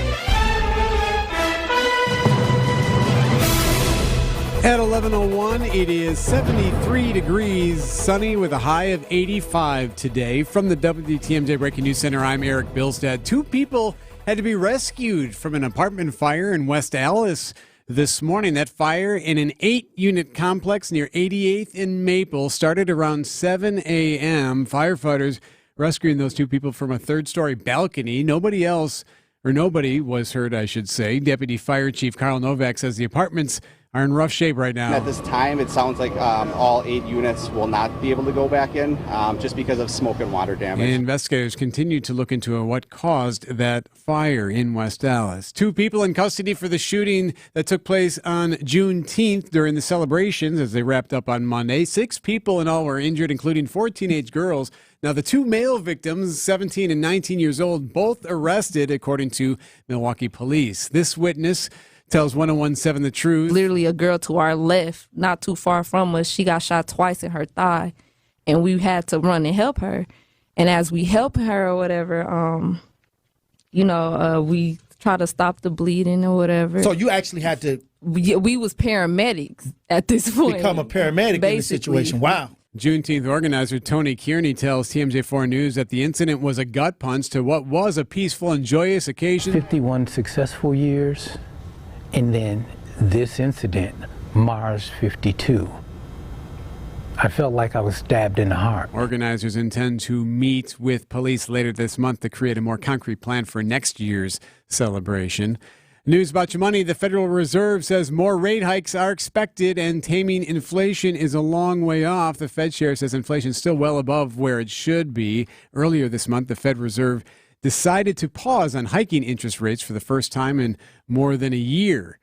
[SPEAKER 15] At 11:01, it is 73 degrees, sunny with a high of 85 today. From the WTMJ Breaking News Center, I'm Eric Bilstad. Two people had to be rescued from an apartment fire in West Allis this morning. That fire in an 8-unit complex near 88th and Maple started around 7 a.m. Firefighters rescuing those two people from a third-story balcony. Nobody was hurt, I should say. Deputy Fire Chief Carl Novak says the apartments are in rough shape right now.
[SPEAKER 4] At this time, it sounds like all 8 units will not be able to go back in just because of smoke and water damage.
[SPEAKER 15] And investigators continue to look into what caused that fire in West Dallas. 2 people in custody for the shooting that took place on Juneteenth during the celebrations as they wrapped up on Monday. 6 people in all were injured, including 4 teenage girls. Now, the 2 male victims, 17 and 19 years old, both arrested, according to Milwaukee police. This witness tells 101.7 The Truth.
[SPEAKER 10] Literally a girl to our left, not too far from us, she got shot twice in her thigh, and we had to run and help her. And as we help her or whatever, we try to stop the bleeding or whatever.
[SPEAKER 23] So you actually had to...
[SPEAKER 10] We was paramedics at this point.
[SPEAKER 23] Become a paramedic in the situation. Wow.
[SPEAKER 15] Juneteenth organizer Tony Kearney tells TMJ4 News that the incident was a gut punch to what was a peaceful and joyous occasion.
[SPEAKER 24] 51 successful years, and then this incident mars 52. I felt like I was stabbed in the heart.
[SPEAKER 15] Organizers intend to meet with police later this month to create a more concrete plan for next year's celebration. News about your money. The Federal Reserve says more rate hikes are expected and taming inflation is a long way off. The Fed chair says inflation is still well above where it should be. Earlier this month, the Fed Reserve decided to pause on hiking interest rates for the first time in more than a year.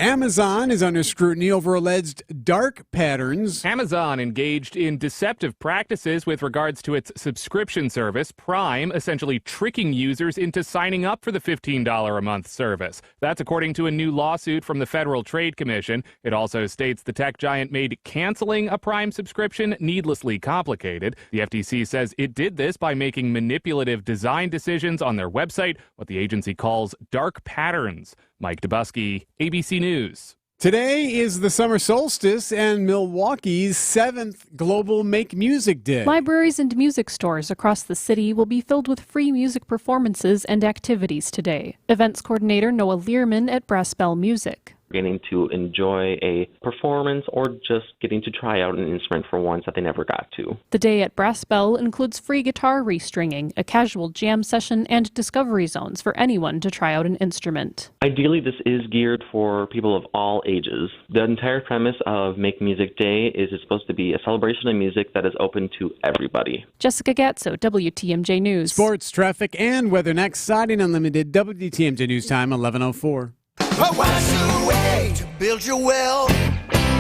[SPEAKER 15] Amazon is under scrutiny over alleged dark patterns.
[SPEAKER 25] Amazon engaged in deceptive practices with regards to its subscription service, Prime, essentially tricking users into signing up for the $15 a month service. That's according to a new lawsuit from the Federal Trade Commission. It also states the tech giant made canceling a Prime subscription needlessly complicated. The FTC says it did this by making manipulative design decisions on their website, what the agency calls dark patterns. Mike Dubusky, ABC News.
[SPEAKER 15] Today is the summer solstice and Milwaukee's 7th Global Make Music Day.
[SPEAKER 26] Libraries and music stores across the city will be filled with free music performances and activities today. Events coordinator Noah Learman at Brass Bell Music.
[SPEAKER 27] Getting to enjoy a performance or just getting to try out an instrument for once that they never got to.
[SPEAKER 26] The day at Brass Bell includes free guitar restringing, a casual jam session, and discovery zones for anyone to try out an instrument.
[SPEAKER 27] Ideally, this is geared for people of all ages. The entire premise of Make Music Day is it's supposed to be a celebration of music that is open to everybody.
[SPEAKER 26] Jessica Gatso, WTMJ News.
[SPEAKER 15] Sports, traffic, and weather next. Siding Unlimited, WTMJ News Time, 11:04.
[SPEAKER 28] What's the way to build your wealth?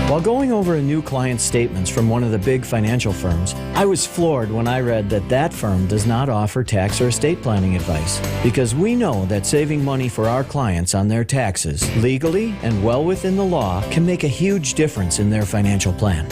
[SPEAKER 28] While going over a new client's statements from one of the big financial firms, I was floored when I read that firm does not offer tax or estate planning advice. Because we know that saving money for our clients on their taxes, legally and well within the law, can make a huge difference in their financial plan.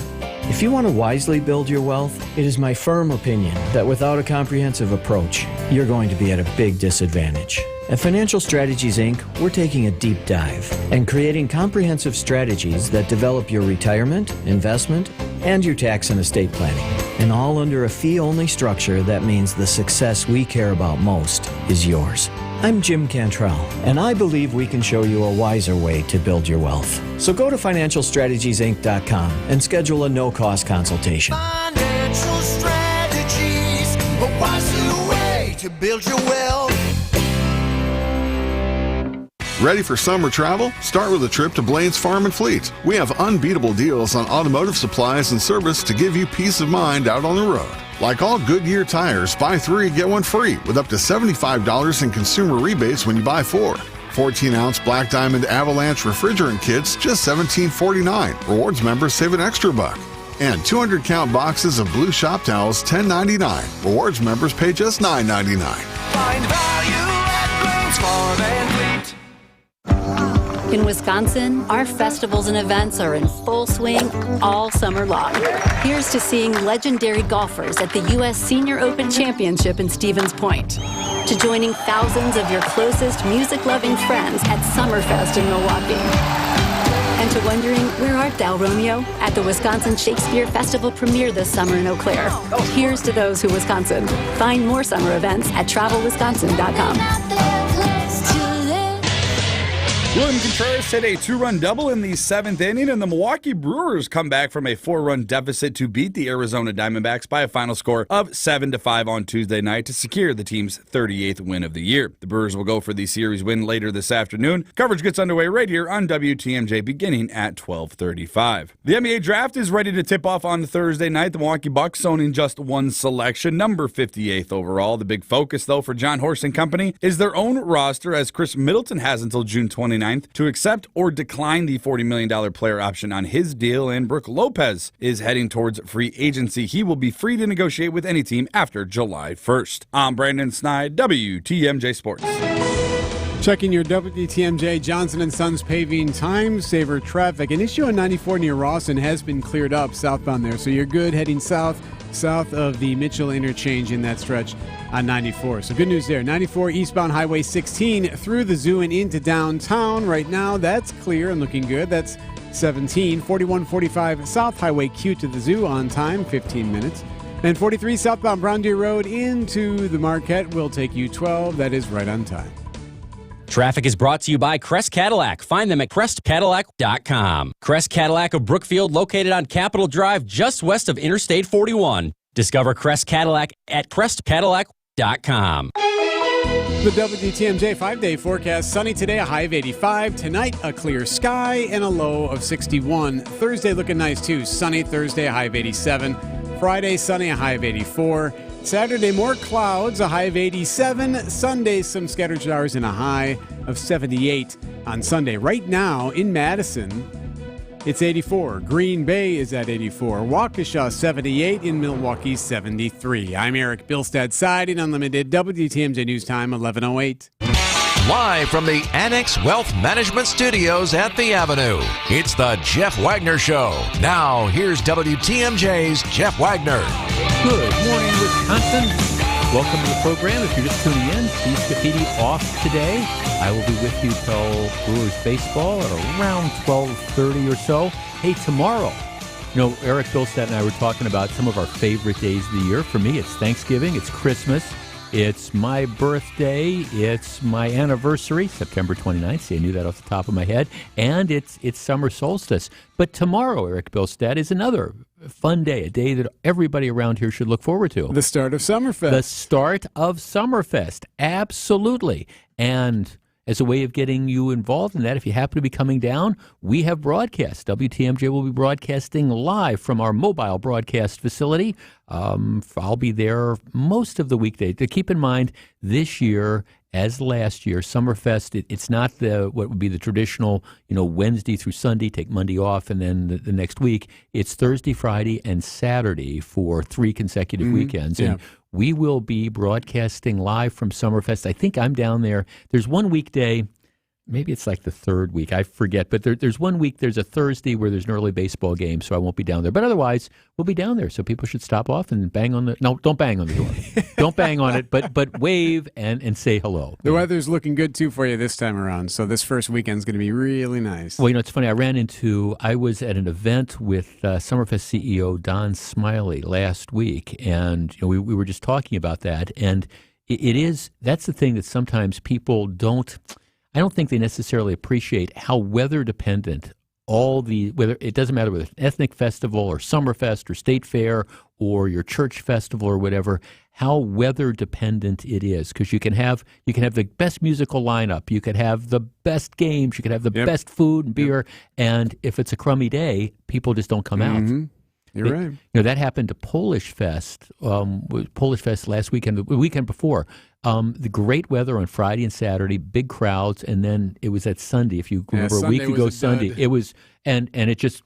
[SPEAKER 28] If you want to wisely build your wealth, it is my firm opinion that without a comprehensive approach, you're going to be at a big disadvantage. At Financial Strategies, Inc., we're taking a deep dive and creating comprehensive strategies that develop your retirement, investment, and your tax and estate planning. And all under a fee-only structure that means the success we care about most is yours. I'm Jim Cantrell, and I believe we can show you a wiser way to build your wealth. So go to financialstrategiesinc.com and schedule a no-cost consultation. Financial strategies, a wiser way to build your wealth.
[SPEAKER 5] Ready for summer travel? Start with a trip to Blaine's Farm and Fleet. We have unbeatable deals on automotive supplies and service to give you peace of mind out on the road. Like all Goodyear tires, buy 3, get 1 free with up to $75 in consumer rebates when you buy 4. 14-ounce Black Diamond Avalanche refrigerant kits, just $17.49. Rewards members save an extra $1. And 200-count boxes of blue shop towels, $10.99. Rewards members pay just $9.99.
[SPEAKER 28] Find value at Blaine's Farm and Fleet.
[SPEAKER 29] In Wisconsin, our festivals and events are in full swing all summer long. Here's to seeing legendary golfers at the U.S. Senior Open Championship in Stevens Point, to joining thousands of your closest music-loving friends at Summerfest in Milwaukee, and to wondering, where art thou, Romeo? At the Wisconsin Shakespeare Festival premiere this summer in Eau Claire. Here's to those who Wisconsin. Find more summer events at travelwisconsin.com.
[SPEAKER 1] William Contreras hit a 2-run double in the 7th inning, and the Milwaukee Brewers come back from a 4-run deficit to beat the Arizona Diamondbacks by a final score of 7-5 on Tuesday night to secure the team's 38th win of the year. The Brewers will go for the series win later this afternoon. Coverage gets underway right here on WTMJ beginning at 12:35. The NBA draft is ready to tip off on Thursday night. The Milwaukee Bucks owning just one selection, number 58th overall. The big focus, though, for John Horst and company is their own roster, as Chris Middleton has until June 29th to accept or decline the $40 million player option on his deal, and Brook Lopez is heading towards free agency. He will be free to negotiate with any team after July 1st. I'm Brandon Snide, WTMJ Sports.
[SPEAKER 15] Checking your WTMJ Johnson & Sons paving time saver traffic. An issue on 94 near Rawson has been cleared up southbound there, so you're good heading south of the Mitchell interchange in that stretch on 94. So good news there. 94 eastbound Highway 16 through the zoo and into downtown. Right now, that's clear and looking good. That's 17. 4145 South Highway Q to the zoo on time, 15 minutes. And 43 southbound Brown Deer Road into the Marquette will take you 12. That is right on time.
[SPEAKER 3] Traffic is brought to you by Crest Cadillac. Find them at crestcadillac.com. Crest Cadillac of Brookfield, located on Capitol Drive, just west of Interstate 41. Discover Crest Cadillac at crestcadillac.com.
[SPEAKER 15] The WTMJ 5-day forecast. Sunny today, a high of 85. Tonight, a clear sky and a low of 61. Thursday looking nice too. Sunny Thursday, a high of 87. Friday, sunny, a high of 84. Saturday, more clouds, a high of 87. Sunday, some scattered showers and a high of 78 on Sunday. Right now in Madison, it's 84. Green Bay is at 84. Waukesha, 78. In Milwaukee, 73. I'm Eric Bilstad, Siding Unlimited, WTMJ News Time, 11:08.
[SPEAKER 2] Live from the Annex Wealth Management Studios at the Avenue, it's the Jeff Wagner Show. Now, here's WTMJ's Jeff Wagner.
[SPEAKER 6] Good morning, Wisconsin. Welcome to the program. If you're just tuning in, Steve Scafidi off today. I will be with you till Brewers baseball at around 12:30 or so. Hey, tomorrow, Eric Bilstead and I were talking about some of our favorite days of the year. For me, it's Thanksgiving, it's Christmas, it's my birthday, it's my anniversary, September 29th. See, I knew that off the top of my head. And it's summer solstice. But tomorrow, Eric Bilstead, is another fun day, a day that everybody around here should look forward to.
[SPEAKER 15] The start of Summerfest.
[SPEAKER 6] The start of Summerfest, absolutely. And as a way of getting you involved in that, if you happen to be coming down, we have broadcasts. WTMJ will be broadcasting live from our mobile broadcast facility. I'll be there most of the weekday. To keep in mind, this year, as last year, Summerfest, it's not what would be the traditional, Wednesday through Sunday, take Monday off, and then the next week. It's Thursday, Friday, and Saturday for 3 consecutive weekends.
[SPEAKER 15] Yeah.
[SPEAKER 6] And we will be broadcasting live from Summerfest. I think I'm down there. There's one weekday, maybe it's like the third week, I forget, but there's one week, there's a Thursday where there's an early baseball game, so I won't be down there. But otherwise, we'll be down there, so people should stop off and bang on the, no, don't bang on the door. Don't bang on it, but wave and say hello.
[SPEAKER 15] The weather's looking good, too, for you this time around, so this first weekend's going to be really nice.
[SPEAKER 6] Well, it's funny, I was at an event with Summerfest CEO Don Smiley last week, and we were just talking about that, and that's the thing that sometimes people I don't think they necessarily appreciate how weather dependent whether it doesn't matter whether it's an ethnic festival or Summerfest or State Fair or your church festival or whatever, how weather dependent it is. Because you can have the best musical lineup, you could have the best games, you could have the best food and beer, and if it's a crummy day, people just don't come out.
[SPEAKER 15] You're right.
[SPEAKER 6] That happened to Polish Fest last weekend, the weekend before. The great weather on Friday and Saturday, big crowds, and then it was at Sunday. If you remember, a week ago Sunday, it was, and it just,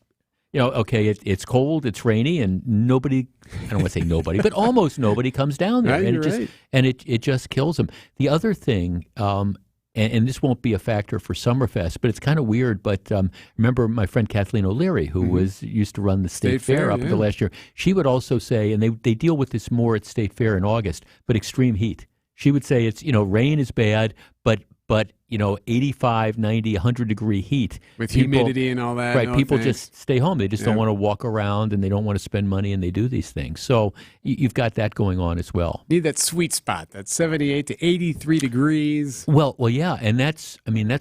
[SPEAKER 6] it's cold, it's rainy, and nobody, I don't want to say nobody, but almost nobody comes down there,
[SPEAKER 15] Right,
[SPEAKER 6] and it just kills them. The other thing, and this won't be a factor for Summerfest, but it's kind of weird. But remember my friend Kathleen O'Leary, who used to run the State Fair up until last year. She would also say, and they deal with this more at State Fair in August, but extreme heat. She would say it's rain is bad, but 85, 90, 100-degree heat.
[SPEAKER 15] With humidity and all that.
[SPEAKER 6] Right.
[SPEAKER 15] No
[SPEAKER 6] People
[SPEAKER 15] thanks.
[SPEAKER 6] just stay home. They just don't want to walk around, and they don't want to spend money, and they do these things. So you've got that going on as well.
[SPEAKER 15] Need that sweet spot, that 78 to 83 degrees.
[SPEAKER 6] Well, yeah, and that's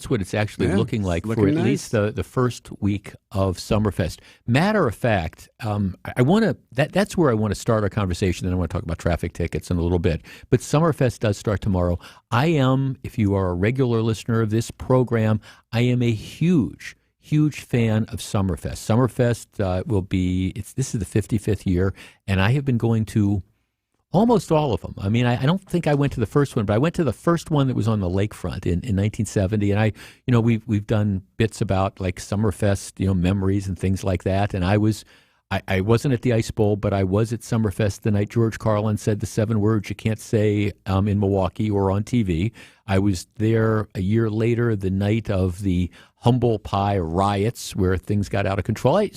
[SPEAKER 6] what it's actually looking like for at
[SPEAKER 15] nice.
[SPEAKER 6] least the first week of Summerfest. Matter of fact, I want to that's where I want to start our conversation, and I want to talk about traffic tickets in a little bit. But Summerfest does start tomorrow. I am, if you are a regular listener of this program, I am a huge fan of Summerfest. Summerfest will be this is the 55th year, and I have been going to almost all of them. I mean, I don't think I went to the first one, but I went to the first one that was on the lakefront in 1970. And we've done bits about like Summerfest, memories and things like that. And I wasn't at the Ice Bowl, but I was at Summerfest the night George Carlin said the 7 words you can't say in Milwaukee or on TV. I was there a year later, the night of the Humble Pie riots, where things got out of control. I've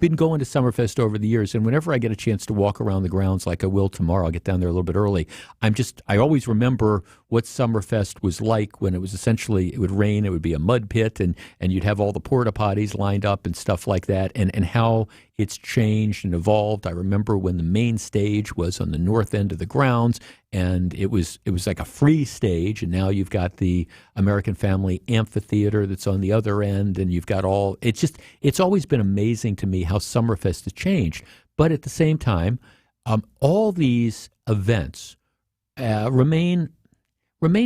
[SPEAKER 6] been going to Summerfest over the years, and whenever I get a chance to walk around the grounds like I will tomorrow, I'll get down there a little bit early. I always remember what Summerfest was like when it was essentially, it would rain, it would be a mud pit, and you'd have all the porta potties lined up and stuff like that, and how it's changed and evolved. I remember when the main stage was on the north end of the grounds, and it was like a free stage, and now you've got the American Family Amphitheater that's on the other end, and you've got it's always been amazing to me how Summerfest has changed. But at the same time, all these events remain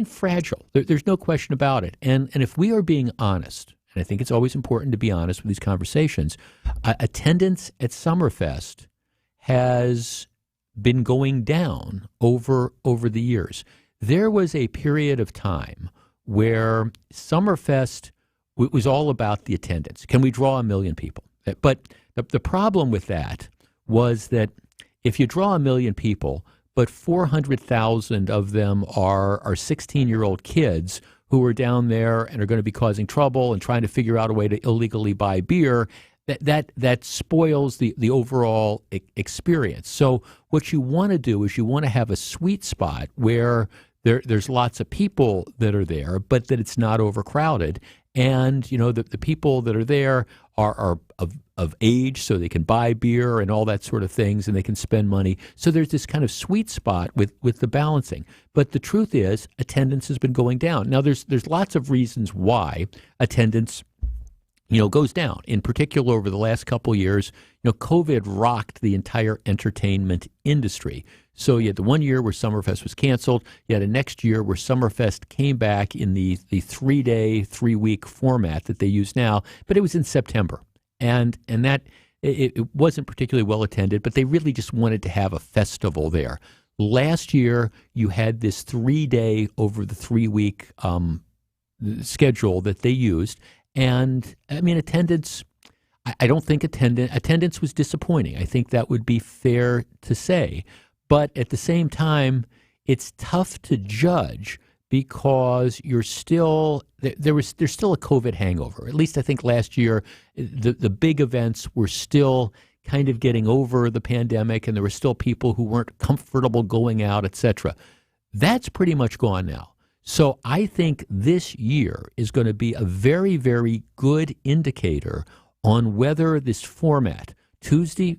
[SPEAKER 6] fragile. There's no question about it. And if we are being honest, and I think it's always important to be honest with these conversations, attendance at Summerfest has been going down over the years. There was a period of time where Summerfest was all about the attendance. Can we draw 1 million people? But the problem with that was that if you draw 1 million people, but 400,000 of them are 16-year-old kids who are down there and are going to be causing trouble and trying to figure out a way to illegally buy beer, that spoils the overall experience. So what you want to do is you want to have a sweet spot where there's lots of people that are there, but that it's not overcrowded. And, the people that are there are of age, so they can buy beer and all that sort of things, and they can spend money. So there's this kind of sweet spot with the balancing. But the truth is, attendance has been going down. Now, there's lots of reasons why attendance goes down. In particular, over the last couple of years, COVID rocked the entire entertainment industry. So you had the 1 year where Summerfest was canceled. You had a next year where Summerfest came back in the 3-day, 3-week format that they use now, but it was in September. And that it wasn't particularly well attended, but they really just wanted to have a festival there. Last year, you had this 3-day over the 3-week schedule that they used. And attendance, I don't think attendance was disappointing. I think that would be fair to say. But at the same time, it's tough to judge because there's still a COVID hangover. At least I think last year, the big events were still kind of getting over the pandemic, and there were still people who weren't comfortable going out, etc. That's pretty much gone now. So I think this year is going to be a very, very good indicator on whether this format, Thursday,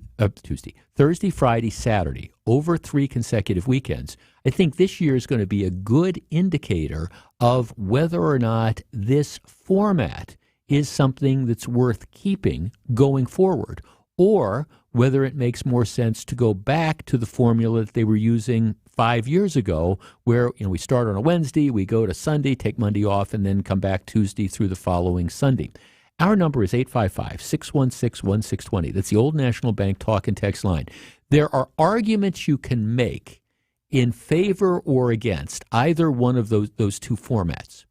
[SPEAKER 6] Friday, Saturday, over 3 consecutive weekends, I think this year is going to be a good indicator of whether or not this format is something that's worth keeping going forward, or whether it makes more sense to go back to the formula that they were using 5 years ago, where we start on a Wednesday, we go to Sunday, take Monday off, and then come back Tuesday through the following Sunday. Our number is 855-616-1620. That's the Old National Bank talk and text line. There are arguments you can make in favor or against either one of those two formats.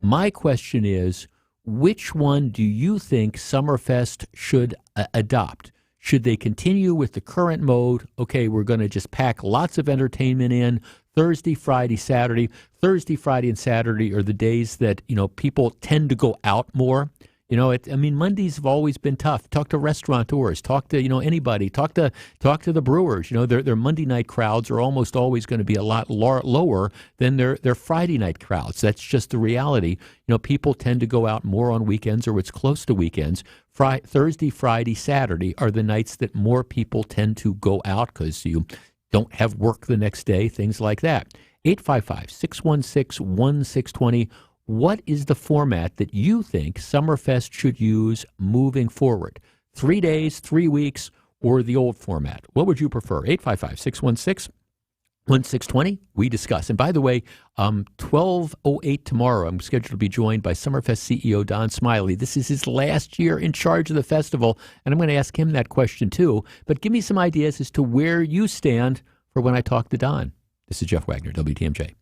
[SPEAKER 6] My question is, which one do you think Summerfest should adopt? Should they continue with the current mode? Okay, we're going to just pack lots of entertainment in Thursday, Friday, Saturday. Thursday, Friday, and Saturday are the days that, people tend to go out more. Mondays have always been tough. Talk to restaurateurs, talk to, anybody, talk to the brewers. Their Monday night crowds are almost always going to be a lot lower than their Friday night crowds. That's just the reality. People tend to go out more on weekends or it's close to weekends. Thursday, Friday, Saturday are the nights that more people tend to go out because you don't have work the next day, things like that. 855-616-1620. What is the format that you think Summerfest should use moving forward? 3 days, 3 weeks, or the old format? What would you prefer? 855-616-1620. We discuss. And by the way, 12:08 tomorrow, I'm scheduled to be joined by Summerfest CEO Don Smiley. This is his last year in charge of the festival, and I'm going to ask him that question too. But give me some ideas as to where you stand for when I talk to Don. This is Jeff Wagner, WTMJ.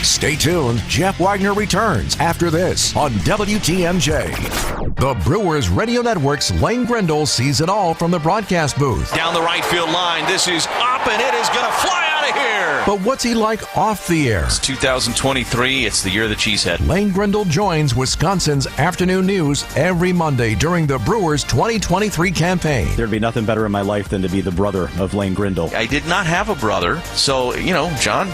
[SPEAKER 2] Stay tuned. Jeff Wagner returns after this on WTMJ. The Brewers Radio Network's Lane Grindle sees it all from the broadcast booth.
[SPEAKER 7] Down the right field line. This is up, and it is going to fly out of here.
[SPEAKER 2] But what's he like off the air?
[SPEAKER 7] It's 2023. It's the year of the cheesehead.
[SPEAKER 2] Lane Grindle joins Wisconsin's afternoon news every Monday during the Brewers 2023 campaign.
[SPEAKER 8] There'd be nothing better in my life than to be the brother of Lane Grindle.
[SPEAKER 7] I did not have a brother, so, John,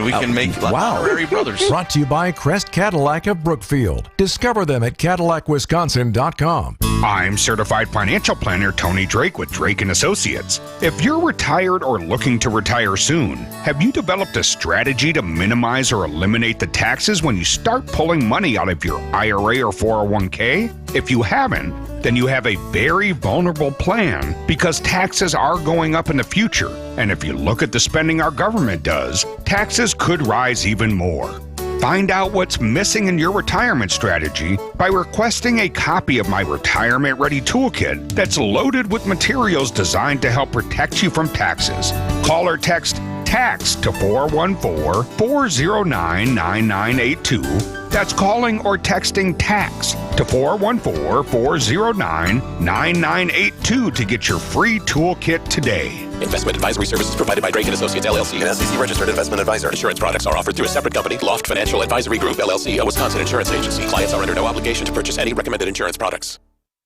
[SPEAKER 7] we can make honorary brothers.
[SPEAKER 2] Brought to you by Crest Cadillac of Brookfield. Discover them at CadillacWisconsin.com.
[SPEAKER 11] I'm certified financial planner Tony Drake with Drake & Associates. If you're retired or looking to retire soon, have you developed a strategy to minimize or eliminate the taxes when you start pulling money out of your IRA or 401k? If you haven't, then you have a very vulnerable plan because taxes are going up in the future. And if you look at the spending our government does, taxes could rise even more. Find out what's missing in your retirement strategy by requesting a copy of my Retirement Ready Toolkit that's loaded with materials designed to help protect you from taxes. Call or text TAX to 414-409-9982. That's calling or texting TAX to 414-409-9982 to get your free toolkit today.
[SPEAKER 12] Investment advisory services provided by Drake & Associates, LLC, an SEC-registered investment advisor. Insurance products are offered through a separate company, Loft Financial Advisory Group, LLC, a Wisconsin insurance agency. Clients are under no obligation to purchase any recommended insurance products.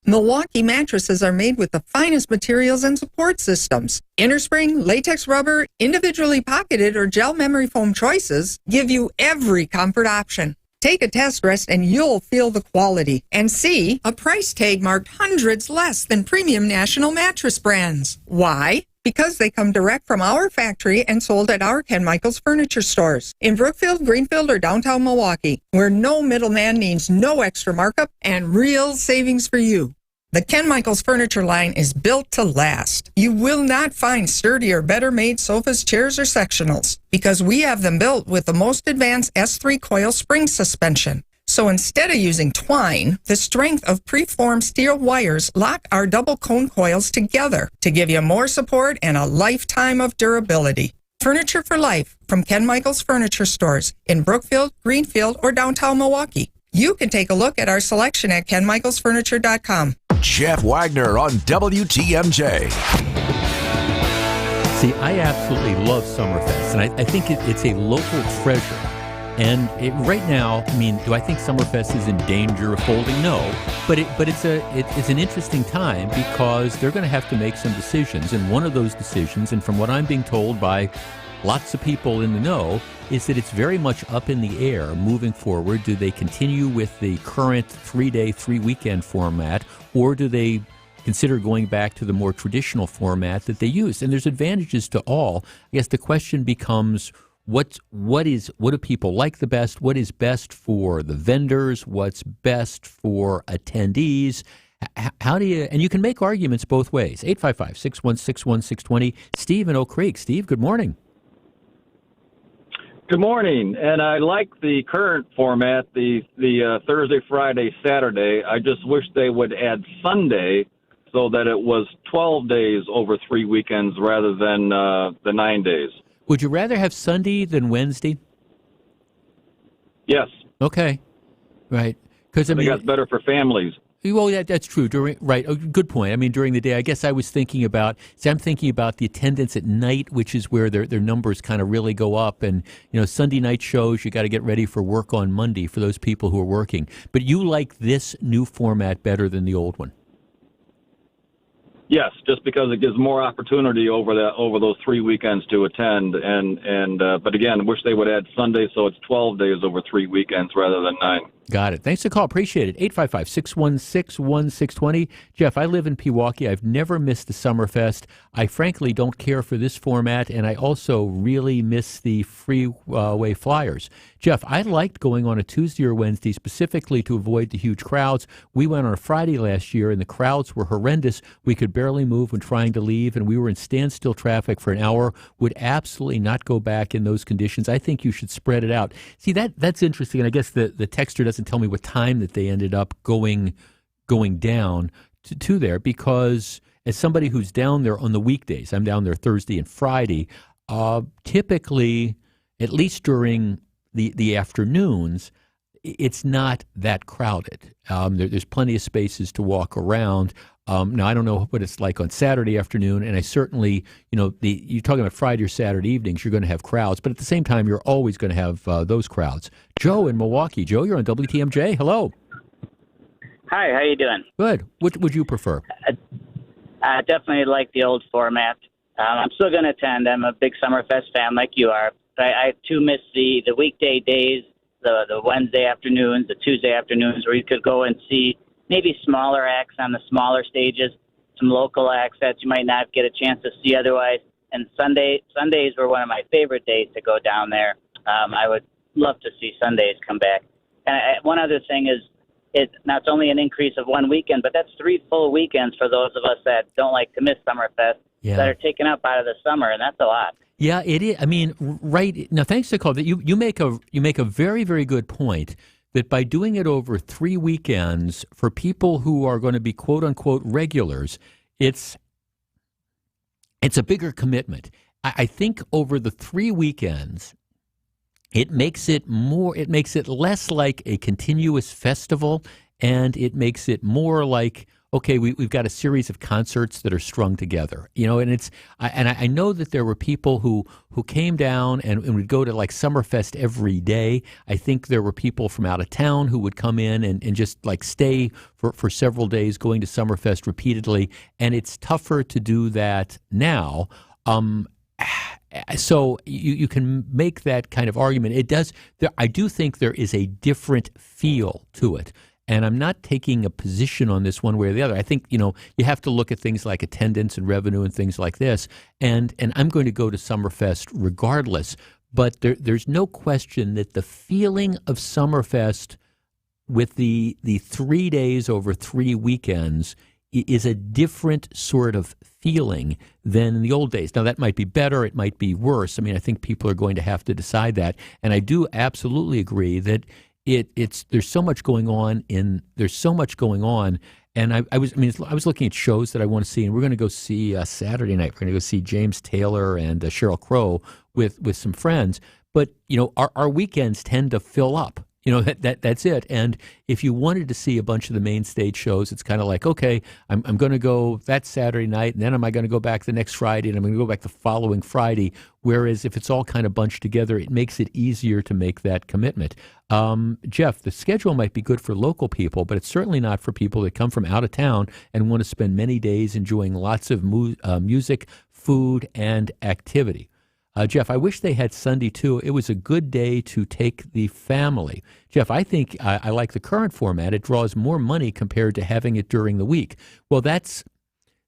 [SPEAKER 13] Milwaukee mattresses are made with the finest materials and support systems. Innerspring, latex rubber, individually pocketed, or gel memory foam choices give you every comfort option. Take a test rest and you'll feel the quality and see a price tag marked hundreds less than premium national mattress brands. Why? Because they come direct from our factory and sold at our Ken Michaels furniture stores in Brookfield, Greenfield, or downtown Milwaukee, where no middleman means no extra markup and real savings for you. The Ken Michaels furniture line is built to last. You will not find sturdier, better-made sofas, chairs, or sectionals because we have them built with the most advanced S3 coil spring suspension. So instead of using twine, the strength of preformed steel wires lock our double cone coils together to give you more support and a lifetime of durability. Furniture for life from Ken Michaels Furniture Stores in Brookfield, Greenfield, or downtown Milwaukee. You can take a look at our selection at KenMichaelsFurniture.com.
[SPEAKER 2] Jeff Wagner on WTMJ.
[SPEAKER 6] See, I absolutely love Summerfest, and I think it's a local treasure. And right now, do I think Summerfest is in danger of folding? No, but it's an interesting time because they're going to have to make some decisions, and one of those decisions, and from what I'm being told by lots of people in the know, is that it's very much up in the air moving forward. Do they continue with the current 3-day, 3-weekend format, or do they consider going back to the more traditional format that they used? And there's advantages to all. I guess the question becomes, what do people like the best? What is best for the vendors? What's best for attendees? How do you, and you can make arguments both ways. 855-616-1620. Steve in Oak Creek. Steve, good morning.
[SPEAKER 14] Good morning, and I like the current format, the Thursday, Friday, Saturday. I just wish they would add Sunday so that it was 12 days over 3 weekends rather than the 9 days.
[SPEAKER 6] Would you rather have Sunday than Wednesday?
[SPEAKER 14] Yes.
[SPEAKER 6] Okay, right. Because
[SPEAKER 14] I think that's better for families.
[SPEAKER 6] Well, that's true. Good point. I mean, during the day, I guess I was thinking about. I'm thinking about the attendance at night, which is where their numbers kind of really go up. And Sunday night shows, you got to get ready for work on Monday for those people who are working. But you like this new format better than the old one?
[SPEAKER 14] Yes, just because it gives more opportunity over those 3 weekends to attend, but again, I wish they would add Sunday so it's 12 days over 3 weekends rather than 9.
[SPEAKER 6] Got it. Thanks for the call. Appreciate it. 855-616-1620. Jeff, I live in Pewaukee. I've never missed the Summerfest. I frankly don't care for this format, and I also really miss the freeway flyers. Jeff, I liked going on a Tuesday or Wednesday specifically to avoid the huge crowds. We went on a Friday last year, and the crowds were horrendous. We could barely move when trying to leave, and we were in standstill traffic for an hour. Would absolutely not go back in those conditions. I think you should spread it out. See, that's interesting, and I guess the texter doesn't tell me what time that they ended up going down to there, because as somebody who's down there on the weekdays, I'm down there Thursday and Friday, typically, at least during the afternoons, it's not that crowded. There's plenty of spaces to walk around. Now, I don't know what it's like on Saturday afternoon, and I certainly, you're talking about Friday or Saturday evenings, you're going to have crowds, but at the same time, you're always going to have those crowds. Joe in Milwaukee. Joe, you're on WTMJ. Hello.
[SPEAKER 4] Hi, how you doing?
[SPEAKER 6] Good. What would you prefer?
[SPEAKER 4] I definitely like the old format. I'm still going to attend. I'm a big Summerfest fan like you are. But I too miss the weekday days, the Wednesday afternoons, the Tuesday afternoons, where you could go and see maybe smaller acts on the smaller stages, some local acts that you might not get a chance to see otherwise. And Sundays were one of my favorite days to go down there. I would love to see Sundays come back. And one other thing is, it's not only an increase of one weekend, but that's 3 full weekends for those of us that don't like to miss Summerfest that are taken up out of the summer, and that's a lot.
[SPEAKER 6] Yeah, it is. I mean, right now, thanks to the call, that you make a very, very good point. That by doing it over 3 weekends for people who are going to be quote unquote regulars, it's a bigger commitment. I think over the 3 weekends, it makes it less like a continuous festival, and it makes it more like, okay, we've got a series of concerts that are strung together, and I know that there were people who came down and would go to like Summerfest every day. I think there were people from out of town who would come in and just like stay for several days going to Summerfest repeatedly, and it's tougher to do that now. So you can make that kind of argument. It does. I do think there is a different feel to it. And I'm not taking a position on this one way or the other. I think, you have to look at things like attendance and revenue and things like this. And I'm going to go to Summerfest regardless. But there's no question that the feeling of Summerfest with the 3 days over 3 weekends is a different sort of feeling than in the old days. Now, that might be better. It might be worse. I mean, I think people are going to have to decide that. And I do absolutely agree that there's so much going on, and I was looking at shows that I want to see, and we're going to go see Saturday night. We're going to go see James Taylor and Sheryl Crow with some friends. But our weekends tend to fill up. That's it. And if you wanted to see a bunch of the main stage shows, it's kind of like, okay, I'm going to go that Saturday night, and then am I going to go back the next Friday, and I'm going to go back the following Friday. Whereas if it's all kind of bunched together, it makes it easier to make that commitment. Jeff, the schedule might be good for local people, but it's certainly not for people that come from out of town and want to spend many days enjoying lots of music, food, and activity. Jeff, I wish they had Sunday, too. It was a good day to take the family. Jeff, I think I like the current format. It draws more money compared to having it during the week. Well, that's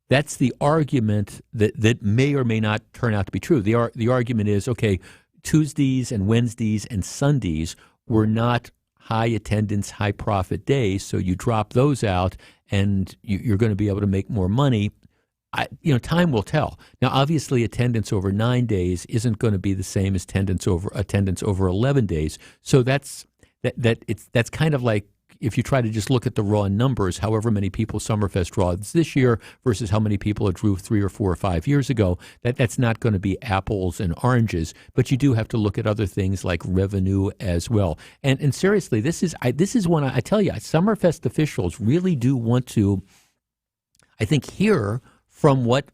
[SPEAKER 6] the argument that may or may not turn out to be true. The argument is, okay, Tuesdays and Wednesdays and Sundays were not high attendance, high profit days, so you drop those out and you're going to be able to make more money. Time will tell. Now, obviously, attendance over 9 days isn't going to be the same as attendance over 11 days. So that's kind of like if you try to just look at the raw numbers, however many people Summerfest draws this year versus how many people it drew 3 or 4 or 5 years ago, that's not going to be apples and oranges. But you do have to look at other things like revenue as well. And seriously, this is one I tell you, Summerfest officials really do want to, I think, hear from what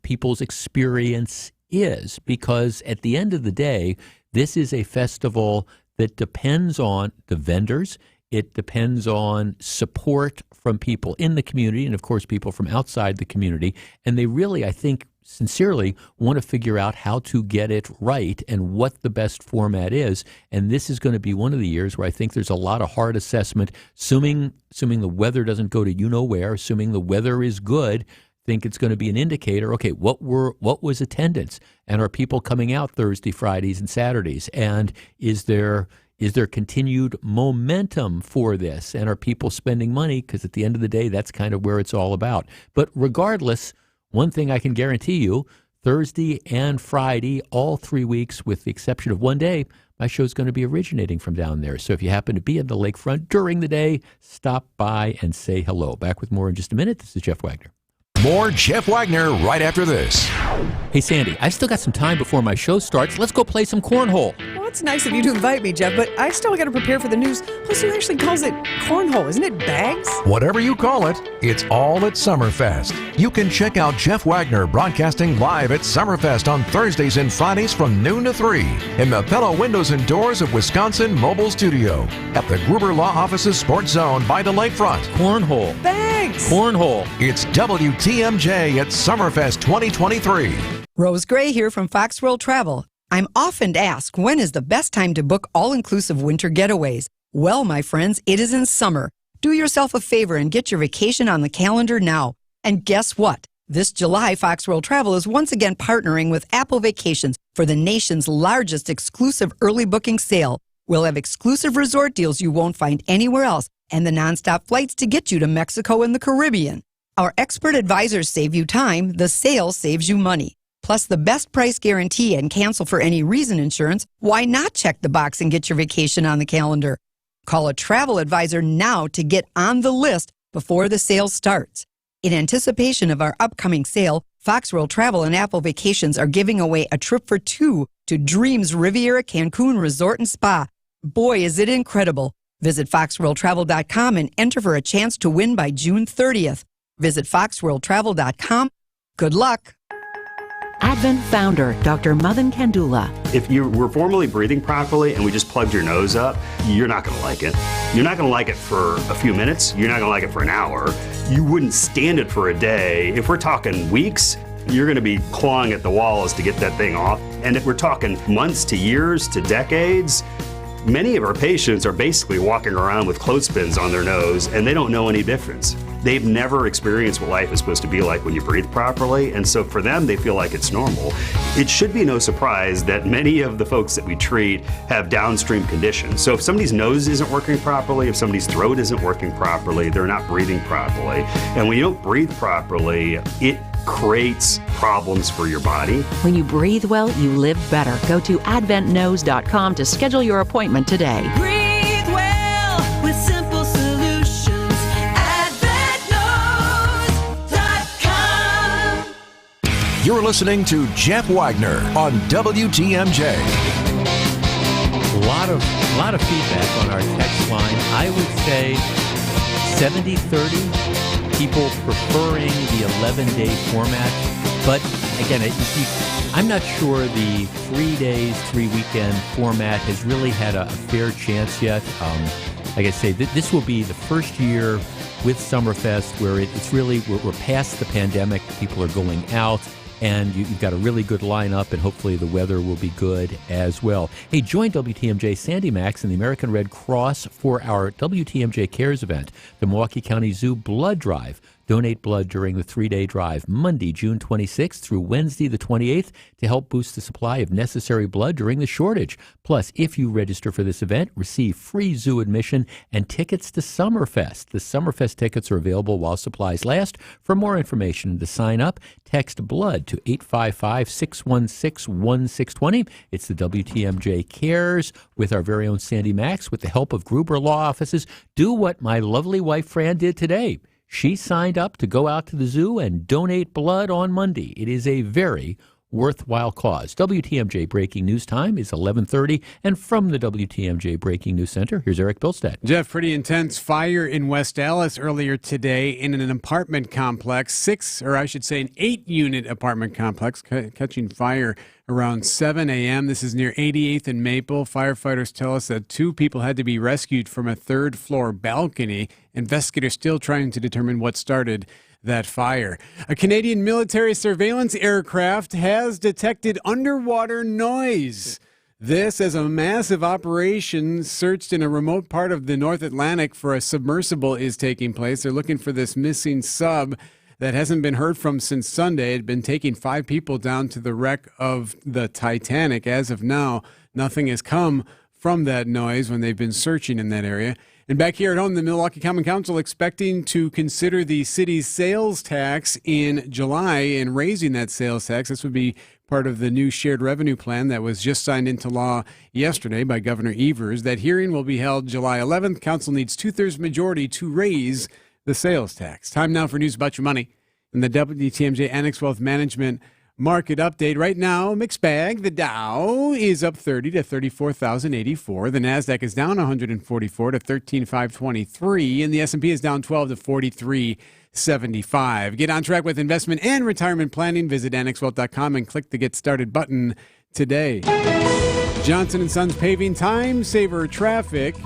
[SPEAKER 6] people's experience is, because at the end of the day, this is a festival that depends on the vendors. It depends on support from people in the community and, of course, people from outside the community. And they really, I think, sincerely want to figure out how to get it right and what the best format is. And this is going to be one of the years where I think there's a lot of hard assessment, assuming the weather doesn't go to you-know-where, assuming the weather is good. Think it's going to be an indicator. Okay, what was attendance, and are people coming out Thursday, Fridays, and Saturdays? And is there continued momentum for this? And are people spending money? Because at the end of the day, that's kind of where it's all about. But regardless, one thing I can guarantee you: Thursday and Friday, all 3 weeks, with the exception of one day, my show's going to be originating from down there. So if you happen to be in the lakefront during the day, stop by and say hello. Back with more in just a minute. This is Jeff Wagner.
[SPEAKER 2] More Jeff Wagner right after this.
[SPEAKER 6] Hey, Sandy, I've still got some time before my show starts. Let's go play some cornhole.
[SPEAKER 9] Well, it's nice of you to invite me, Jeff, but I still got to prepare for the news. Plus, who actually calls it cornhole? Isn't it bags?
[SPEAKER 2] Whatever you call it, it's all at Summerfest. You can check out Jeff Wagner broadcasting live at Summerfest on Thursdays and Fridays from noon to 3 in the Pella Windows and Doors of Wisconsin Mobile Studio at the Gruber Law Office's Sports Zone by the lakefront.
[SPEAKER 6] Cornhole.
[SPEAKER 9] Thanks.
[SPEAKER 6] Cornhole.
[SPEAKER 2] It's WTMJ at Summerfest 2023.
[SPEAKER 10] Rose Gray here from Fox World Travel. I'm often asked, when is the best time to book all-inclusive winter getaways? Well, my friends, it is in summer. Do yourself a favor and get your vacation on the calendar now. And guess what? This July, Fox World Travel is once again partnering with Apple Vacations for the nation's largest exclusive early booking sale. We'll have exclusive resort deals you won't find anywhere else, and the nonstop flights to get you to Mexico and the Caribbean. Our expert advisors save you time, the sale saves you money. Plus the best price guarantee and cancel for any reason insurance. Why not check the box and get your vacation on the calendar? Call a travel advisor now to get on the list before the sale starts. In anticipation of our upcoming sale, Fox World Travel and Apple Vacations are giving away a trip for 2 to Dreams Riviera Cancun Resort and Spa. Boy, is it incredible. Visit foxworldtravel.com and enter for a chance to win by June 30th. Visit foxworldtravel.com. Good luck.
[SPEAKER 16] Advent founder, Dr. Madan Kandula.
[SPEAKER 17] If you were formerly breathing properly and we just plugged your nose up, you're not going to like it. You're not going to like it for a few minutes. You're not going to like it for an hour. You wouldn't stand it for a day. If we're talking weeks, you're going to be clawing at the walls to get that thing off. And if we're talking months to years to decades, many of our patients are basically walking around with clothespins on their nose and they don't know any difference. They've never experienced what life is supposed to be like when you breathe properly, and so for them, they feel like it's normal. It should be no surprise that many of the folks that we treat have downstream conditions. So if somebody's nose isn't working properly, if somebody's throat isn't working properly, they're not breathing properly. And when you don't breathe properly, it creates problems for your body.
[SPEAKER 16] When you breathe well, you live better. Go to adventknows.com to schedule your appointment today.
[SPEAKER 18] Breathe well with simple solutions. adventknows.com.
[SPEAKER 2] You're listening to Jeff Wagner on WTMJ.
[SPEAKER 6] A lot of feedback on our text line. I would say 70-30. People preferring the 11-day format. But again, I'm not sure the 3 days, 3 weekend format has really had a fair chance yet. Like I say, this will be the first year with Summerfest where it's really, we're past the pandemic. People are going out. And you've got a really good lineup, and hopefully the weather will be good as well. Hey, join WTMJ Sandy Max and the American Red Cross for our WTMJ Cares event, the Milwaukee County Zoo Blood Drive. Donate blood during the 3-day drive, Monday, June 26th through Wednesday, the 28th, to help boost the supply of necessary blood during the shortage. Plus, if you register for this event, receive free zoo admission and tickets to Summerfest. The Summerfest tickets are available while supplies last. For more information and to sign up, text BLOOD to 855-616-1620. It's the WTMJ Cares with our very own Sandy Max with the help of Gruber Law Offices. Do what my lovely wife Fran did today. She signed up to go out to the zoo and donate blood on Monday. It is a very worthwhile cause. WTMJ Breaking News Time is 11:30, and from the WTMJ Breaking News Center, here's Eric Bilstead.
[SPEAKER 15] Jeff, pretty intense fire in West Dallas earlier today in an apartment complex, an 8-unit apartment complex, catching fire around 7 a.m. This is near 88th and Maple. Firefighters tell us that 2 people had to be rescued from a third-floor balcony. Investigators still trying to determine what started that fire. A Canadian military surveillance aircraft has detected underwater noise. This as a massive operation searched in a remote part of the North Atlantic for a submersible is taking place. They're looking for this missing sub that hasn't been heard from since Sunday. It had been taking 5 people down to the wreck of the Titanic. As of now, nothing has come from that noise when they've been searching in that area. And back here at home, the Milwaukee Common Council expecting to consider the city's sales tax in July and raising that sales tax. This would be part of the new shared revenue plan that was just signed into law yesterday by Governor Evers. That hearing will be held July 11th. Council needs 2/3 majority to raise the sales tax. Time now for news about your money. And the WTMJ Annex Wealth Management market update. Right now, mixed bag. The Dow is up 30 to 34,084. The NASDAQ is down 144 to 13,523. And the S&P is down 12 to 43.75. Get on track with investment and retirement planning. Visit annexwealth.com and click the Get Started button today. Johnson & Sons Paving Time Saver Traffic.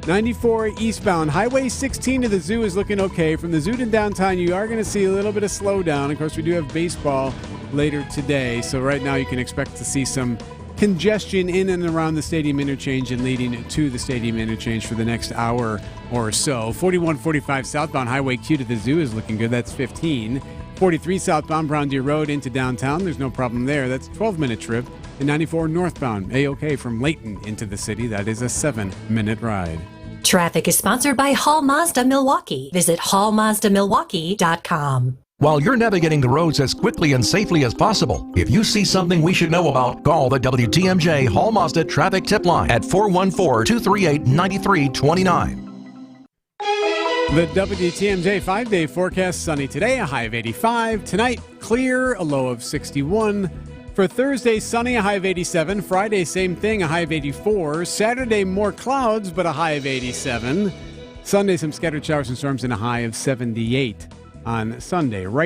[SPEAKER 15] 94 eastbound. Highway 16 to the zoo is looking okay. From the zoo to downtown, you are going to see a little bit of slowdown. Of course, we do have baseball later today, so right now you can expect to see some congestion in and around the stadium interchange and leading to the stadium interchange for the next hour or so. 4145 southbound Highway Q to the zoo is looking good. That's 15. 43 southbound Brown Deer Road into downtown. There's no problem there. That's a 12-minute trip. And 94 northbound A-OK from Layton into the city. That is a 7-minute ride.
[SPEAKER 19] Traffic is sponsored by Hall Mazda Milwaukee. Visit hallmazdamilwaukee.com.
[SPEAKER 2] While you're navigating the roads as quickly and safely as possible, if you see something we should know about, call the WTMJ Hall Mazda Traffic Tip Line at 414-238-9329.
[SPEAKER 15] The WTMJ 5-day forecast: sunny today, a high of 85. Tonight, clear, a low of 61. For Thursday, sunny, a high of 87. Friday, same thing, a high of 84. Saturday, more clouds, but a high of 87. Sunday, some scattered showers and storms and a high of 78 on Sunday. Right